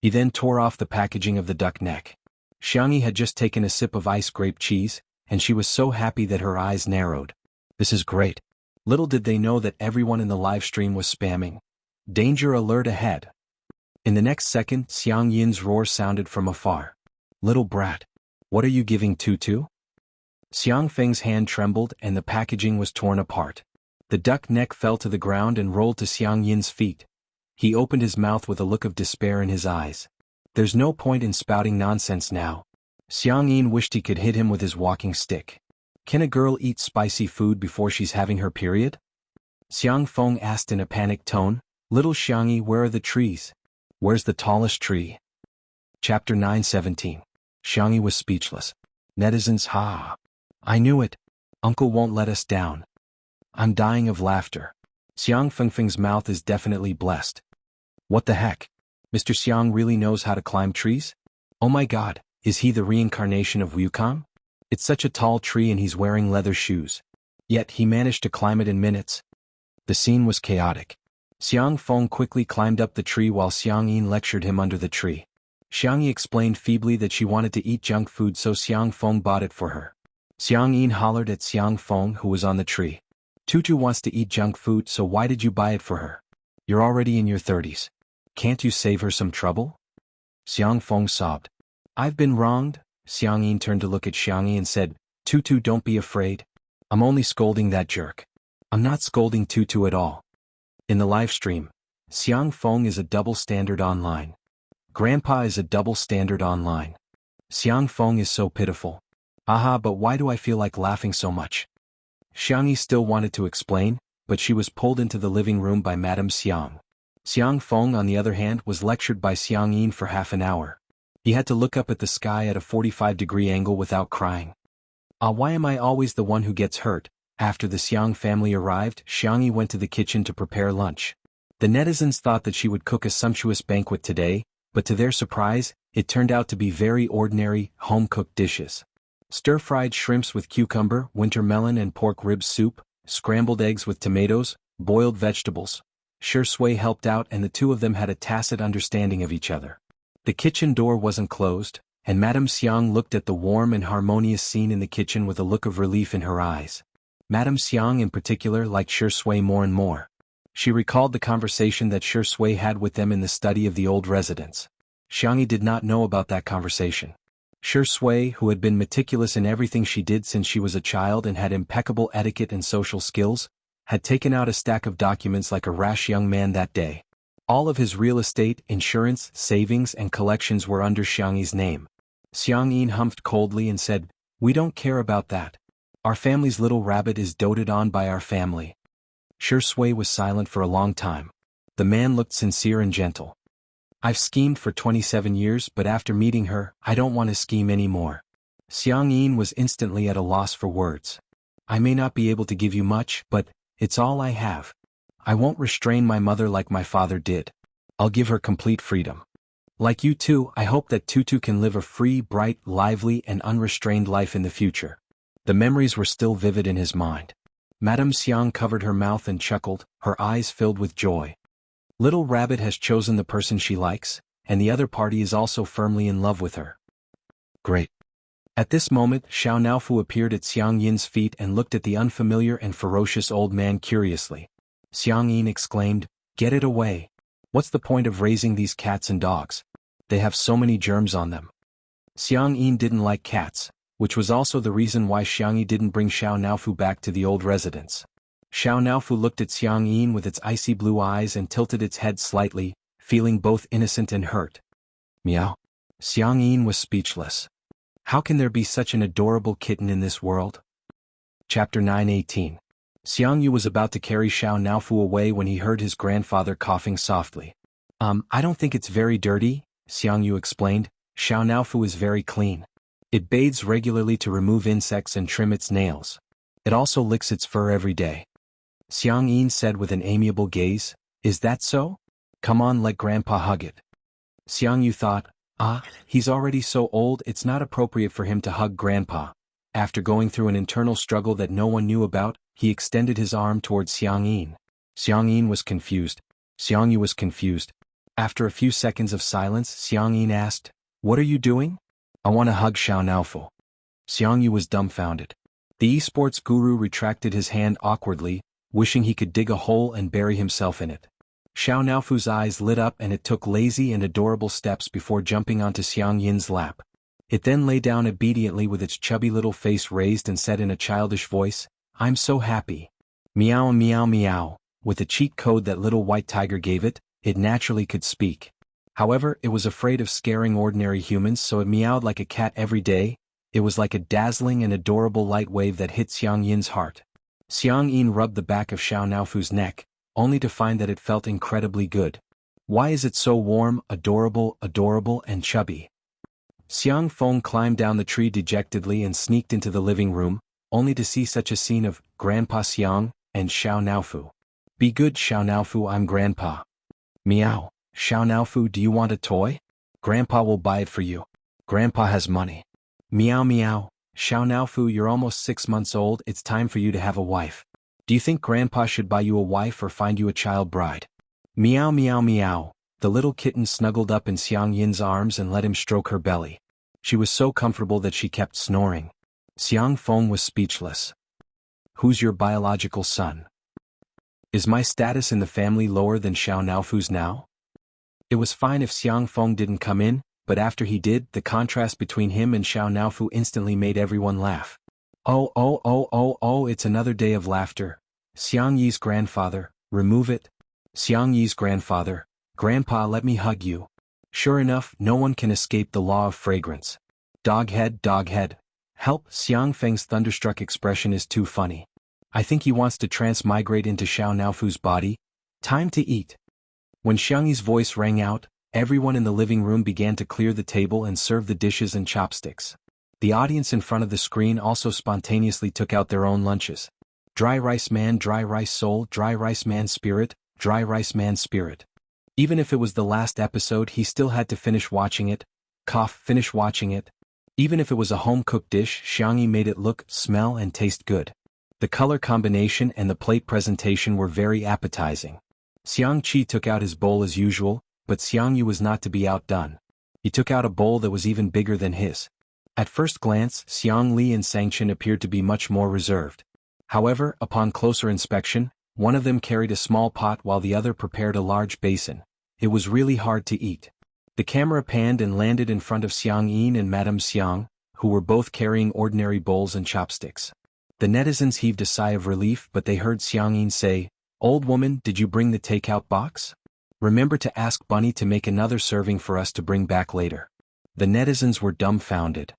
He then tore off the packaging of the duck neck. Xianxia had just taken a sip of ice grape cheese, and she was so happy that her eyes narrowed. "This is great." Little did they know that everyone in the live stream was spamming, "Danger alert ahead." In the next second, Xiang Yin's roar sounded from afar. "Little brat. What are you giving Tutu?" Xiang Feng's hand trembled and the packaging was torn apart. The duck neck fell to the ground and rolled to Xiang Yin's feet. He opened his mouth with a look of despair in his eyes. There's no point in spouting nonsense now. Xiang Yin wished he could hit him with his walking stick. Can a girl eat spicy food before she's having her period? Xiang Feng asked in a panicked tone. Little Xiangyi, where are the trees? Where's the tallest tree? Chapter 9:17. Xiangyi was speechless. Netizens, ha! I knew it. Uncle won't let us down. I'm dying of laughter. Xiang Fengfeng's mouth is definitely blessed. What the heck? Mr. Xiang really knows how to climb trees? Oh my god, is he the reincarnation of Wukong? It's such a tall tree and he's wearing leather shoes. Yet he managed to climb it in minutes. The scene was chaotic. Xiang Feng quickly climbed up the tree while Xiang Yin lectured him under the tree. Xiang Yi explained feebly that she wanted to eat junk food, so Xiang Feng bought it for her. Xiang Yin hollered at Xiang Feng, who was on the tree. Tutu wants to eat junk food, so why did you buy it for her? You're already in your 30s. Can't you save her some trouble? Xiang Feng sobbed. I've been wronged. Xiang Yin turned to look at Xiang Yi and said, Tutu, don't be afraid. I'm only scolding that jerk. I'm not scolding Tutu at all. In the live stream, Xiang Feng is a double standard online. Grandpa is a double standard online. Xiang Feng is so pitiful. Aha, but why do I feel like laughing so much? Xiang Yi still wanted to explain, but she was pulled into the living room by Madame Xiang. Xiang Feng, on the other hand, was lectured by Xiang Yin for half an hour. He had to look up at the sky at a 45-degree angle without crying. Why am I always the one who gets hurt? After the Xiang family arrived, Xiang Yi went to the kitchen to prepare lunch. The netizens thought that she would cook a sumptuous banquet today, but to their surprise, it turned out to be very ordinary, home-cooked dishes. Stir-fried shrimps with cucumber, winter melon and pork ribs soup, scrambled eggs with tomatoes, boiled vegetables. Shui helped out and the two of them had a tacit understanding of each other. The kitchen door wasn't closed, and Madame Xiang looked at the warm and harmonious scene in the kitchen with a look of relief in her eyes. Madame Xiang in particular liked Shui more and more. She recalled the conversation that Shui had with them in the study of the old residence. Xiangyi did not know about that conversation. Shui, who had been meticulous in everything she did since she was a child and had impeccable etiquette and social skills, had taken out a stack of documents like a rash young man that day. All of his real estate, insurance, savings and collections were under Xiangyi's name. Xiang Yin humphed coldly and said, We don't care about that. Our family's little rabbit is doted on by our family. Shui was silent for a long time. The man looked sincere and gentle. I've schemed for 27 years, but after meeting her, I don't want to scheme anymore. Xiang Yin was instantly at a loss for words. I may not be able to give you much, but it's all I have. I won't restrain my mother like my father did. I'll give her complete freedom. Like you too, I hope that Tutu can live a free, bright, lively and unrestrained life in the future. The memories were still vivid in his mind. Madame Xiang covered her mouth and chuckled, her eyes filled with joy. Little Rabbit has chosen the person she likes, and the other party is also firmly in love with her. Great. At this moment, Xiao Naofu appeared at Xiang Yin's feet and looked at the unfamiliar and ferocious old man curiously. Xiang Yin exclaimed, Get it away. What's the point of raising these cats and dogs? They have so many germs on them. Xiang Yin didn't like cats, which was also the reason why Xiang Yi didn't bring Xiao Naofu back to the old residence. Xiao Naofu looked at Xiang Yin with its icy blue eyes and tilted its head slightly, feeling both innocent and hurt. Meow. Xiang Yin was speechless. How can there be such an adorable kitten in this world? Chapter 9:18. Xiang Yu was about to carry Xiao Naofu away when he heard his grandfather coughing softly. I don't think it's very dirty, Xiang Yu explained. Xiao Naofu is very clean. It bathes regularly to remove insects and trim its nails. It also licks its fur every day. Xiang Yin said with an amiable gaze, Is that so? Come on, let Grandpa hug it. Xiang Yu thought, he's already so old it's not appropriate for him to hug Grandpa. After going through an internal struggle that no one knew about, he extended his arm towards Xiang Yin. Xiang Yin was confused. Xiang Yu was confused. After a few seconds of silence, Xiang Yin asked, What are you doing? I want to hug Xiao Naofu. Xiang Yu was dumbfounded. The esports guru retracted his hand awkwardly, wishing he could dig a hole and bury himself in it. Xiao Naofu's eyes lit up and it took lazy and adorable steps before jumping onto Xiang Yin's lap. It then lay down obediently with its chubby little face raised and said in a childish voice, I'm so happy. Meow meow meow. With the cheat code that little white tiger gave it, it naturally could speak. However, it was afraid of scaring ordinary humans, so it meowed like a cat every day. It was like a dazzling and adorable light wave that hit Xiang Yin's heart. Xiang Yin rubbed the back of Xiao Naofu's neck, only to find that it felt incredibly good. Why is it so warm, adorable, and chubby? Xiang Feng climbed down the tree dejectedly and sneaked into the living room, only to see such a scene of Grandpa Xiang and Xiao Naofu. Be good, Xiao Naofu, I'm Grandpa. Meow. Xiao Naofu, do you want a toy? Grandpa will buy it for you. Grandpa has money. Meow meow. Xiao Naofu, you're almost 6 months old, it's time for you to have a wife. Do you think Grandpa should buy you a wife or find you a child bride? Meow meow meow. The little kitten snuggled up in Xiang Yin's arms and let him stroke her belly. She was so comfortable that she kept snoring. Xiang Feng was speechless. Who's your biological son? Is my status in the family lower than Xiao Naofu's now? It was fine if Xiang Feng didn't come in, but after he did, the contrast between him and Xiao Naofu instantly made everyone laugh. Oh, it's another day of laughter. Xiang Yi's grandfather, remove it. Xiang Yi's grandfather, Grandpa, let me hug you. Sure enough, no one can escape the law of fragrance. Doghead. Help, Xiang Feng's thunderstruck expression is too funny. I think he wants to transmigrate into Xiao Naofu's body. Time to eat. When Xiang Yi's voice rang out, everyone in the living room began to clear the table and serve the dishes and chopsticks. The audience in front of the screen also spontaneously took out their own lunches. Dry rice man, dry rice soul, dry rice man spirit, dry rice man spirit. Even if it was the last episode, he still had to finish watching it. Finish watching it. Even if it was a home-cooked dish, Xiang Yi made it look, smell and taste good. The color combination and the plate presentation were very appetizing. Xiang Qi took out his bowl as usual, but Xiang Yu was not to be outdone. He took out a bowl that was even bigger than his. At first glance, Xiang Li and Xianxia appeared to be much more reserved. However, upon closer inspection, one of them carried a small pot while the other prepared a large basin. It was really hard to eat. The camera panned and landed in front of Xiang Yin and Madame Xiang, who were both carrying ordinary bowls and chopsticks. The netizens heaved a sigh of relief, but they heard Xiang Yin say, "Old woman, did you bring the takeout box? Remember to ask Bunny to make another serving for us to bring back later." The netizens were dumbfounded.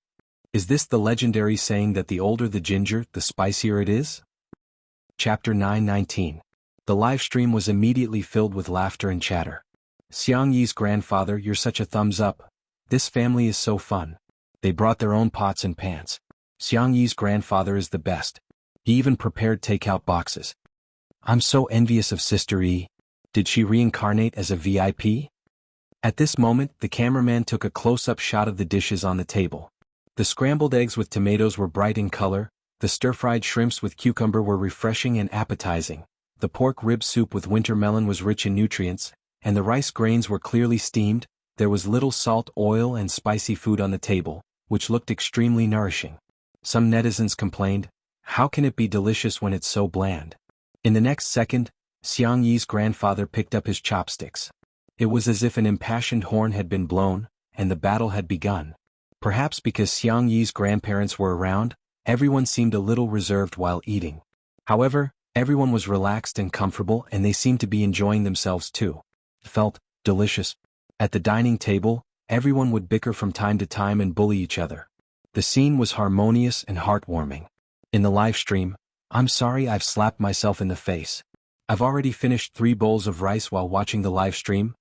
Is this the legendary saying that the older the ginger, the spicier it is? Chapter 919. The live stream was immediately filled with laughter and chatter. Xiang Yi's grandfather, you're such a thumbs up. This family is so fun. They brought their own pots and pans. Xiang Yi's grandfather is the best. He even prepared takeout boxes. I'm so envious of Sister E. Did she reincarnate as a VIP? At this moment, the cameraman took a close-up shot of the dishes on the table. The scrambled eggs with tomatoes were bright in color, the stir-fried shrimps with cucumber were refreshing and appetizing, the pork rib soup with winter melon was rich in nutrients, and the rice grains were clearly steamed. There was little salt, oil and spicy food on the table, which looked extremely nourishing. Some netizens complained, how can it be delicious when it's so bland? In the next second, Xiang Yi's grandfather picked up his chopsticks. It was as if an impassioned horn had been blown, and the battle had begun. Perhaps because Xiang Yi's grandparents were around, everyone seemed a little reserved while eating. However, everyone was relaxed and comfortable and they seemed to be enjoying themselves too. It felt delicious. At the dining table, everyone would bicker from time to time and bully each other. The scene was harmonious and heartwarming. In the live stream, I'm sorry I've slapped myself in the face. I've already finished 3 bowls of rice while watching the live stream.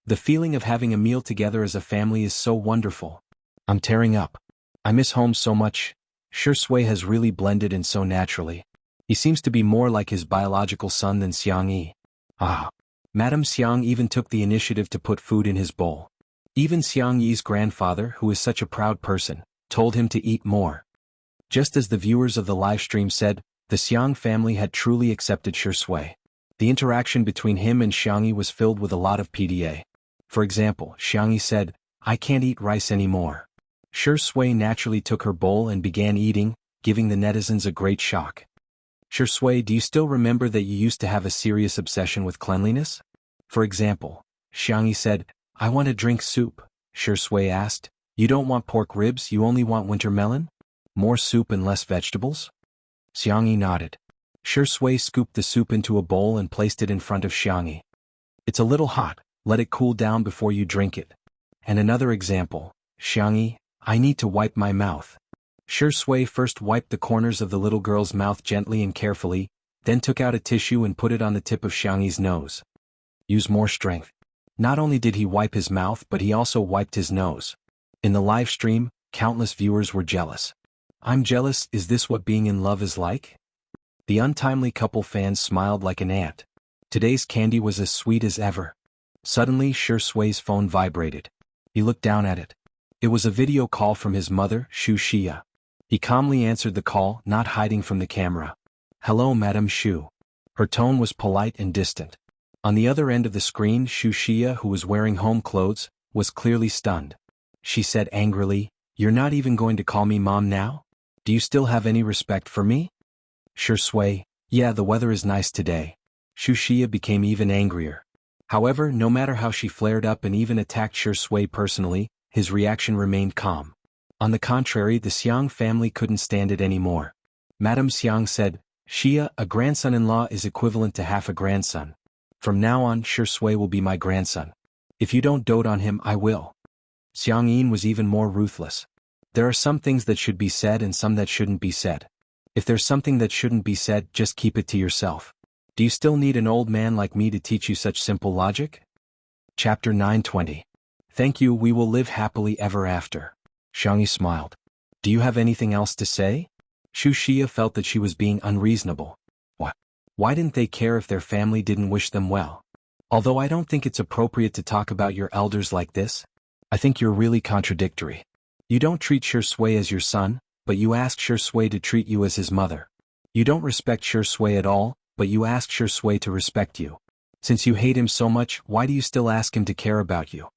The feeling of having a meal together as a family is so wonderful. I'm tearing up. I miss home so much. Shui has really blended in so naturally. He seems to be more like his biological son than Xiang Yi. Ah. Madame Xiang even took the initiative to put food in his bowl. Even Xiang Yi's grandfather, who is such a proud person, told him to eat more. Just as the viewers of the live stream said, the Xiang family had truly accepted Shui. The interaction between him and Xiang Yi was filled with a lot of PDA. For example, Xiang Yi said, I can't eat rice anymore. Shui naturally took her bowl and began eating, giving the netizens a great shock. Shui, do you still remember that you used to have a serious obsession with cleanliness? For example, Xiang Yi said, I want to drink soup. Shui asked, you don't want pork ribs, you only want winter melon? More soup and less vegetables? Xiang Yi nodded. Shui scooped the soup into a bowl and placed it in front of Xianxia. It's a little hot, let it cool down before you drink it. And another example, Xianxia, I need to wipe my mouth. Shui first wiped the corners of the little girl's mouth gently and carefully, then took out a tissue and put it on the tip of Xiangyi's nose. Use more strength. Not only did he wipe his mouth but he also wiped his nose. In the live stream, countless viewers were jealous. I'm jealous, is this what being in love is like? The untimely couple fans smiled like an ant. Today's candy was as sweet as ever. Suddenly Shui's phone vibrated. He looked down at it. It was a video call from his mother, Wuxia. He calmly answered the call, not hiding from the camera. Hello Madame Shu. Her tone was polite and distant. On the other end of the screen Wuxia, who was wearing home clothes, was clearly stunned. She said angrily, You're not even going to call me mom now? Do you still have any respect for me? Shui, yeah, the weather is nice today. Wuxia became even angrier. However, no matter how she flared up and even attacked Shui personally, his reaction remained calm. On the contrary, the Xiang family couldn't stand it anymore. Madame Xiang said, Xia, a grandson-in-law is equivalent to half a grandson. From now on, Shui will be my grandson. If you don't dote on him, I will. Xiang Yin was even more ruthless. There are some things that should be said and some that shouldn't be said. If there's something that shouldn't be said, just keep it to yourself. Do you still need an old man like me to teach you such simple logic? Chapter 920. Thank you, we will live happily ever after. Xiangyi smiled. Do you have anything else to say? Wuxia felt that she was being unreasonable. What? Why didn't they care if their family didn't wish them well? Although I don't think it's appropriate to talk about your elders like this. I think you're really contradictory. You don't treat Shui as your son, but you ask Shui to treat you as his mother. You don't respect Shui at all, but you ask Shui to respect you. Since you hate him so much, why do you still ask him to care about you?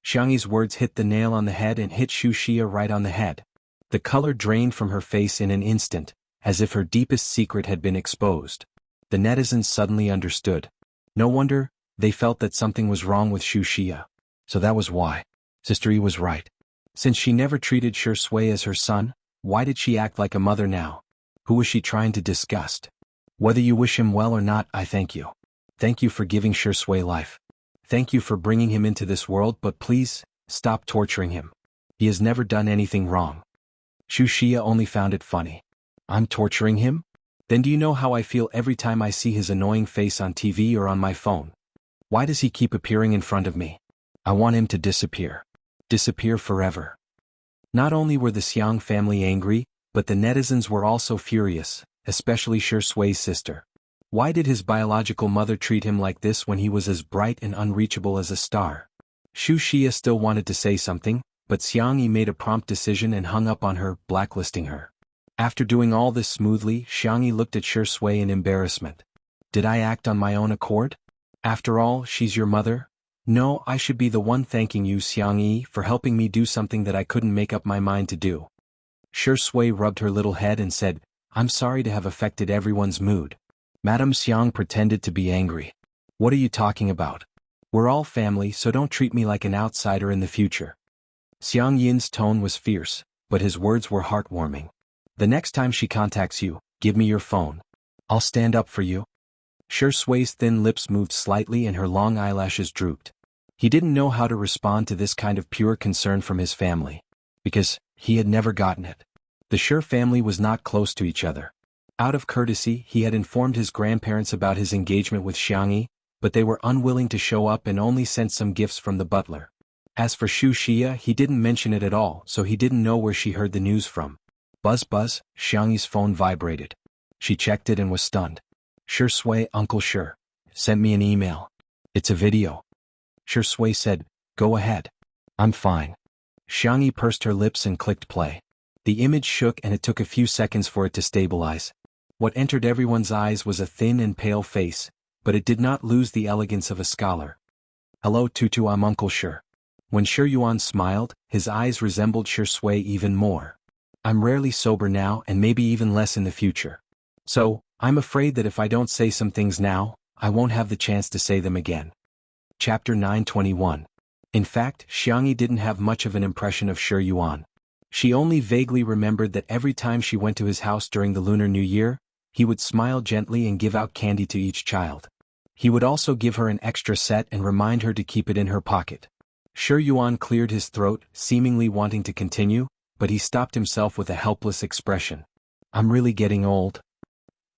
Xiangyi's words hit the nail on the head and hit Wuxia right on the head. The color drained from her face in an instant, as if her deepest secret had been exposed. The netizens suddenly understood. No wonder, they felt that something was wrong with Wuxia. So that was why. Sister Yi was right. Since she never treated Shui as her son, why did she act like a mother now? Who was she trying to disgust? Whether you wish him well or not, I thank you. Thank you for giving Shui life. Thank you for bringing him into this world, but please, stop torturing him. He has never done anything wrong. Wuxia only found it funny. I'm torturing him? Then do you know how I feel every time I see his annoying face on TV or on my phone? Why does he keep appearing in front of me? I want him to disappear. Disappear forever. Not only were the Xiang family angry, but the netizens were also furious, especially Shui's sister. Why did his biological mother treat him like this when he was as bright and unreachable as a star? Wuxia still wanted to say something, but Xiangyi made a prompt decision and hung up on her, blacklisting her. After doing all this smoothly, Xiangyi looked at Shui in embarrassment. Did I act on my own accord? After all, she's your mother? No, I should be the one thanking you, Xiangyi, for helping me do something that I couldn't make up my mind to do. Shui rubbed her little head and said, I'm sorry to have affected everyone's mood. Madame Xiang pretended to be angry. What are you talking about? We're all family, so don't treat me like an outsider in the future. Xiang Yin's tone was fierce, but his words were heartwarming. The next time she contacts you, give me your phone. I'll stand up for you. Shui's thin lips moved slightly and her long eyelashes drooped. He didn't know how to respond to this kind of pure concern from his family. Because he had never gotten it. The Shu family was not close to each other. Out of courtesy, he had informed his grandparents about his engagement with Xiangyi, but they were unwilling to show up and only sent some gifts from the butler. As for Wuxia, he didn't mention it at all, so he didn't know where she heard the news from. Buzz buzz, Xiangyi's phone vibrated. She checked it and was stunned. Shui, Uncle Shu, sent me an email. It's a video. Shui said, go ahead. I'm fine. Xiangyi pursed her lips and clicked play. The image shook and it took a few seconds for it to stabilize. What entered everyone's eyes was a thin and pale face, but it did not lose the elegance of a scholar. Hello Tutu, I'm Uncle Shu. When Shi Yuan smiled, his eyes resembled Shui even more. I'm rarely sober now and maybe even less in the future. So, I'm afraid that if I don't say some things now, I won't have the chance to say them again. Chapter 921. In fact, Xiangyi didn't have much of an impression of Shi Yuan. She only vaguely remembered that every time she went to his house during the Lunar New Year, He would smile gently and give out candy to each child. He would also give her an extra set and remind her to keep it in her pocket. Shi Yuan cleared his throat, seemingly wanting to continue, but he stopped himself with a helpless expression. I'm really getting old.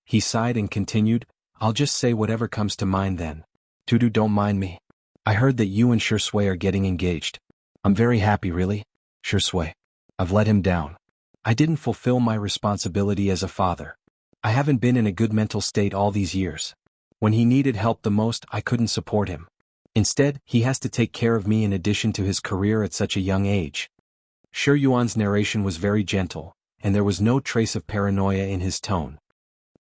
He sighed and continued, I'll just say whatever comes to mind then. Tutu, don't mind me. I heard that you and Shi Sui are getting engaged. I'm very happy, really. Shi Sui. I've let him down. I didn't fulfill my responsibility as a father. I haven't been in a good mental state all these years. When he needed help the most, I couldn't support him. Instead, he has to take care of me in addition to his career at such a young age. Shi Yuan's narration was very gentle, and there was no trace of paranoia in his tone.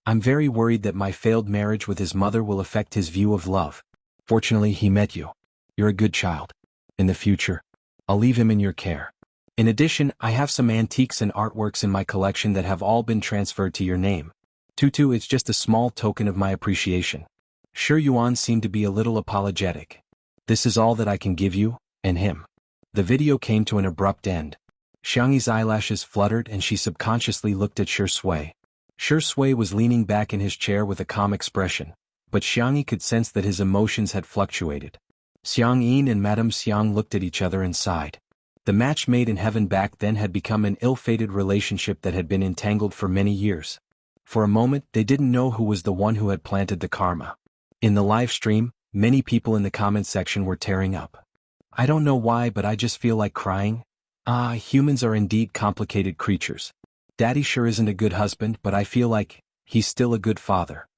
I'm very worried that my failed marriage with his mother will affect his view of love. Fortunately, he met you. You're a good child. In the future, I'll leave him in your care. In addition, I have some antiques and artworks in my collection that have all been transferred to your name. Tutu, it's just a small token of my appreciation. Shi Yuan seemed to be a little apologetic. This is all that I can give you, and him. The video came to an abrupt end. Xianxi's eyelashes fluttered and she subconsciously looked at Shi Sui. Shi Sui was leaning back in his chair with a calm expression, but Xianxi could sense that his emotions had fluctuated. Xiang Yin and Madame Xiang looked at each other and sighed. The match made in heaven back then had become an ill-fated relationship that had been entangled for many years. For a moment, they didn't know who was the one who had planted the karma. In the live stream, many people in the comment section were tearing up. I don't know why, but I just feel like crying. Humans are indeed complicated creatures. Daddy sure isn't a good husband, but I feel like he's still a good father.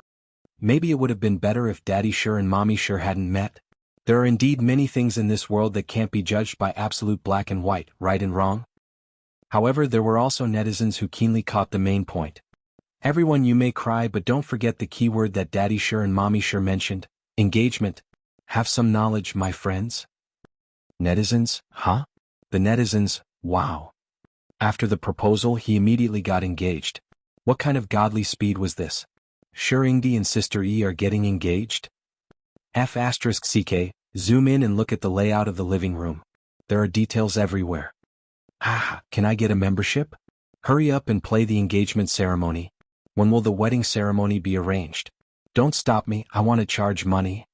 Maybe it would have been better if Daddy sure and Mommy sure hadn't met. There are indeed many things in this world that can't be judged by absolute black and white, right and wrong. However, there were also netizens who keenly caught the main point. Everyone, you may cry, but don't forget the key word that Daddy sure and Mommy sure mentioned, engagement. Have some knowledge, my friends. Netizens, huh? The netizens, wow. After the proposal, he immediately got engaged. What kind of godly speed was this? Sure, Ingdi and Sister E are getting engaged? F***ck, zoom in and look at the layout of the living room. There are details everywhere. Can I get a membership? Hurry up and play the engagement ceremony. When will the wedding ceremony be arranged? Don't stop me, I want to charge money.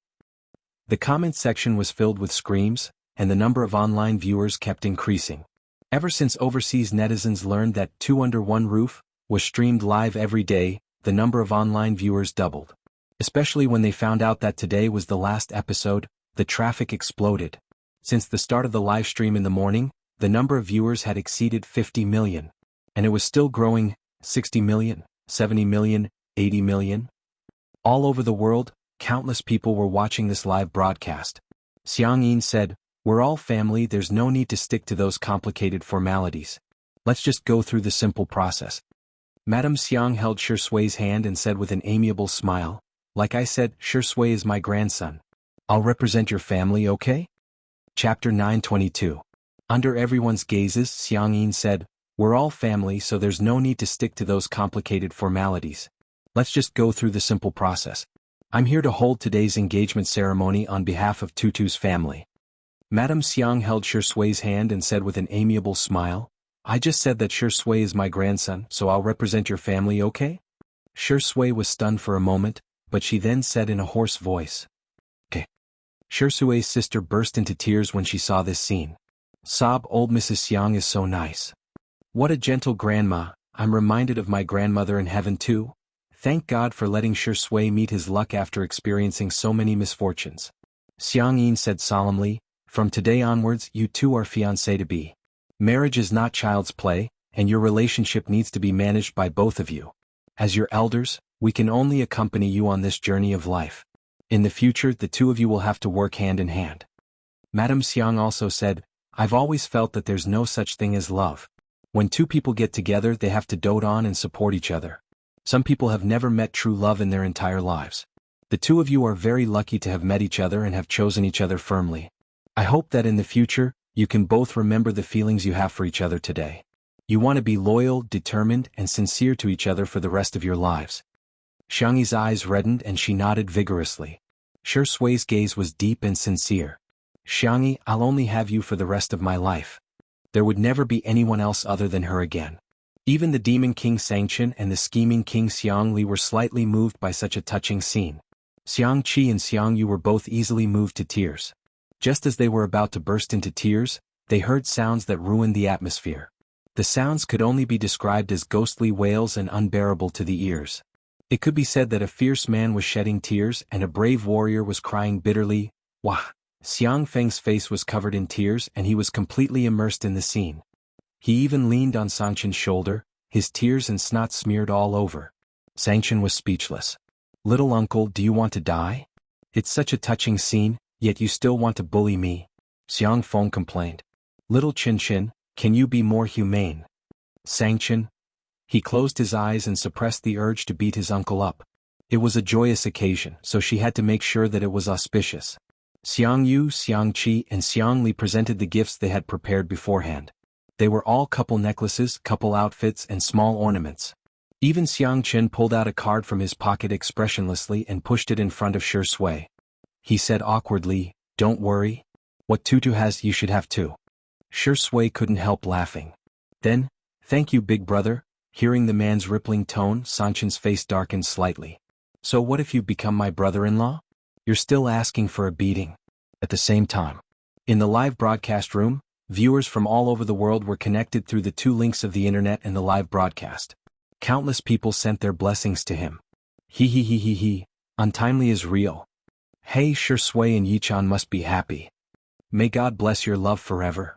The comment section was filled with screams, and the number of online viewers kept increasing. Ever since overseas netizens learned that Two Under One Roof was streamed live every day, the number of online viewers doubled. Especially when they found out that today was the last episode, the traffic exploded. Since the start of the live stream in the morning, the number of viewers had exceeded 50 million. And it was still growing, 60 million, 70 million, 80 million. All over the world, countless people were watching this live broadcast. Xiang Yin said, we're all family, there's no need to stick to those complicated formalities. Let's just go through the simple process. Madame Xiang held Shi Sui's hand and said with an amiable smile, like I said, Shi Sui is my grandson. I'll represent your family, okay? Chapter 922. Under everyone's gazes, Xiang Yin said, we're all family, so there's no need to stick to those complicated formalities. Let's just go through the simple process. I'm here to hold today's engagement ceremony on behalf of Tutu's family. Madame Xiang held Shi Sui's hand and said with an amiable smile, I just said that Shi Sui is my grandson, so I'll represent your family, okay? Shi Sui was stunned for a moment, but she then said in a hoarse voice, okay. Shi Sui's sister burst into tears when she saw this scene. Sob, old Mrs. Xiang is so nice. What a gentle grandma, I'm reminded of my grandmother in heaven too. Thank God for letting Shi Sui meet his luck after experiencing so many misfortunes. Xiang Yin said solemnly, from today onwards you two are fiancé-to-be. Marriage is not child's play, and your relationship needs to be managed by both of you. As your elders, we can only accompany you on this journey of life. In the future, the two of you will have to work hand in hand. Madame Xiang also said, I've always felt that there's no such thing as love. When two people get together, they have to dote on and support each other. Some people have never met true love in their entire lives. The two of you are very lucky to have met each other and have chosen each other firmly. I hope that in the future, you can both remember the feelings you have for each other today. You want to be loyal, determined, and sincere to each other for the rest of your lives. Xiangyi's eyes reddened and she nodded vigorously. Shi Sui's gaze was deep and sincere. Xiangyi, I'll only have you for the rest of my life. There would never be anyone else other than her again. Even the demon king Xianxia and the scheming king Xiangli were slightly moved by such a touching scene. Xiangqi and Xiangyu were both easily moved to tears. Just as they were about to burst into tears, they heard sounds that ruined the atmosphere. The sounds could only be described as ghostly wails and unbearable to the ears. It could be said that a fierce man was shedding tears and a brave warrior was crying bitterly. Wah! Xiang Feng's face was covered in tears and he was completely immersed in the scene. He even leaned on Sanqian's shoulder, his tears and snot smeared all over. Sanqian was speechless. "Little uncle, do you want to die? It's such a touching scene, yet you still want to bully me," Xiang Feng complained. "Little Qinchin, can you be more humane?" Sanqian. He closed his eyes and suppressed the urge to beat his uncle up. It was a joyous occasion, so she had to make sure that it was auspicious. Xiangyu, Xiangqi, and Xiangli presented the gifts they had prepared beforehand. They were all couple necklaces, couple outfits, and small ornaments. Even Xiangqin pulled out a card from his pocket expressionlessly and pushed it in front of Shi Sui. He said awkwardly, "Don't worry. What Tutu has you should have too." Shi Sui couldn't help laughing. Then, "Thank you, big brother." Hearing the man's rippling tone, Sanqian's face darkened slightly. "So what if you've become my brother-in-law? You're still asking for a beating." At the same time, in the live broadcast room, viewers from all over the world were connected through the two links of the internet and the live broadcast. Countless people sent their blessings to him. He. Untimely is real. Hey, Shi Sui and Yichan must be happy. May God bless your love forever.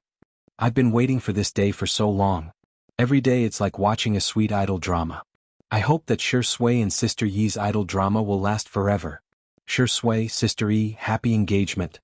I've been waiting for this day for so long. Every day it's like watching a sweet idol drama. I hope that Shi Sui and Sister Yi's idol drama will last forever. Shi Sui, Sister Yi, happy engagement.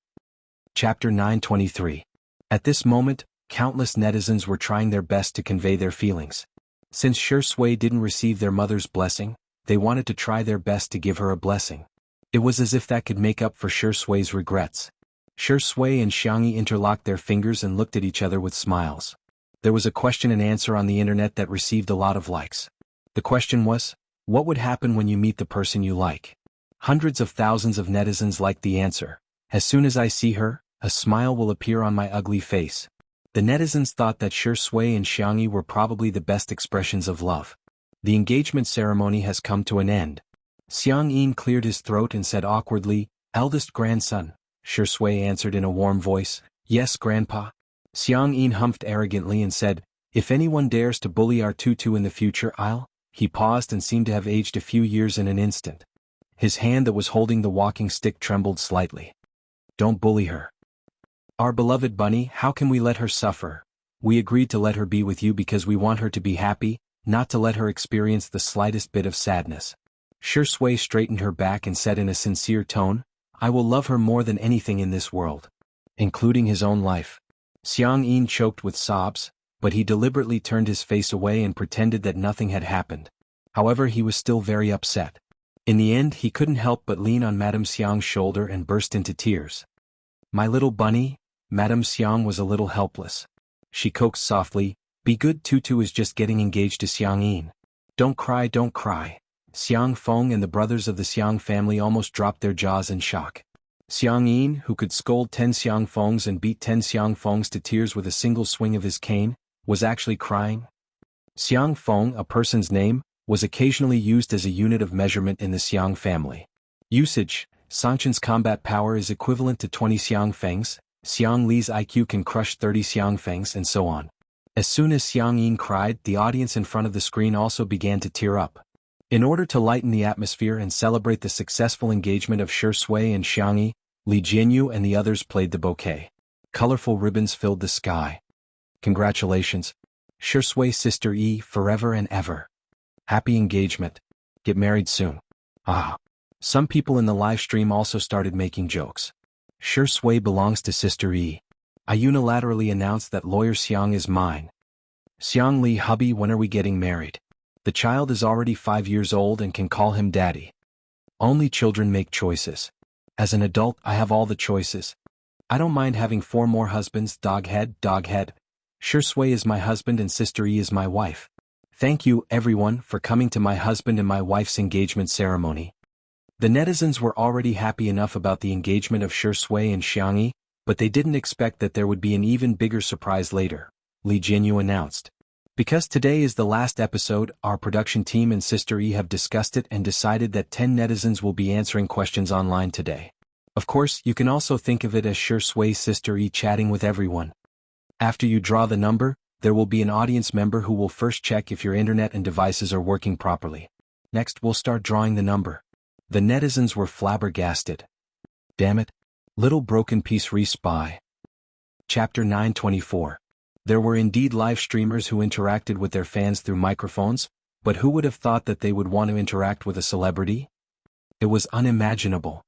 Chapter 923. At this moment, countless netizens were trying their best to convey their feelings. Since Shi Sui didn't receive their mother's blessing, they wanted to try their best to give her a blessing. It was as if that could make up for Shi Sui's regrets. Shi Sui and Xiangyi interlocked their fingers and looked at each other with smiles. There was a question and answer on the internet that received a lot of likes. The question was, what would happen when you meet the person you like? Hundreds of thousands of netizens liked the answer. As soon as I see her, a smile will appear on my ugly face. The netizens thought that Shi Sui and Xiangyi were probably the best expressions of love. The engagement ceremony has come to an end. Xiang Yin cleared his throat and said awkwardly, "Eldest grandson." Shi Sui answered in a warm voice, "Yes, grandpa." Xiang Yin humphed arrogantly and said, "If anyone dares to bully our tutu in the future, I'll—" He paused and seemed to have aged a few years in an instant. His hand that was holding the walking stick trembled slightly. "Don't bully her. Our beloved bunny, how can we let her suffer? We agreed to let her be with you because we want her to be happy, not to let her experience the slightest bit of sadness." Shi Sui straightened her back and said in a sincere tone, "I will love her more than anything in this world, including his own life." Xiang Yin choked with sobs, but he deliberately turned his face away and pretended that nothing had happened. However, he was still very upset. In the end, he couldn't help but lean on Madame Xiang's shoulder and burst into tears. "My little bunny." Madame Xiang was a little helpless. She coaxed softly, "Be good, Tutu is just getting engaged to Xiang Yin. Don't cry, don't cry." Xiang Feng and the brothers of the Xiang family almost dropped their jaws in shock. Xiang Yin, who could scold 10 Xiang Fengs and beat 10 Xiang Fengs to tears with a single swing of his cane, was actually crying. Xiang Feng, a person's name, was occasionally used as a unit of measurement in the Xiang family. Usage: Sanqian's combat power is equivalent to 20 Xiang Fengs, Xiang Li's IQ can crush 30 Xiang Fengs, and so on. As soon as Xiang Yin cried, the audience in front of the screen also began to tear up. In order to lighten the atmosphere and celebrate the successful engagement of Shi Sui and Xiangyi, Li Jianyu and the others played the bouquet. Colorful ribbons filled the sky. "Congratulations. Shi Sui, Sister Yi, forever and ever. Happy engagement. Get married soon." Ah. Some people in the live stream also started making jokes. "Shi Sui belongs to Sister Yi. I unilaterally announced that lawyer Xiang is mine. Xiang Li, hubby, when are we getting married? The child is already 5 years old and can call him daddy. Only children make choices. As an adult, I have all the choices. I don't mind having 4 more husbands, doghead, doghead. Shi Sui is my husband and Sister Yi is my wife. Thank you, everyone, for coming to my husband and my wife's engagement ceremony." The netizens were already happy enough about the engagement of Shi Sui and Xiangyi, but they didn't expect that there would be an even bigger surprise later. Li Jianyu announced. Because today is the last episode, our production team and Sister E have discussed it and decided that 10 netizens will be answering questions online today. Of course, you can also think of it as Sure Sway Sister E chatting with everyone. After you draw the number, there will be an audience member who will first check if your internet and devices are working properly. Next, we'll start drawing the number. The netizens were flabbergasted. Damn it. Little broken piece re-spy. Chapter 924. There were indeed live streamers who interacted with their fans through microphones, but who would have thought that they would want to interact with a celebrity? It was unimaginable.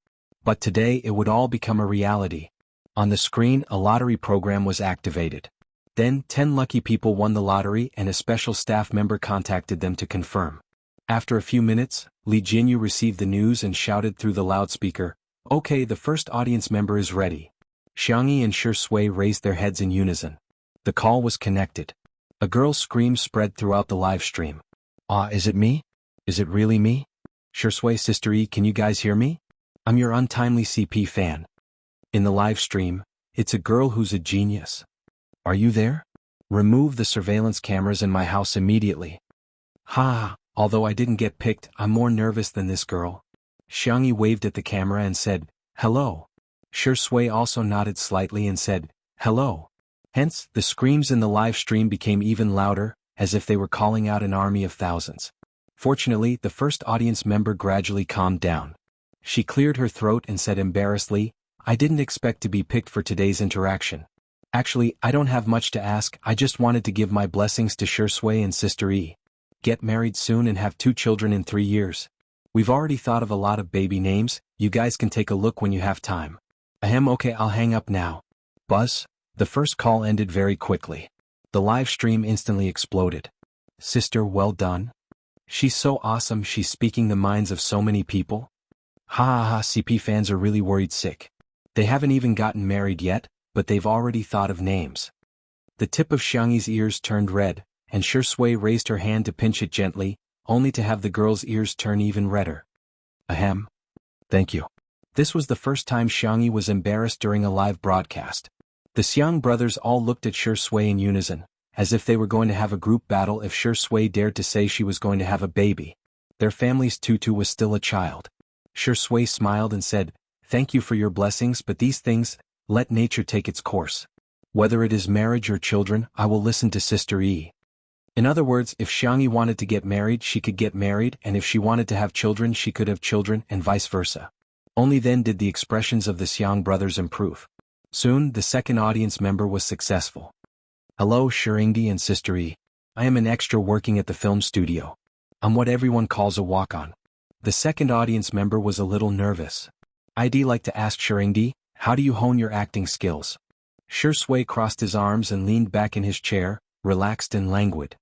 But today it would all become a reality. On the screen, a lottery program was activated. Then, 10 lucky people won the lottery and a special staff member contacted them to confirm. After a few minutes, Li Jinyu received the news and shouted through the loudspeaker, "Okay, the first audience member is ready." Xianxia and Sure Sway raised their heads in unison. The call was connected. A girl's scream spread throughout the live stream. Is it me? Is it really me? Sure Sway Sister E, can you guys hear me? I'm your untimely CP fan. In the live stream, it's a girl who's a genius. Are you there? Remove the surveillance cameras in my house immediately. Although I didn't get picked, I'm more nervous than this girl. Xianxia waved at the camera and said, "Hello." Sure Sway also nodded slightly and said, "Hello." Hence, the screams in the live stream became even louder, as if they were calling out an army of thousands. Fortunately, the first audience member gradually calmed down. She cleared her throat and said embarrassedly, "I didn't expect to be picked for today's interaction. Actually, I don't have much to ask, I just wanted to give my blessings to Sure Sway and Sister E. Get married soon and have 2 children in 3 years. We've already thought of a lot of baby names, you guys can take a look when you have time." Okay, I'll hang up now. Buzz. The first call ended very quickly. The live stream instantly exploded. Sister, well done. She's so awesome, she's speaking the minds of so many people. CP fans are really worried sick. They haven't even gotten married yet, but they've already thought of names. The tip of Xianxi's ears turned red, and Sure Sway raised her hand to pinch it gently, only to have the girl's ears turn even redder. Thank you. This was the first time Xianxia was embarrassed during a live broadcast. The Xiang brothers all looked at Sure Sway in unison, as if they were going to have a group battle if Sure Sway dared to say she was going to have a baby. Their family's tutu was still a child. Sure Sway smiled and said, "Thank you for your blessings, but these things, let nature take its course. Whether it is marriage or children, I will listen to Sister E." In other words, if Xianxia wanted to get married, she could get married, and if she wanted to have children, she could have children, and vice versa. Only then did the expressions of the Xiang brothers improve. Soon, the second audience member was successful. "Hello, Xianxia and Sister E. I am an extra working at the film studio. I'm what everyone calls a walk-on." The second audience member was a little nervous. "I'd like to ask Xianxia, how do you hone your acting skills?" Sure Sway crossed his arms and leaned back in his chair, relaxed and languid.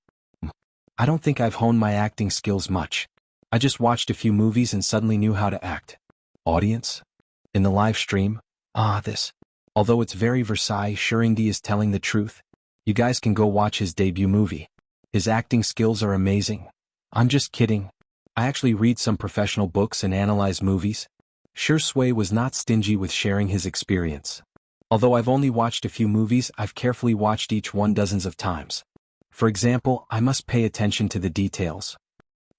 "I don't think I've honed my acting skills much. I just watched a few movies and suddenly knew how to act." Audience? In the live stream? This. Although it's very Versailles, Xianxia is telling the truth. You guys can go watch his debut movie. His acting skills are amazing. I'm just kidding. I actually read some professional books and analyze movies. Sure Sway was not stingy with sharing his experience. Although I've only watched a few movies, I've carefully watched each one dozens of times. For example, I must pay attention to the details.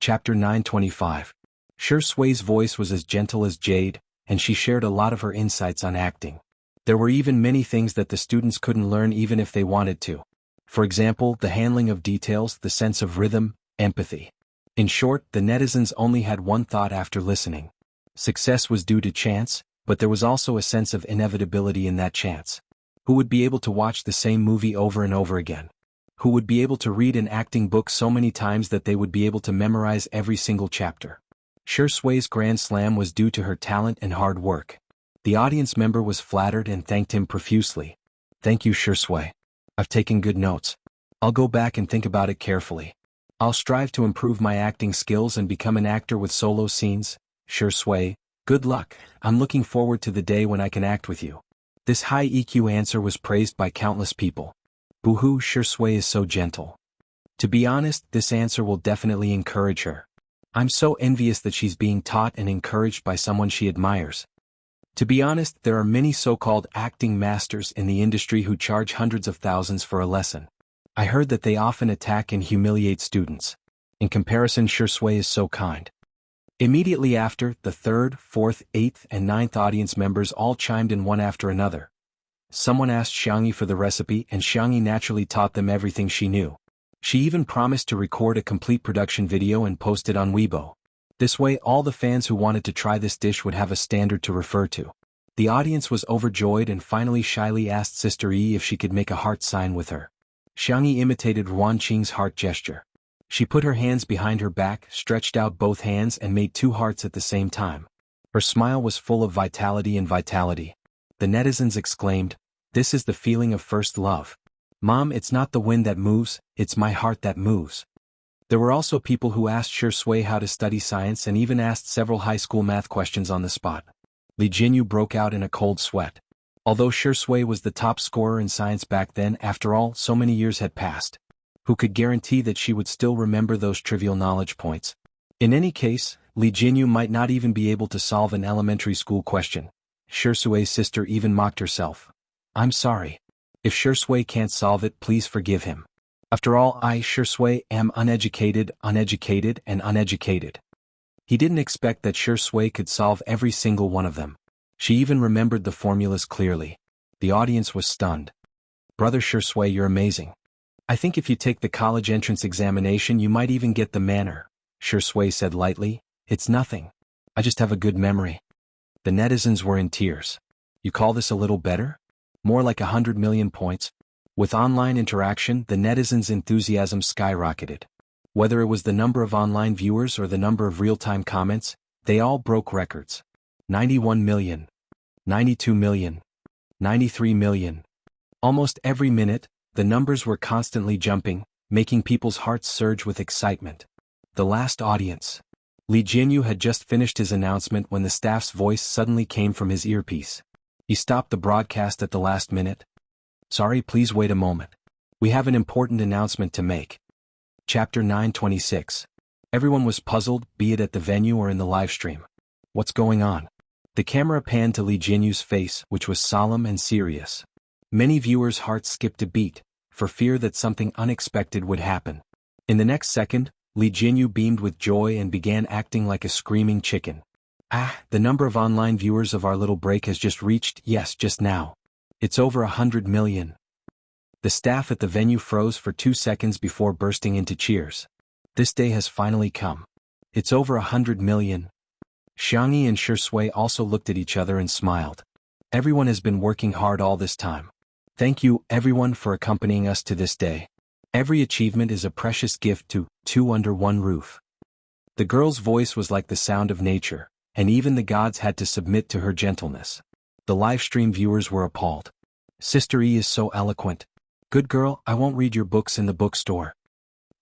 Chapter 925. Sure Sway's voice was as gentle as jade, and she shared a lot of her insights on acting. There were even many things that the students couldn't learn even if they wanted to. For example, the handling of details, the sense of rhythm, empathy. In short, the netizens only had one thought after listening. Success was due to chance, but there was also a sense of inevitability in that chance. Who would be able to watch the same movie over and over again? Who would be able to read an acting book so many times that they would be able to memorize every single chapter? Sure Sway's Grand Slam was due to her talent and hard work. The audience member was flattered and thanked him profusely. "Thank you, Sure Sway. I've taken good notes. I'll go back and think about it carefully. I'll strive to improve my acting skills and become an actor with solo scenes. Sure Sway, good luck. I'm looking forward to the day when I can act with you." This high EQ answer was praised by countless people. Boo-hoo, Sure Sway is so gentle. To be honest, this answer will definitely encourage her. I'm so envious that she's being taught and encouraged by someone she admires. To be honest, there are many so-called acting masters in the industry who charge hundreds of thousands for a lesson. I heard that they often attack and humiliate students. In comparison, Shui is so kind. Immediately after, the third, fourth, eighth, and ninth audience members all chimed in one after another. Someone asked Xianxia for the recipe, and Xianxia naturally taught them everything she knew. She even promised to record a complete production video and post it on Weibo. This way, all the fans who wanted to try this dish would have a standard to refer to. The audience was overjoyed and finally shyly asked Sister Yi if she could make a heart sign with her. Xianxia imitated Ruan Qing's heart gesture. She put her hands behind her back, stretched out both hands and made two hearts at the same time. Her smile was full of vitality and vitality. The netizens exclaimed, "This is the feeling of first love. Mom, it's not the wind that moves, it's my heart that moves." There were also people who asked Shui how to study science and even asked several high school math questions on the spot. Li Jinyu broke out in a cold sweat. Although Shui was the top scorer in science back then, after all, so many years had passed. Who could guarantee that she would still remember those trivial knowledge points? In any case, Li Jinyu might not even be able to solve an elementary school question. Shui's sister even mocked herself. "I'm sorry. If Shui can't solve it, please forgive him. After all, I, Shui, am uneducated, and uneducated." He didn't expect that Shui could solve every single one of them. She even remembered the formulas clearly. The audience was stunned. "Brother Shui, you're amazing. I think if you take the college entrance examination you might even get the manner," Shui said lightly. "It's nothing. I just have a good memory." The netizens were in tears. "You call this a little better? More like 100 million points?" With online interaction, the netizens' enthusiasm skyrocketed. Whether it was the number of online viewers or the number of real-time comments, they all broke records. 91 million. 92 million. 93 million. Almost every minute, the numbers were constantly jumping, making people's hearts surge with excitement. The last audience. Li Jinyu had just finished his announcement when the staff's voice suddenly came from his earpiece. He stopped the broadcast at the last minute. "Sorry, please wait a moment. We have an important announcement to make." Chapter 926. Everyone was puzzled, be it at the venue or in the livestream. What's going on? The camera panned to Li Jinyu's face, which was solemn and serious. Many viewers' hearts skipped a beat, for fear that something unexpected would happen. In the next second, Li Jinyu beamed with joy and began acting like a screaming chicken. The number of online viewers of our little break has just reached, yes, just now. It's over 100 million. The staff at the venue froze for 2 seconds before bursting into cheers. This day has finally come. It's over 100 million. Xianxia and Shui also looked at each other and smiled. Everyone has been working hard all this time. Thank you, everyone, for accompanying us to this day. Every achievement is a precious gift to two under one roof. The girl's voice was like the sound of nature, and even the gods had to submit to her gentleness. The livestream viewers were appalled. "Sister Yi is so eloquent. Good girl, I won't read your books in the bookstore."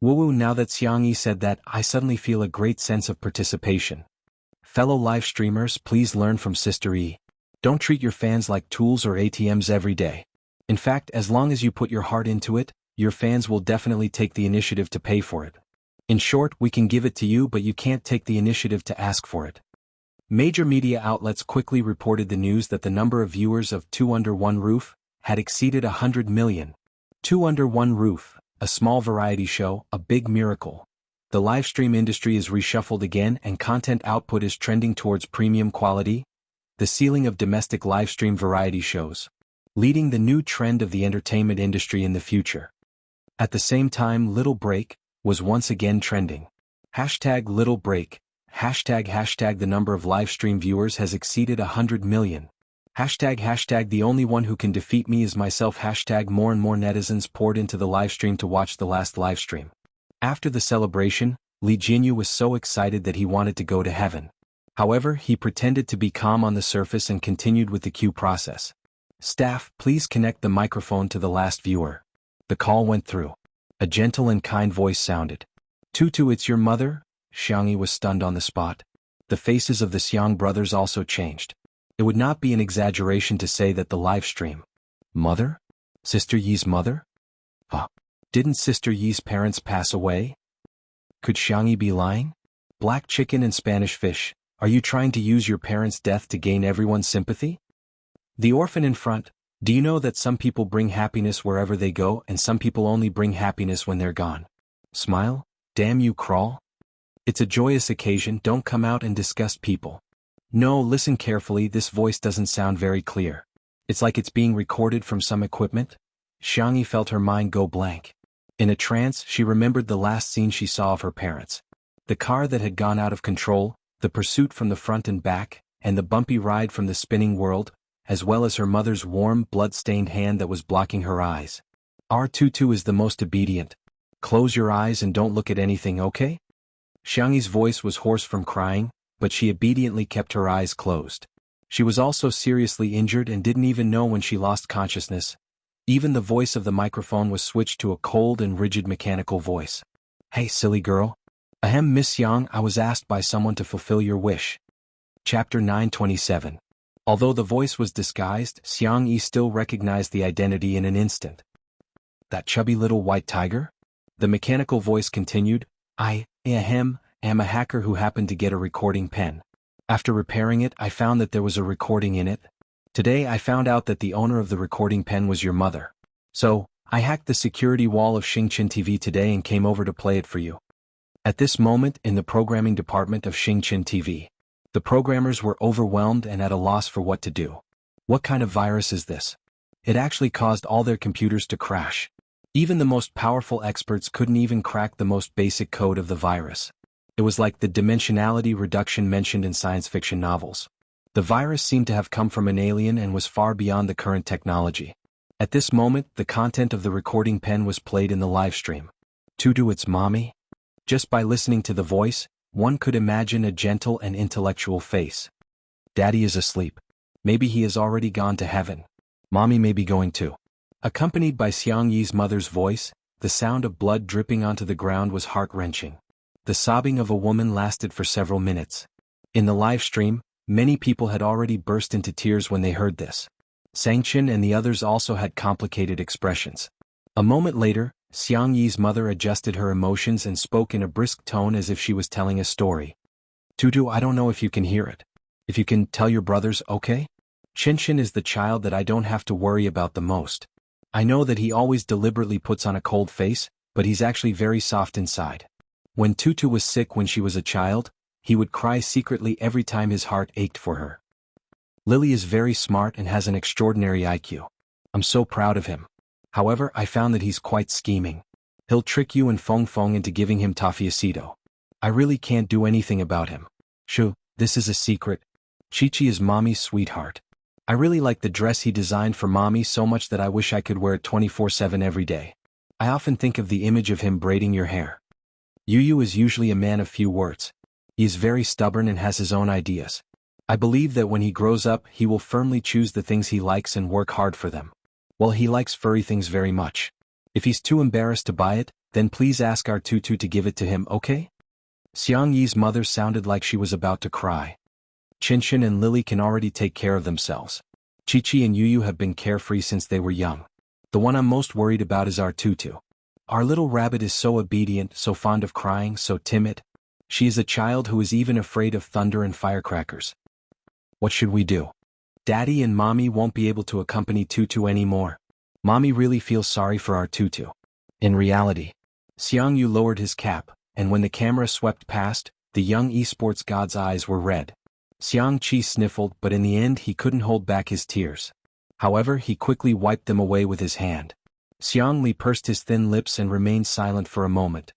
Woo, now that Xianxia said that, I suddenly feel a great sense of participation. Fellow live streamers, please learn from Sister Yi. Don't treat your fans like tools or ATMs every day. In fact, as long as you put your heart into it, your fans will definitely take the initiative to pay for it. In short, we can give it to you, but you can't take the initiative to ask for it. Major media outlets quickly reported the news that the number of viewers of Two Under One Roof had exceeded 100 million. Two Under One Roof, a small variety show, a big miracle. The livestream industry is reshuffled again and content output is trending towards premium quality. The ceiling of domestic livestream variety shows, leading the new trend of the entertainment industry in the future. At the same time, Little Break was once again trending. #Little Break, ##, the number of livestream viewers has exceeded 100 million. The only one who can defeat me is myself. More and more netizens poured into the livestream to watch the last livestream. After the celebration, Li Jinyu was so excited that he wanted to go to heaven. However, he pretended to be calm on the surface and continued with the queue process. "Staff, please connect the microphone to the last viewer." The call went through. A gentle and kind voice sounded. "Tutu, it's your mother?" Xianxia was stunned on the spot. The faces of the Xiang brothers also changed. It would not be an exaggeration to say that the live stream. Mother? Sister Yi's mother? Didn't Sister Yi's parents pass away? Could Xianxia be lying? Black chicken and Spanish fish, are you trying to use your parents' death to gain everyone's sympathy? The orphan in front, Do you know that some people bring happiness wherever they go and some people only bring happiness when they're gone? Smile? Damn you, crawl. It's a joyous occasion, don't come out and disgust people. No, listen carefully, this voice doesn't sound very clear. It's like it's being recorded from some equipment. Xianxia felt her mind go blank. In a trance, she remembered the last scene she saw of her parents. The car that had gone out of control, the pursuit from the front and back, and the bumpy ride from the spinning world, as well as her mother's warm, blood-stained hand that was blocking her eyes. R22 is the most obedient. Close your eyes and don't look at anything, okay? Xiangyi's voice was hoarse from crying, but she obediently kept her eyes closed. She was also seriously injured and didn't even know when she lost consciousness. Even the voice of the microphone was switched to a cold and rigid mechanical voice. Hey, silly girl. Ahem, Miss Yang, I was asked by someone to fulfill your wish. Chapter 927. Although the voice was disguised, Xianxia still recognized the identity in an instant. That chubby little white tiger? The mechanical voice continued, I am a hacker who happened to get a recording pen. After repairing it, I found that there was a recording in it. Today I found out that the owner of the recording pen was your mother. So, I hacked the security wall of Xingqian TV today and came over to play it for you. At this moment, in the programming department of Xingqian TV, the programmers were overwhelmed and at a loss for what to do. What kind of virus is this? It actually caused all their computers to crash. Even the most powerful experts couldn't even crack the most basic code of the virus. It was like the dimensionality reduction mentioned in science fiction novels. The virus seemed to have come from an alien and was far beyond the current technology. At this moment, the content of the recording pen was played in the live stream. To its mommy? Just by listening to the voice, one could imagine a gentle and intellectual face. Daddy is asleep. Maybe he has already gone to heaven. Mommy may be going too. Accompanied by Xiangyi's mother's voice, the sound of blood dripping onto the ground was heart-wrenching. The sobbing of a woman lasted for several minutes. In the live stream, many people had already burst into tears when they heard this. Xianxia and the others also had complicated expressions. A moment later, Xiangyi's mother adjusted her emotions and spoke in a brisk tone as if she was telling a story. Tutu, I don't know if you can hear it. If you can tell your brothers, okay? Xianxia is the child that I don't have to worry about the most. I know that he always deliberately puts on a cold face, but he's actually very soft inside. When Tutu was sick when she was a child, he would cry secretly every time his heart ached for her. Lily is very smart and has an extraordinary IQ. I'm so proud of him. However, I found that he's quite scheming. He'll trick you and Feng Feng into giving him Tafiacito. I really can't do anything about him. Shoo, this is a secret. Chi-Chi is Mommy's sweetheart. I really like the dress he designed for Mommy so much that I wish I could wear it 24/7 every day. I often think of the image of him braiding your hair. Yu is usually a man of few words. He is very stubborn and has his own ideas. I believe that when he grows up, he will firmly choose the things he likes and work hard for them. Well, he likes furry things very much. If he's too embarrassed to buy it, then please ask our Tutu to give it to him, okay? Xiangyi's mother sounded like she was about to cry. Xianxia and Lily can already take care of themselves. Chi-Chi and Yu have been carefree since they were young. The one I'm most worried about is our Tutu. Our little rabbit is so obedient, so fond of crying, so timid. She is a child who is even afraid of thunder and firecrackers. What should we do? Daddy and Mommy won't be able to accompany Tutu anymore. Mommy really feels sorry for our Tutu. In reality, Xiangyu lowered his cap, and when the camera swept past, the young esports god's eyes were red. Xiangqi sniffled, but in the end he couldn't hold back his tears. However, he quickly wiped them away with his hand. Xiangli pursed his thin lips and remained silent for a moment.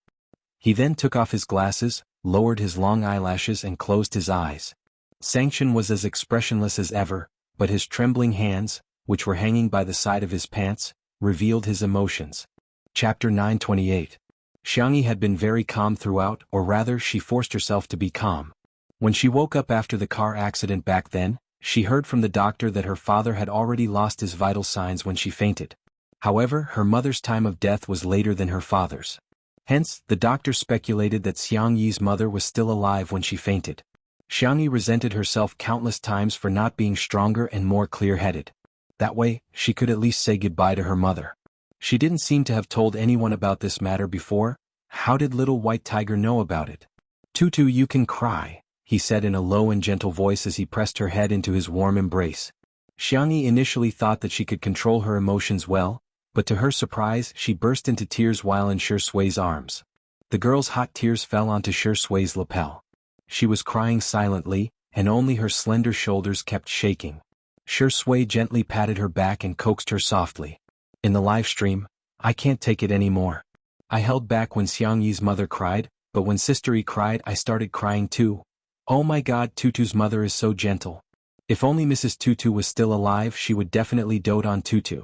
He then took off his glasses, lowered his long eyelashes and closed his eyes. Xianxia was as expressionless as ever, but his trembling hands, which were hanging by the side of his pants, revealed his emotions. Chapter 928. Xiangyi had been very calm throughout, or rather she forced herself to be calm. When she woke up after the car accident back then, she heard from the doctor that her father had already lost his vital signs when she fainted. However, her mother's time of death was later than her father's. Hence, the doctor speculated that Xiangyi's mother was still alive when she fainted. Xiangyi resented herself countless times for not being stronger and more clear-headed. That way, she could at least say goodbye to her mother. She didn't seem to have told anyone about this matter before. How did little white tiger know about it? Tutu, you can cry, he said in a low and gentle voice as he pressed her head into his warm embrace. Xiangyi initially thought that she could control her emotions well, but to her surprise she burst into tears while in Sui's arms. The girl's hot tears fell onto Sui's lapel. She was crying silently, and only her slender shoulders kept shaking. Sui gently patted her back and coaxed her softly. In the live stream, I can't take it anymore. I held back when Xiangyi's mother cried, but when Sister E cried I started crying too. Oh my god, Tutu's mother is so gentle. If only Mrs. Tutu was still alive she would definitely dote on Tutu.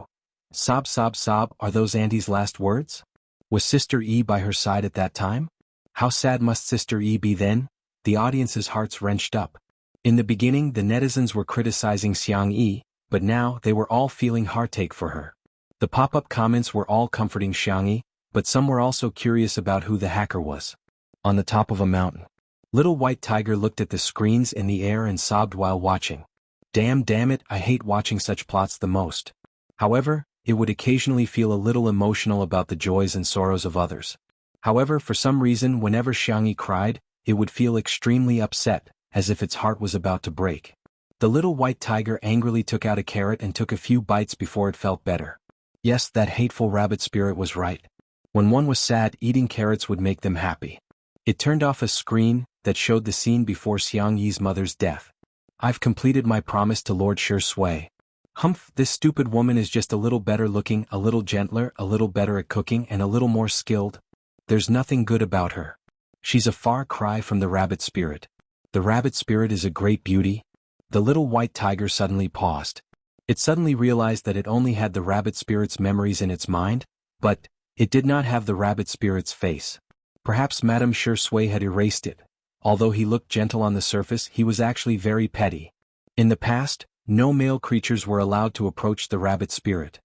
Sob sob sob, are those Auntie's last words? Was Sister E by her side at that time? How sad must Sister E be then? The audience's hearts wrenched up. In the beginning the netizens were criticizing Xiangyi, but now they were all feeling heartache for her. The pop-up comments were all comforting Xiangyi, but some were also curious about who the hacker was. On the top of a mountain. Little White Tiger looked at the screens in the air and sobbed while watching. Damn it, I hate watching such plots the most. However, it would occasionally feel a little emotional about the joys and sorrows of others. However, for some reason whenever Xiangyi cried, it would feel extremely upset, as if its heart was about to break. The little white tiger angrily took out a carrot and took a few bites before it felt better. Yes, that hateful rabbit spirit was right. When one was sad, eating carrots would make them happy. It turned off a screen that showed the scene before Xiangyi's mother's death. I've completed my promise to Lord Shui. Humph, this stupid woman is just a little better looking, a little gentler, a little better at cooking and a little more skilled. There's nothing good about her. She's a far cry from the rabbit spirit. The rabbit spirit is a great beauty. The little white tiger suddenly paused. It suddenly realized that it only had the rabbit spirit's memories in its mind, but it did not have the rabbit spirit's face. Perhaps Madame Shui had erased it. Although he looked gentle on the surface, he was actually very petty. In the past, no male creatures were allowed to approach the rabbit spirit.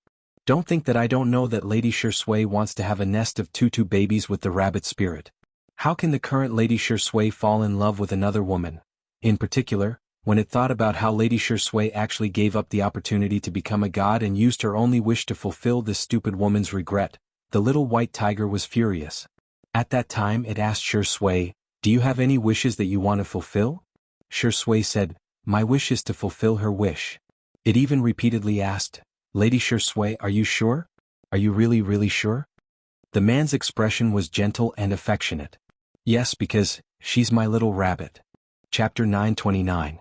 Don't think that I don't know that Lady Shui wants to have a nest of tutu babies with the rabbit spirit. How can the current Lady Shui fall in love with another woman? In particular, when it thought about how Lady Shui actually gave up the opportunity to become a god and used her only wish to fulfill this stupid woman's regret, the little white tiger was furious. At that time it asked Shui, do you have any wishes that you want to fulfill? Shui said, my wish is to fulfill her wish. It even repeatedly asked, Lady Shui, are you sure? Are you really sure? The man's expression was gentle and affectionate. Yes, because she's my little rabbit. Chapter 929.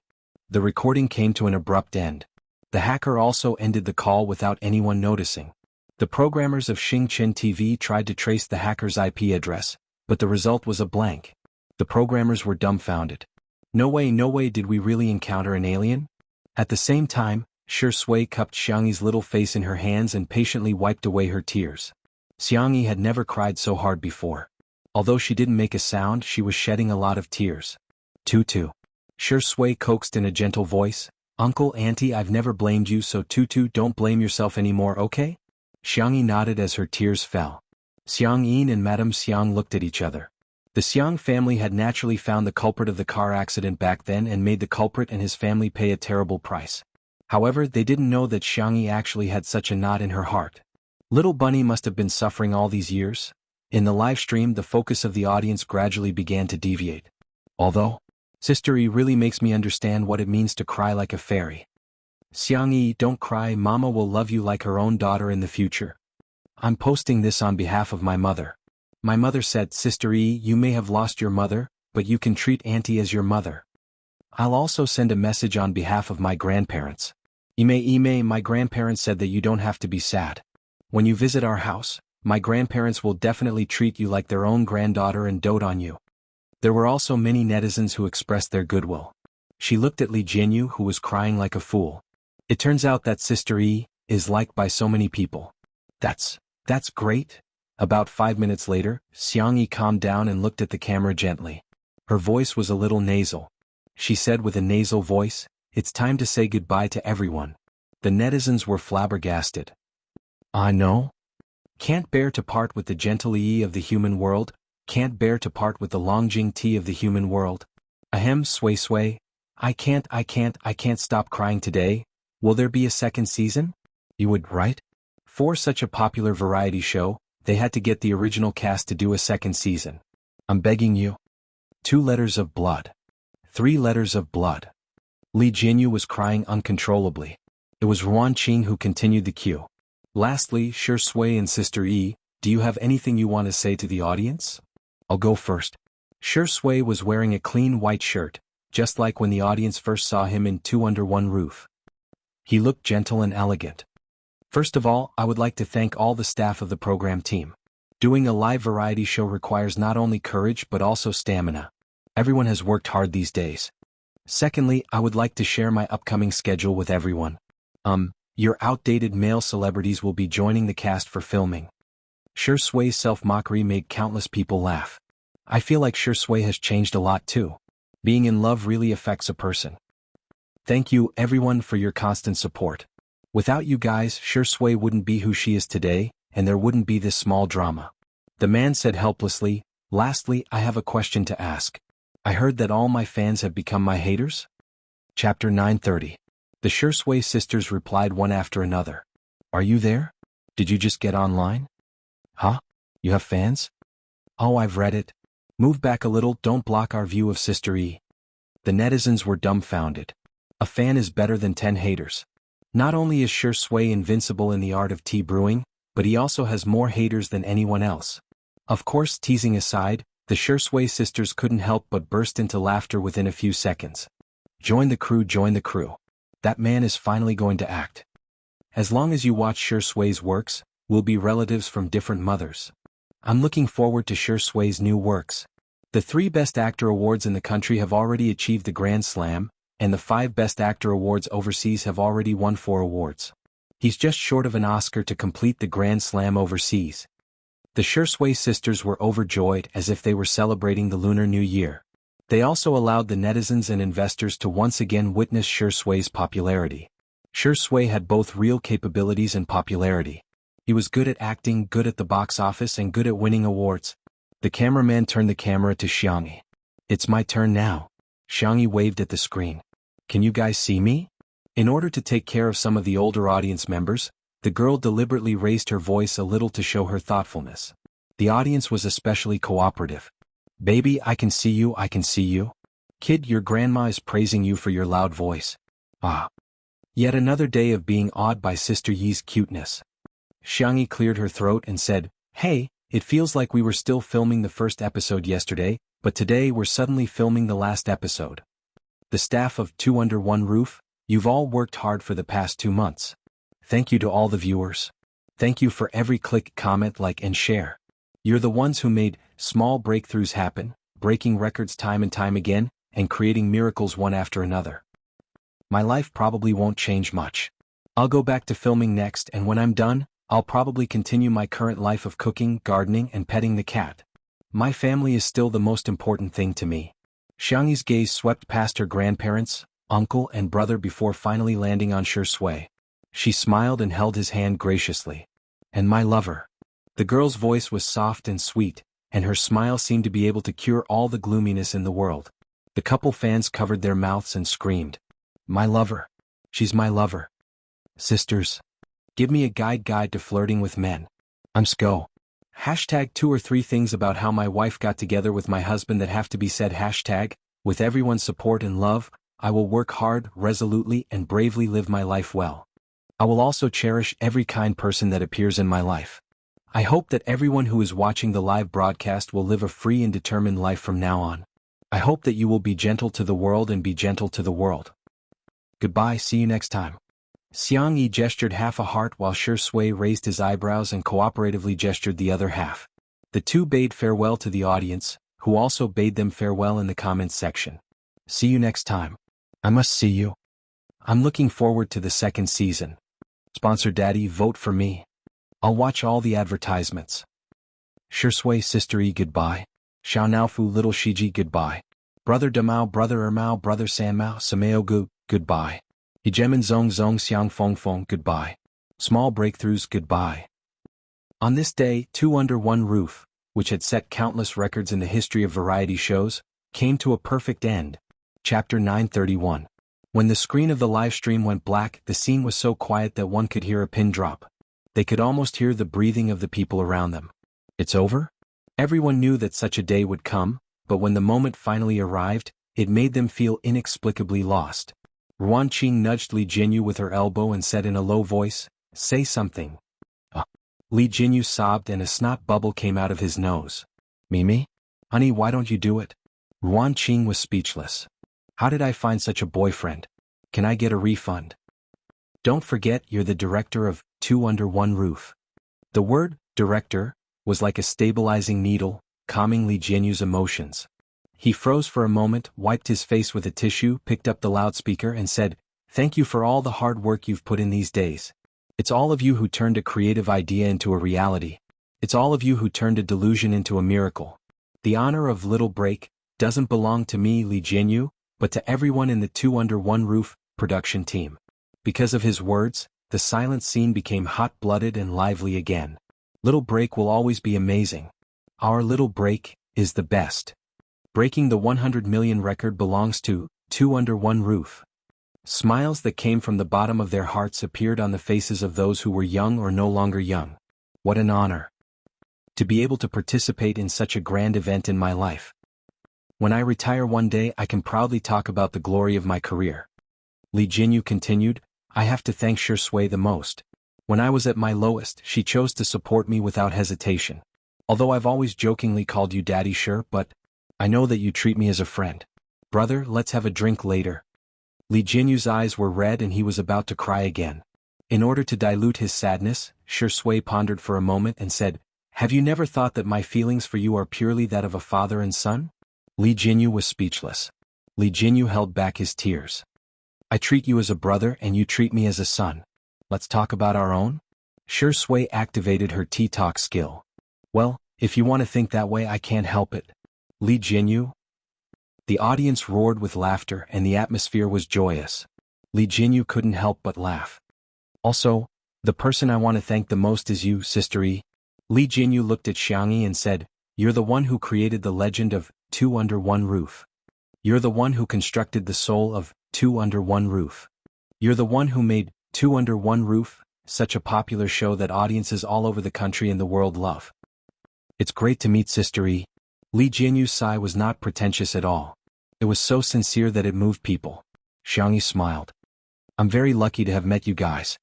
The recording came to an abrupt end. The hacker also ended the call without anyone noticing. The programmers of Xingqian TV tried to trace the hacker's IP address, but the result was a blank. The programmers were dumbfounded. No way did we really encounter an alien? At the same time, Shui cupped Xiangyi's little face in her hands and patiently wiped away her tears. Xiangyi had never cried so hard before. Although she didn't make a sound, she was shedding a lot of tears. Tutu. Shui coaxed in a gentle voice, Uncle, Auntie, I've never blamed you, so Tutu, don't blame yourself anymore, okay? Xiangyi nodded as her tears fell. Xiangyin and Madame Xiang looked at each other. The Xiang family had naturally found the culprit of the car accident back then and made the culprit and his family pay a terrible price. However, they didn't know that Xiangyi actually had such a knot in her heart. Little Bunny must have been suffering all these years. In the live stream, the focus of the audience gradually began to deviate. Although, Sister E really makes me understand what it means to cry like a fairy. Xiangyi, don't cry, Mama will love you like her own daughter in the future. I'm posting this on behalf of my mother. My mother said, Sister E, you may have lost your mother, but you can treat Auntie as your mother. I'll also send a message on behalf of my grandparents. Ime, my grandparents said that you don't have to be sad. When you visit our house, my grandparents will definitely treat you like their own granddaughter and dote on you. There were also many netizens who expressed their goodwill. She looked at Li Jianyu, who was crying like a fool. It turns out that Sister E is liked by so many people. That's great. About 5 minutes later, Xiangyi calmed down and looked at the camera gently. Her voice was a little nasal. She said with a nasal voice, it's time to say goodbye to everyone. The netizens were flabbergasted. I know. Can't bear to part with the gentle Yi of the human world, can't bear to part with the Longjing Ti of the human world. Ahem, Sui. I can't stop crying today. Will there be a second season? You would, right? For such a popular variety show, they had to get the original cast to do a second season. I'm begging you. 2 letters of blood. 3 letters of blood. Li Jianyu was crying uncontrollably. It was Ruan Qing who continued the cue. Lastly, Shi Sui and Sister Yi, do you have anything you want to say to the audience? I'll go first. Shi Sui was wearing a clean white shirt, just like when the audience first saw him in Two Under One Roof. He looked gentle and elegant. First of all, I would like to thank all the staff of the program team. Doing a live variety show requires not only courage but also stamina. Everyone has worked hard these days. Secondly, I would like to share my upcoming schedule with everyone. Your outdated male celebrities will be joining the cast for filming. Shi Sui's self-mockery made countless people laugh. I feel like Shi Sui has changed a lot too. Being in love really affects a person. Thank you everyone for your constant support. Without you guys, Shi Sui wouldn't be who she is today, and there wouldn't be this small drama. The man said helplessly, lastly, I have a question to ask. I heard that all my fans have become my haters? Chapter 930. The Shi Sui sisters replied one after another. Are you there? Did you just get online? Huh? You have fans? Oh, I've read it. Move back a little, don't block our view of Sister E. The netizens were dumbfounded. A fan is better than 10 haters. Not only is Shi Sui invincible in the art of tea brewing, but he also has more haters than anyone else. Of course, teasing aside, the Shi Sui sisters couldn't help but burst into laughter within a few seconds. Join the crew, join the crew. That man is finally going to act. As long as you watch Shi Sui's works, we'll be relatives from different mothers. I'm looking forward to Shi Sui's new works. The 3 Best Actor awards in the country have already achieved the Grand Slam, and the 5 Best Actor awards overseas have already won 4 awards. He's just short of an Oscar to complete the Grand Slam overseas. The Shi Sui sisters were overjoyed as if they were celebrating the Lunar New Year. They also allowed the netizens and investors to once again witness Shi Sui's popularity. Shi Sui had both real capabilities and popularity. He was good at acting, good at the box office, and good at winning awards. The cameraman turned the camera to Xianxia. It's my turn now. Xianxia waved at the screen. Can you guys see me? In order to take care of some of the older audience members, the girl deliberately raised her voice a little to show her thoughtfulness. The audience was especially cooperative. Baby, I can see you, I can see you. Kid, your grandma is praising you for your loud voice. Ah. Yet another day of being awed by Sister Yi's cuteness. Xianxia cleared her throat and said, Hey, it feels like we were still filming the first episode yesterday, but today we're suddenly filming the last episode. The staff of Two Under One Roof, you've all worked hard for the past 2 months. Thank you to all the viewers. Thank you for every click, comment, like, and share. You're the ones who made small breakthroughs happen, breaking records time and time again, and creating miracles one after another. My life probably won't change much. I'll go back to filming next, and when I'm done, I'll probably continue my current life of cooking, gardening, and petting the cat. My family is still the most important thing to me. Xiangyi's gaze swept past her grandparents, uncle, and brother before finally landing on Shi Sui. She smiled and held his hand graciously. And my lover. The girl's voice was soft and sweet, and her smile seemed to be able to cure all the gloominess in the world. The couple fans covered their mouths and screamed. My lover. She's my lover. Sisters. Give me a guide to flirting with men. I'm Sko. Hashtag 2 or 3 things about how my wife got together with my husband that have to be said. Hashtag, with everyone's support and love, I will work hard, resolutely, and bravely live my life well. I will also cherish every kind person that appears in my life. I hope that everyone who is watching the live broadcast will live a free and determined life from now on. I hope that you will be gentle to the world and be gentle to the world. Goodbye, see you next time. Xiangxia gestured half a heart while Shi Sui raised his eyebrows and cooperatively gestured the other half. The two bade farewell to the audience, who also bade them farewell in the comments section. See you next time. I must see you. I'm looking forward to the 2nd season. Sponsor Daddy, vote for me. I'll watch all the advertisements. Shi Sui, Sister E, goodbye. Xiao Naofu, Little Shiji, goodbye. Brother Damao, Brother Ermao, Brother Sanmao, Sameo Gu, goodbye. Hegemin Zong Zong Xiang Fong Fong, goodbye. Small breakthroughs, goodbye. On this day, Two Under One Roof, which had set countless records in the history of variety shows, came to a perfect end. Chapter 931. When the screen of the live stream went black, the scene was so quiet that one could hear a pin drop. They could almost hear the breathing of the people around them. It's over? Everyone knew that such a day would come, but when the moment finally arrived, it made them feel inexplicably lost. Ruanqing nudged Li Jinyu with her elbow and said in a low voice, "Say something." Li Jinyu sobbed and a snot bubble came out of his nose. "Mimi? Honey, why don't you do it?" Ruanqing was speechless. "How did I find such a boyfriend? Can I get a refund?" "Don't forget you're the director of Two Under One Roof." The word, director, was like a stabilizing needle, calming Li Jinyu's emotions. He froze for a moment, wiped his face with a tissue, picked up the loudspeaker and said, "Thank you for all the hard work you've put in these days. It's all of you who turned a creative idea into a reality. It's all of you who turned a delusion into a miracle. The honor of Little Break doesn't belong to me, Li Jinyu, but to everyone in the Two Under One Roof production team." Because of his words, the silent scene became hot-blooded and lively again. Little Break will always be amazing. Our Little Break is the best. Breaking the 100 million record belongs to Two Under One Roof. Smiles that came from the bottom of their hearts appeared on the faces of those who were young or no longer young. What an honor. To be able to participate in such a grand event in my life. When I retire one day, I can proudly talk about the glory of my career. Li Jinyu continued, "I have to thank Shui the most. When I was at my lowest, she chose to support me without hesitation. Although I've always jokingly called you Daddy Sure, but I know that you treat me as a friend. Brother, let's have a drink later." Li Jinyu's eyes were red and he was about to cry again. In order to dilute his sadness, Shui pondered for a moment and said, "Have you never thought that my feelings for you are purely that of a father and son?" Li Jinyu was speechless. Li Jinyu held back his tears. "I treat you as a brother and you treat me as a son. Let's talk about our own?" Shui activated her T-talk skill. "Well, if you want to think that way, I can't help it." Li Jinyu? The audience roared with laughter and the atmosphere was joyous. Li Jinyu couldn't help but laugh. "Also, the person I want to thank the most is you, Sister E." Li Jinyu looked at Xianxia and said, "You're the one who created the legend of Two Under One Roof. You're the one who constructed the soul of Two Under One Roof. You're the one who made Two Under One Roof such a popular show that audiences all over the country and the world love." "It's great to meet Sister E." Li Jinyu's sigh was not pretentious at all. It was so sincere that it moved people. Xianxia smiled. "I'm very lucky to have met you guys."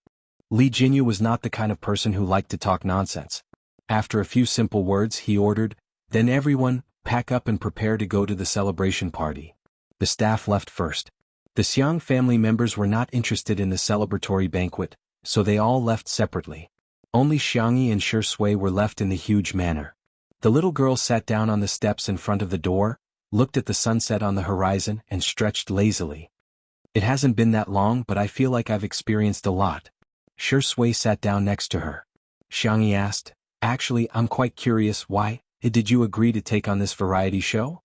Li Jinyu was not the kind of person who liked to talk nonsense. After a few simple words, he ordered, "Then everyone, pack up and prepare to go to the celebration party." The staff left first. The Xiang family members were not interested in the celebratory banquet, so they all left separately. Only Xianxia and Shui were left in the huge manor. The little girl sat down on the steps in front of the door, looked at the sunset on the horizon and stretched lazily. "It hasn't been that long, but I feel like I've experienced a lot." Shui sat down next to her. Xianxia asked, "Actually, I'm quite curious, why did you agree to take on this variety show?"